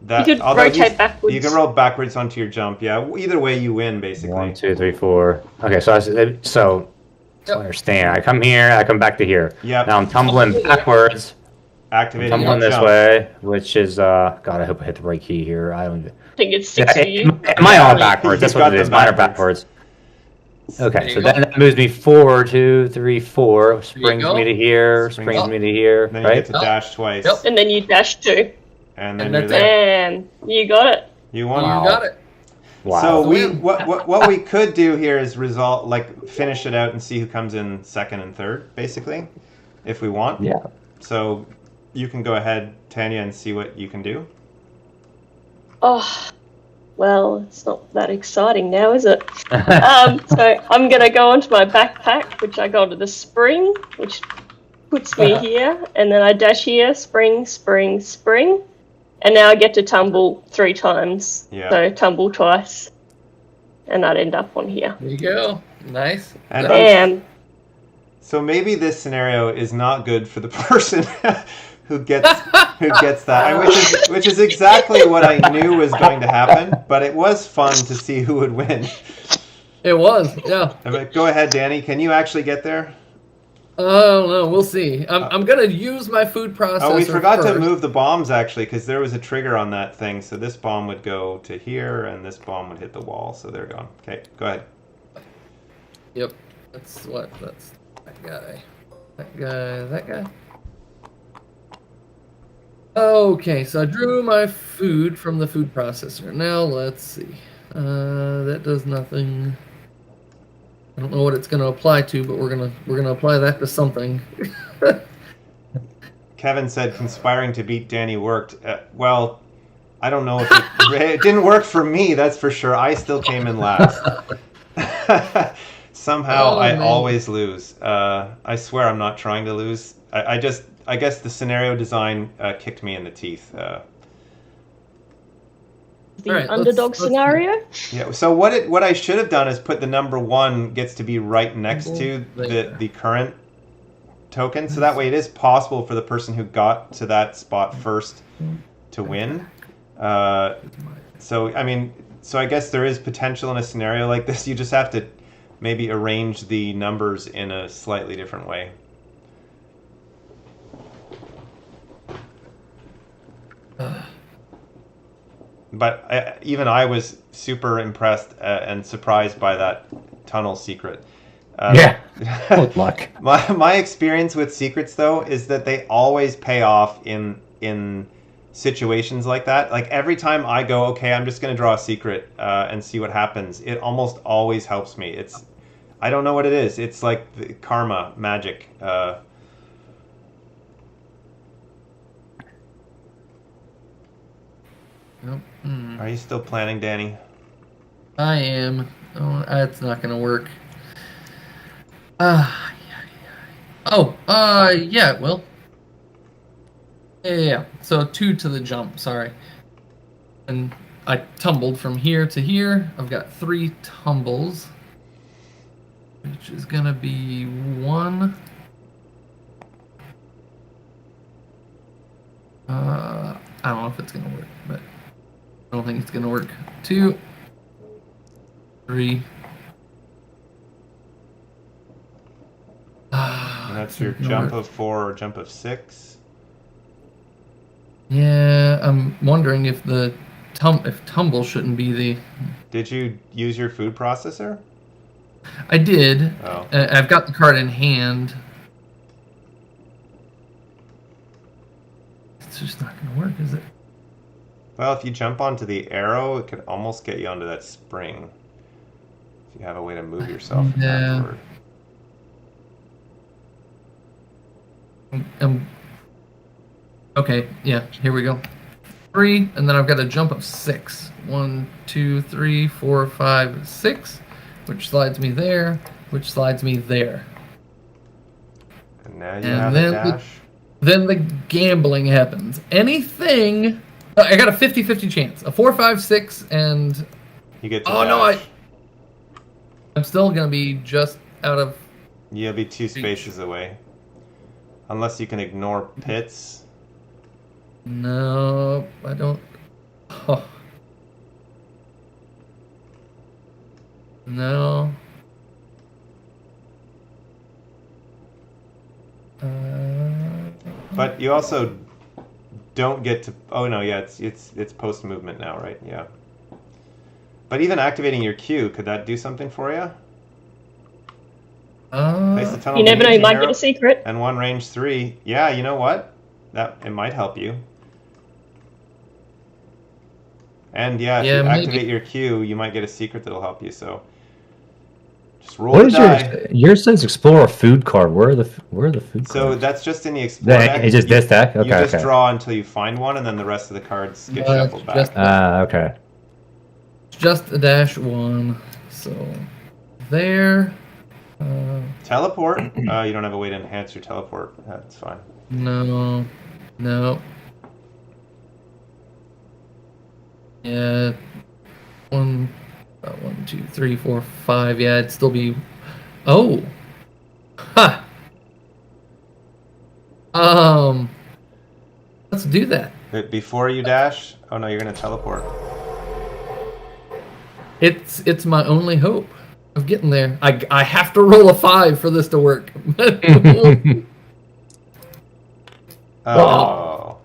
that You could although rotate backwards. You can roll backwards onto your jump. Yeah. Either way, you win basically. 1, 2, 3, 4. Okay, so I understand. I come here, I come back to here. Yep. Now I'm tumbling backwards. Activating Tumbling your this jump. way, which is God. I hope I hit the right key here. I don't even. I think it's 6 for you. Am I on backwards? That's You've what got it is. them Mine are backwards. backwards. There Okay, you so go. that moves me 4, 2, 3, 4. Springs go. me to here. Springs Springs up. me to here. Then you Right. get to dash twice. Yep. And then you dash 2. And then And you're that's there. And you got it. You You won. got it. Wow. So we Win. what we could do here is finish it out and see who comes in second and third, basically, if we want. Yeah. So you can go ahead, Tanya, and see what you can do. Oh, well, it's not that exciting now, is it? So I'm going to go onto my backpack, which I go to the spring, which puts me here. And then I dash here, spring, spring, spring. And now I get to tumble 3 times. Yeah. So tumble twice. And I'd end up on here. There you go. Nice. And Bam. so maybe this scenario is not good for the person who gets that, which is exactly what I knew was going to happen. But it was fun to see who would win. It was. Yeah. Go ahead, Danny. Can you actually get there? I don't know. We'll see. I'm gonna use my food processor. Oh, we forgot to first. move the bombs actually, because there was a trigger on that thing. So this bomb would go to here, and this bomb would hit the wall. So they're gone. Okay, go ahead. Yep. That's that guy. That guy. Okay, so I drew my food from the food processor. Now let's see. That does nothing. I don't know what it's going to apply to, but we're gonna apply that to something. Kevin said conspiring to beat Danny worked. Well, I don't know if it didn't work for me. That's for sure. I still came in last. Somehow Oh, I man. always lose. I swear I'm not trying to lose. I guess the scenario design kicked me in the teeth. The All right, underdog let's- scenario. Yeah. So what I should have done is put the number 1 gets to be right next to There. the current token, so that way it is possible for the person who got to that spot first to win. So I guess there is potential in a scenario like this. You just have to maybe arrange the numbers in a slightly different way. But even I was super impressed and surprised by that tunnel secret. Yeah. Good luck. My experience with secrets, though, is that they always pay off in situations like that. Like every time I go, okay, I'm just going to draw a secret and see what happens. It almost always helps me. I don't know what it is. It's like the karma magic. Nope. Are you still planning, Danny? I am. Oh, it's not gonna work. Yeah, it will. Yeah. So 2 to the jump. Sorry. And I tumbled from here to here. I've got 3 tumbles, which is gonna be 1. I don't know if it's gonna work, but I don't think it's gonna work. 2, 3. And that's your jump of 4 or jump of 6. Yeah, I'm wondering if if tumble shouldn't be the. Did you use your food processor? I did. Oh. I've got the card in hand. It's just not going to work, is it? Well, if you jump onto the arrow, it could almost get you onto that spring. If you have a way to move yourself afterward. Okay, yeah, here we go. 3, and then I've got a jump of 6. 1, 2, 3, 4, 5, 6, which slides me there, which slides me there. And now you have a dash. Then the gambling happens. Anything... I got a 50-50 chance. A 4, 5, 6, and... You get to Oh, dash. no, I'm still going to be just out of... You'll be 2 spaces away. Unless you can ignore pits. No, I don't... Oh. No. But you also don't get to... Oh, no, yeah, it's post-movement now, right? Yeah. But even activating your Q, could that do something for you? Place the tunnel you never know, you might hero get a secret. And 1 range 3. Yeah, you know what? It might help you. And yeah, if you activate your Q, you might get a secret that'll help you, so... Just roll the die. Yours says explore a food card. Where are the food cards? So that's just in the explore deck. It's just this deck? Okay, you just draw until you find one, and then the rest of the cards get shuffled back. Okay. Just a -1, so... There... Teleport? You don't have a way to enhance your teleport. That's fine. No. Yeah. 1, 2, 3, 4, 5. Yeah, it'd still be... Oh! Ha! Let's do that. Before you dash? Oh no, you're gonna teleport. It's my only hope of getting there. I have to roll a 5 for this to work. Oh.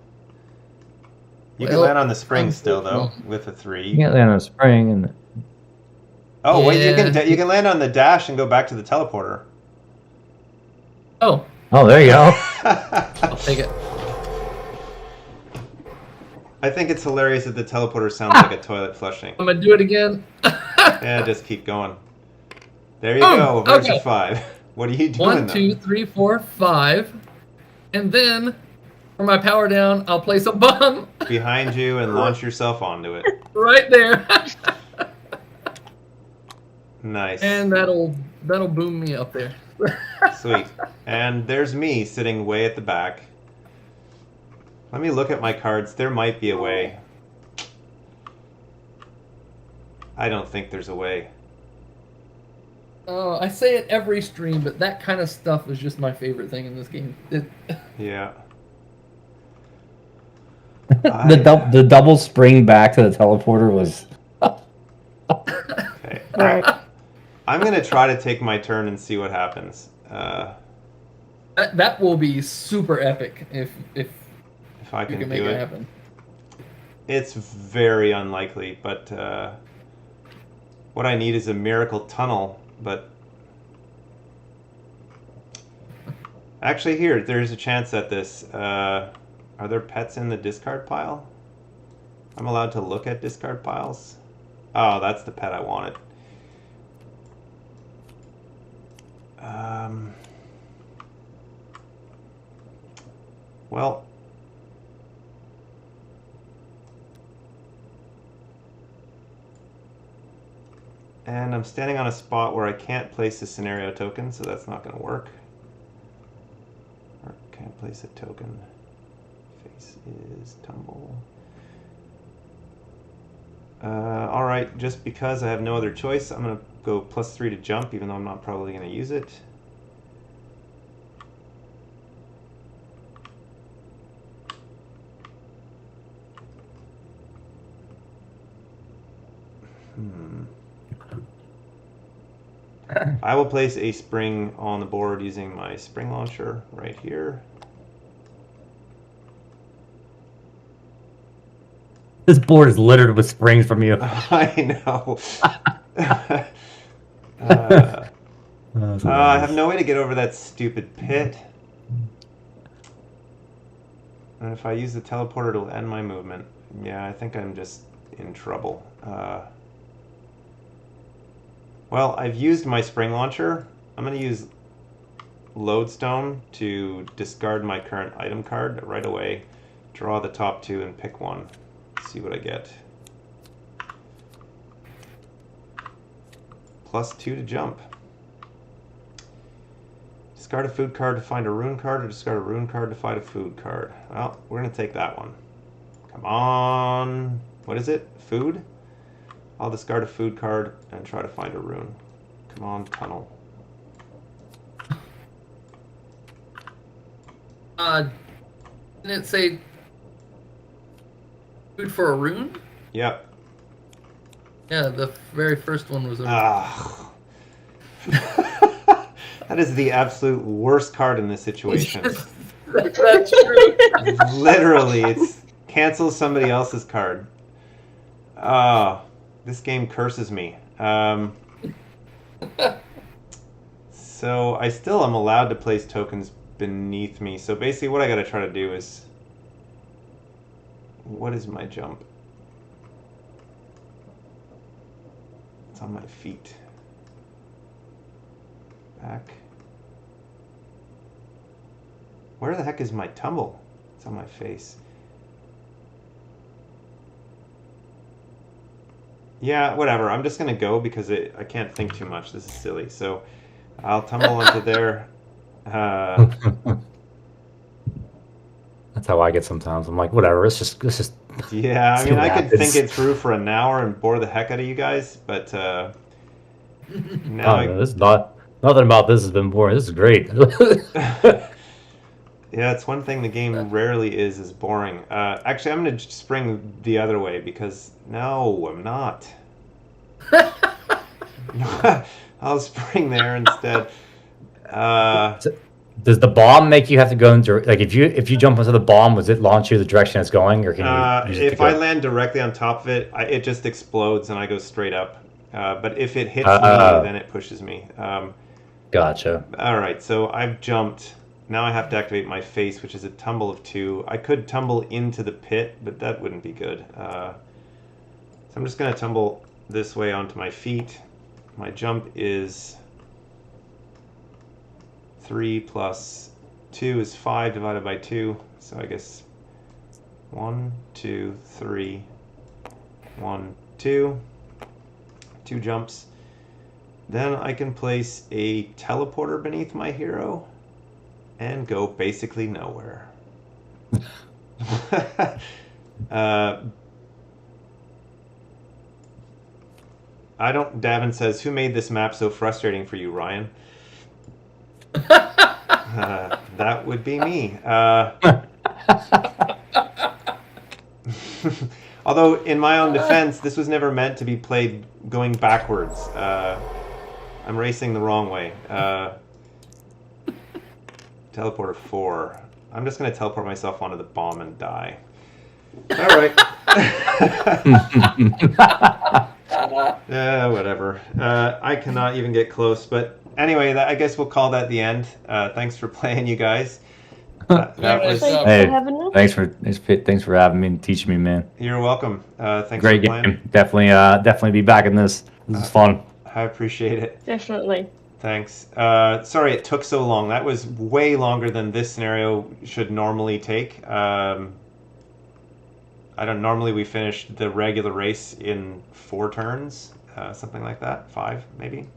You can land on the spring still though, with a 3. You can't land on a spring and... Oh wait, you can land on the dash and go back to the teleporter. Oh, there you go. I'll take it. I think it's hilarious that the teleporter sounds like a toilet flushing. I'm gonna do it again. Yeah, just keep going. There you go, version okay. 5. What are you doing? 1, 2, 3, 4, 5, and then for my power down, I'll place a bomb behind you and launch yourself onto it. right there. Nice. And that'll boom me up there. Sweet. And there's me sitting way at the back. Let me look at my cards. There might be a way. I don't think there's a way. I say it every stream, but that kind of stuff is just my favorite thing in this game. Yeah. The double spring back to the teleporter was... Okay. All right. I'm going to try to take my turn and see what happens. That will be super epic if I you can can make do it it. happen. It's very unlikely, but what I need is a miracle tunnel. But actually, there's a chance at this. Are there pets in the discard pile? I'm allowed to look at discard piles. Oh, that's the pet I wanted. Well, and I'm standing on a spot where I can't place a scenario token, so that's not going to work. Or can't place a token. Face is tumble. Alright, just because I have no other choice, I'm going to go +3 to jump, even though I'm not probably going to use it. I will place a spring on the board using my spring launcher right here. This board is littered with springs from you. I know. I have no way to get over that stupid pit. And if I use the teleporter, it'll end my movement. Yeah, I think I'm just in trouble. Well, I've used my spring launcher. I'm going to use Lodestone to discard my current item card right away, draw the top two, and pick one. See what I get. +2 to jump. Discard a food card to find a rune card, or discard a rune card to find a food card. Well, we're going to take that one. Come on. What is it? Food? I'll discard a food card and try to find a rune. Come on, tunnel. Didn't it say food for a rune? Yep. Yeah, the very first one was a rune. Ah. That is the absolute worst card in this situation. That's true. Literally, it's cancel somebody else's card. This game curses me. So I still am allowed to place tokens beneath me. So basically what I gotta try to do is... What is my jump? It's on my feet. Back. Where the heck is my tumble? It's on my face. Yeah, whatever. I'm just gonna go because I can't think too much. This is silly. So I'll tumble into there. That's how I get sometimes. I'm like, whatever. It's just. Yeah, I see mean, what I could happens. think it through for an hour and bore the heck out of you guys, but now This is nothing about this has been boring. This is great. yeah, it's one thing the game rarely is boring. Actually, I'm going to spring the other way because no, I'm not. I'll spring there instead. Does the bomb make you have to go into like if you jump into the bomb, does it launch you the direction it's going, or can you? Use it If to go? I land directly on top of it, it just explodes and I go straight up. But if it hits me, then it pushes me. Gotcha. All right, so I've jumped. Now I have to activate my face, which is a tumble of 2. I could tumble into the pit, but that wouldn't be good. So I'm just going to tumble this way onto my feet. My jump is 3 plus 2 is 5 divided by 2. So I guess 1, 2, 3, 1, 2. 2 jumps. Then I can place a teleporter beneath my hero and go basically nowhere. Davin says, who made this map so frustrating for you, Ryan? That would be me. Although, in my own defense, this was never meant to be played going backwards. I'm racing the wrong way. Teleporter 4. I'm just going to teleport myself onto the bomb and die. All right. Yeah, whatever. I cannot even get close. But anyway, I guess we'll call that the end. Thanks for playing, you guys. That was... Hey, for having us. thanks for having me and teaching me, man. You're welcome. Thanks Great for playing. game. Definitely be back in this. This is fun. I appreciate it. Definitely. Thanks. Sorry it took so long. That was way longer than this scenario should normally take. Normally we finish the regular race in 4 turns, something like that. 5, maybe.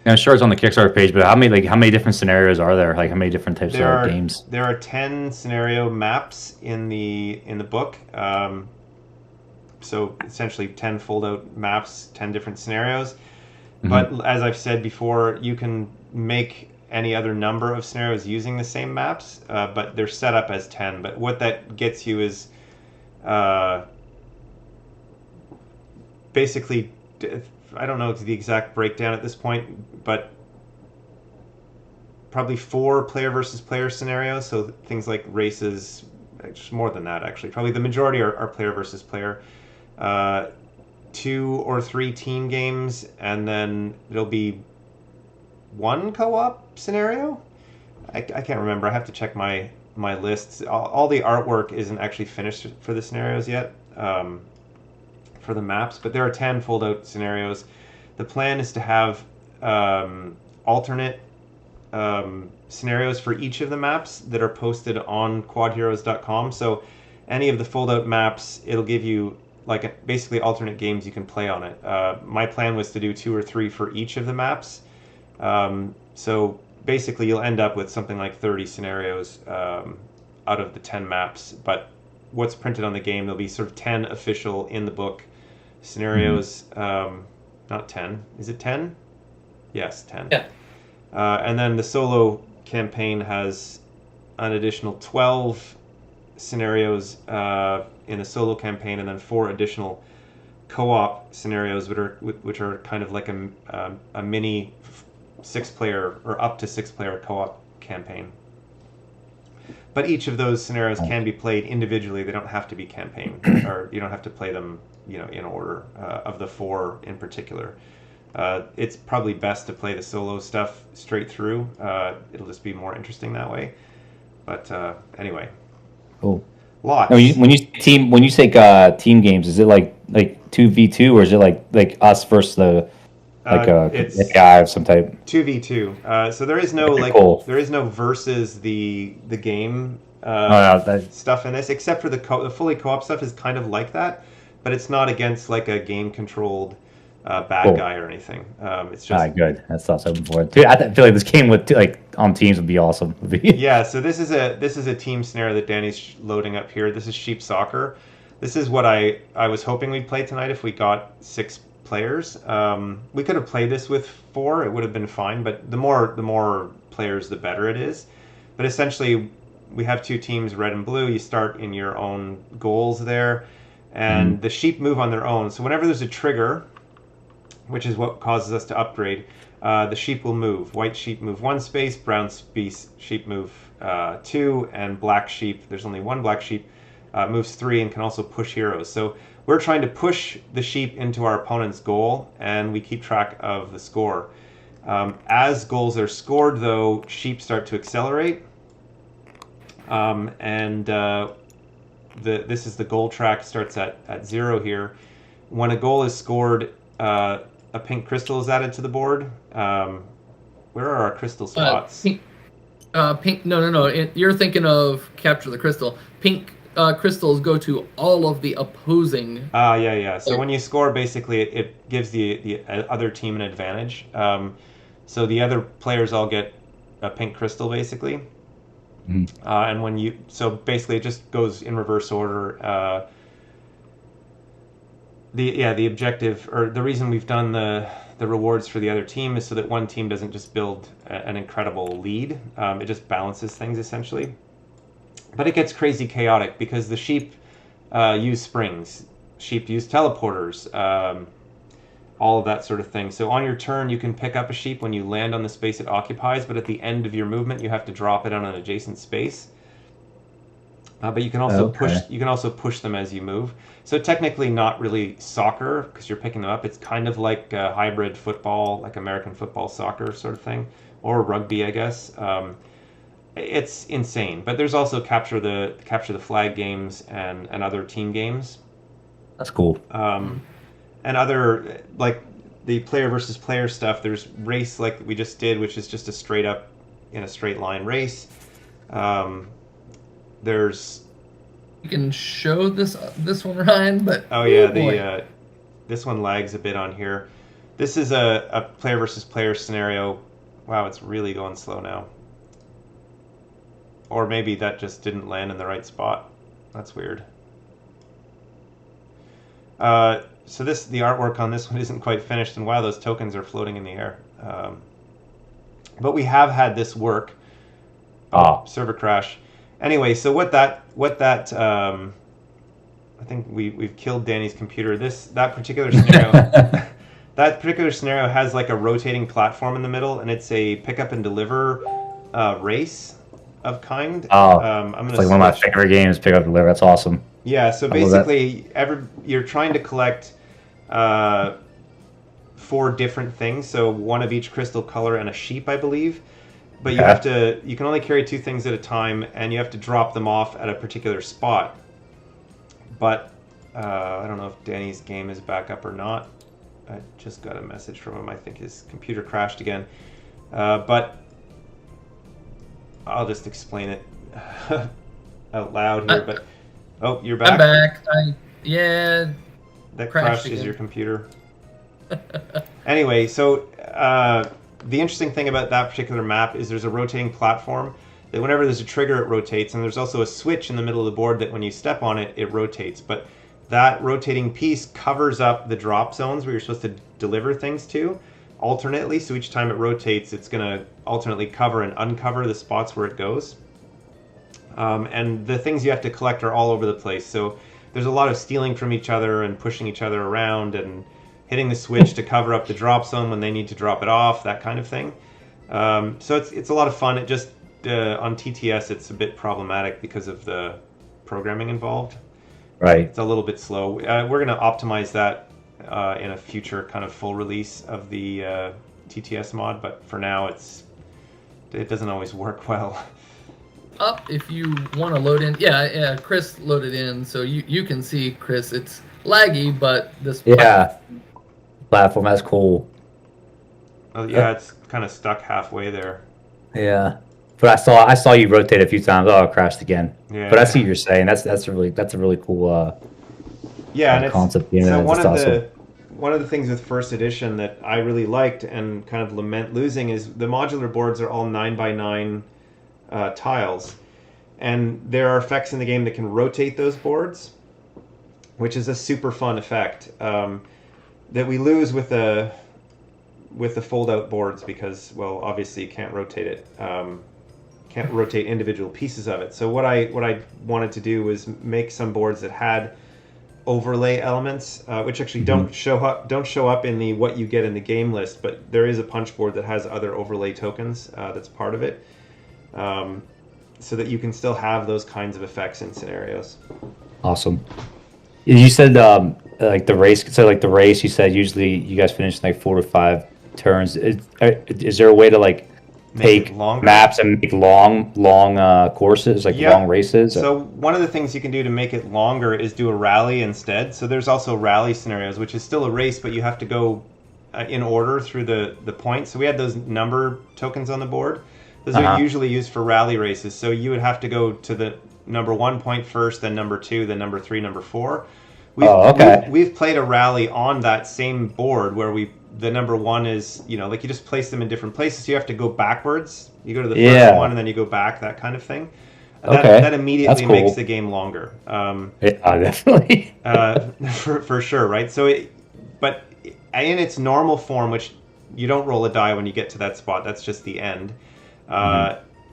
I'm sure it's on the Kickstarter page, but how many different scenarios are there? Like how many different types of games? There are 10 scenario maps in the book. So essentially 10 fold-out maps, 10 different scenarios. But as I've said before, you can make any other number of scenarios using the same maps, but they're set up as 10. But what that gets you is basically, I don't know the exact breakdown at this point, but probably 4 player versus player scenarios. So things like races, more than that actually. Probably the majority are player versus player. 2 or 3 team games, and then there'll be 1 co-op scenario. I can't remember. I have to check my lists. All the artwork isn't actually finished for the scenarios yet, for the maps, but there are 10 fold-out scenarios. The plan is to have alternate scenarios for each of the maps that are posted on quoddheroes.com. So any of the fold-out maps, it'll give you like basically alternate games you can play on it. My plan was to do 2 or 3 for each of the maps. So basically you'll end up with something like 30 scenarios out of the 10 maps. But what's printed on the game, there'll be sort of 10 official in the book scenarios. Not 10. Is it 10? Yes, 10. Yeah. And then the solo campaign has an additional 12 scenarios in the solo campaign, and then 4 additional co-op scenarios, which are kind of like a mini 6-player or up to 6-player co-op campaign. But each of those scenarios can be played individually. They don't have to be campaign, or you don't have to play them, in order of the 4 in particular. It's probably best to play the solo stuff straight through. It'll just be more interesting that way. But anyway, Cool. lots. Now, when you say team games, is it like 2v2, or is it like us versus the it's guy of some type? 2v2. So there is no Cool. there is no versus the game stuff in this, except for the fully co-op stuff is kind of like that, but it's not against like a game controlled bad guy or anything. It's just good. That's what I was hoping for. Dude, I feel like this game with on teams would be awesome. yeah. So this is a team scenario that Danny's loading up here. This is Sheep Soccer. This is what I was hoping we'd play tonight if we got 6 players. We could have played this with 4. It would have been fine, but the more players, the better it is. But essentially, we have 2 teams, red and blue. You start in your own goals there, and the sheep move on their own. So whenever there's a trigger, which is what causes us to upgrade, the sheep will move. White sheep move 1 space, brown sheep move 2, and black sheep, there's only 1 black sheep, moves 3 and can also push heroes. So we're trying to push the sheep into our opponent's goal, and we keep track of the score. As goals are scored, though, sheep start to accelerate, and this is the goal track, starts at 0 here. When a goal is scored, a pink crystal is added to the board. Where are our crystal spots? Pink. No. You're thinking of Capture the Crystal. Pink crystals go to all of the opposing. Yeah. So when you score, basically, it gives the other team an advantage. So the other players all get a pink crystal, basically. And so basically, it just goes in reverse order. The objective, or the reason we've done the rewards for the other team, is so that one team doesn't just build an incredible lead. It just balances things, essentially. But it gets crazy chaotic because the sheep use springs, sheep use teleporters, all of that sort of thing. So on your turn, you can pick up a sheep when you land on the space it occupies, but at the end of your movement, you have to drop it on an adjacent space. But you can also push them as you move. So technically not really soccer because you're picking them up. It's kind of like hybrid football, like American football soccer sort of thing, or rugby, I guess. It's insane. But there's also capture the flag games and other team games. That's cool. And other like the player versus player stuff. There's race like we just did, which is just a straight up in a straight line race. There's. You can show this one, Ryan, but this one lags a bit on here. This is a player versus player scenario. Wow, it's really going slow now. Or maybe that just didn't land in the right spot. That's weird. So the artwork on this one isn't quite finished, and wow, those tokens are floating in the air. But we have had this work. Server crash. Anyway, so what that I think we've killed Danny's computer. That particular scenario has like a rotating platform in the middle, and it's a pick up and deliver race of kind. It's like one of my favorite games, pick up and deliver. That's awesome. Yeah, so basically you're trying to collect 4 different things. So 1 of each crystal color and a sheep, I believe. But you can only carry 2 things at a time, and you have to drop them off at a particular spot. But I don't know if Danny's game is back up or not. I just got a message from him. I think his computer crashed again. But I'll just explain it out loud here. But oh, you're back. I'm back. Yeah. That crashed is your computer. Anyway, so the interesting thing about that particular map is there's a rotating platform that whenever there's a trigger, it rotates, and there's also a switch in the middle of the board that when you step on it, it rotates. But that rotating piece covers up the drop zones where you're supposed to deliver things to alternately. So each time it rotates, it's going to alternately cover and uncover the spots where it goes. And the things you have to collect are all over the place. So there's a lot of stealing from each other and pushing each other around and hitting the switch to cover up the drop zone when they need to drop it off, that kind of thing. So it's a lot of fun. It just on TTS it's a bit problematic because of the programming involved. Right. It's a little bit slow. We're going to optimize that in a future kind of full release of the TTS mod, but for now it doesn't always work well. Up if you want to load in. Yeah, Chris loaded in, so you can see, Chris, it's laggy, but this platform, that's cool. Oh yeah, it's kind of stuck halfway there. Yeah, but I saw you rotate a few times. Oh, it crashed again. Yeah. But I see what you're saying. That's a really cool and concept. So one of the things with first edition that I really liked and kind of lament losing is the modular boards are all 9x9 tiles, and there are effects in the game that can rotate those boards, which is a super fun effect that we lose with the fold-out boards because, well, obviously you can't rotate it, can't rotate individual pieces of it. So what I wanted to do was make some boards that had overlay elements, which actually don't show up in the what you get in the game list, but there is a punch board that has other overlay tokens that's part of it, so that you can still have those kinds of effects in scenarios. Awesome. You said like the race. So like the race, you said usually you guys finish in like 4 to 5 turns. Is there a way to like take maps and make long courses, like long races? So one of the things you can do to make it longer is do a rally instead. So there's also rally scenarios, which is still a race, but you have to go in order through the points. So we had those number tokens on the board. Those are usually used for rally races. So you would have to go to the number 1 point first, then number 2, then number 3, number 4. We've played a rally on that same board where the number 1 is, like you just place them in different places. So you have to go backwards. You go to the first one and then you go back, that kind of thing. That immediately makes the game longer. Definitely. for sure, right? So, but in its normal form, which you don't roll a die when you get to that spot, that's just the end.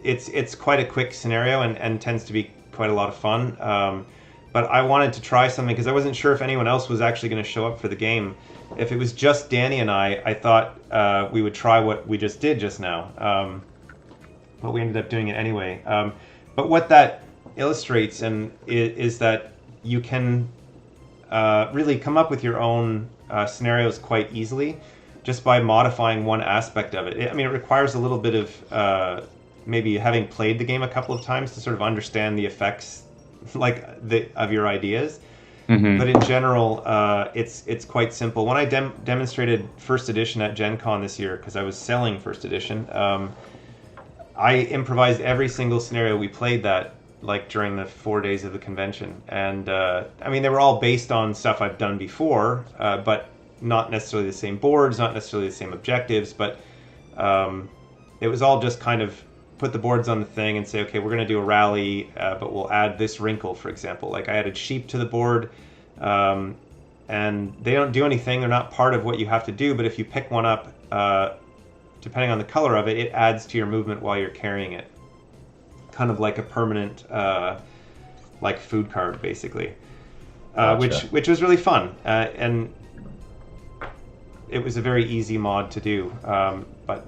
It's quite a quick scenario and tends to be quite a lot of fun. But I wanted to try something because I wasn't sure if anyone else was actually going to show up for the game. If it was just Danny and I thought we would try what we just did just now. But we ended up doing it anyway. But what that illustrates is that you can really come up with your own scenarios quite easily just by modifying one aspect of it. It requires a little bit of maybe having played the game a couple of times to sort of understand the effects of your ideas. But in general, it's quite simple. When I demonstrated first edition at Gen Con this year, because I was selling first edition, I improvised every single scenario we played during the 4 days of the convention. And they were all based on stuff I've done before, but not necessarily the same boards, not necessarily the same objectives, but it was all just kind of put the boards on the thing and say, okay, we're going to do a rally, but we'll add this wrinkle, for example. Like I added sheep to the board, and they don't do anything. They're not part of what you have to do, but if you pick one up, depending on the color of it, it adds to your movement while you're carrying it. Kind of like a permanent, like food card, basically. Gotcha. Which was really fun, and it was a very easy mod to do, but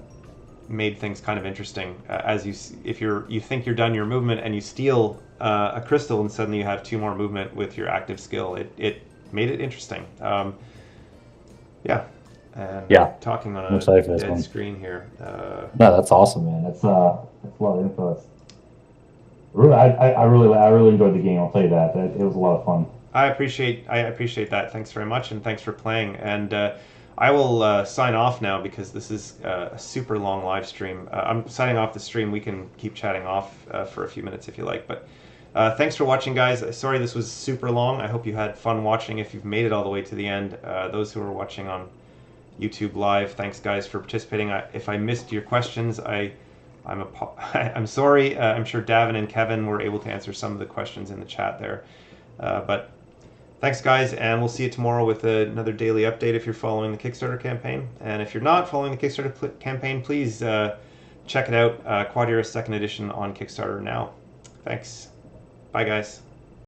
made things kind of interesting. If you think you're done your movement and you steal a crystal and suddenly you have 2 more movement with your active skill, it made it interesting. Yeah. And Yeah. talking on I'm a excited for this dead one. screen here. No, that's awesome, man. That's a lot of info. Really, I really enjoyed the game. I'll tell you that. It was a lot of fun. I appreciate that. Thanks very much, and thanks for playing. And I will sign off now because this is a super long live stream. I'm signing off the stream. We can keep chatting off for a few minutes if you like. But thanks for watching, guys. Sorry this was super long. I hope you had fun watching. If you've made it all the way to the end, those who are watching on YouTube Live, thanks guys for participating. If I missed your questions, I'm sorry. I'm sure Davin and Kevin were able to answer some of the questions in the chat there. But thanks, guys, and we'll see you tomorrow with another daily update if you're following the Kickstarter campaign. And if you're not following the Kickstarter campaign, please check it out. Quodd Heroes 2nd edition on Kickstarter now. Thanks. Bye, guys.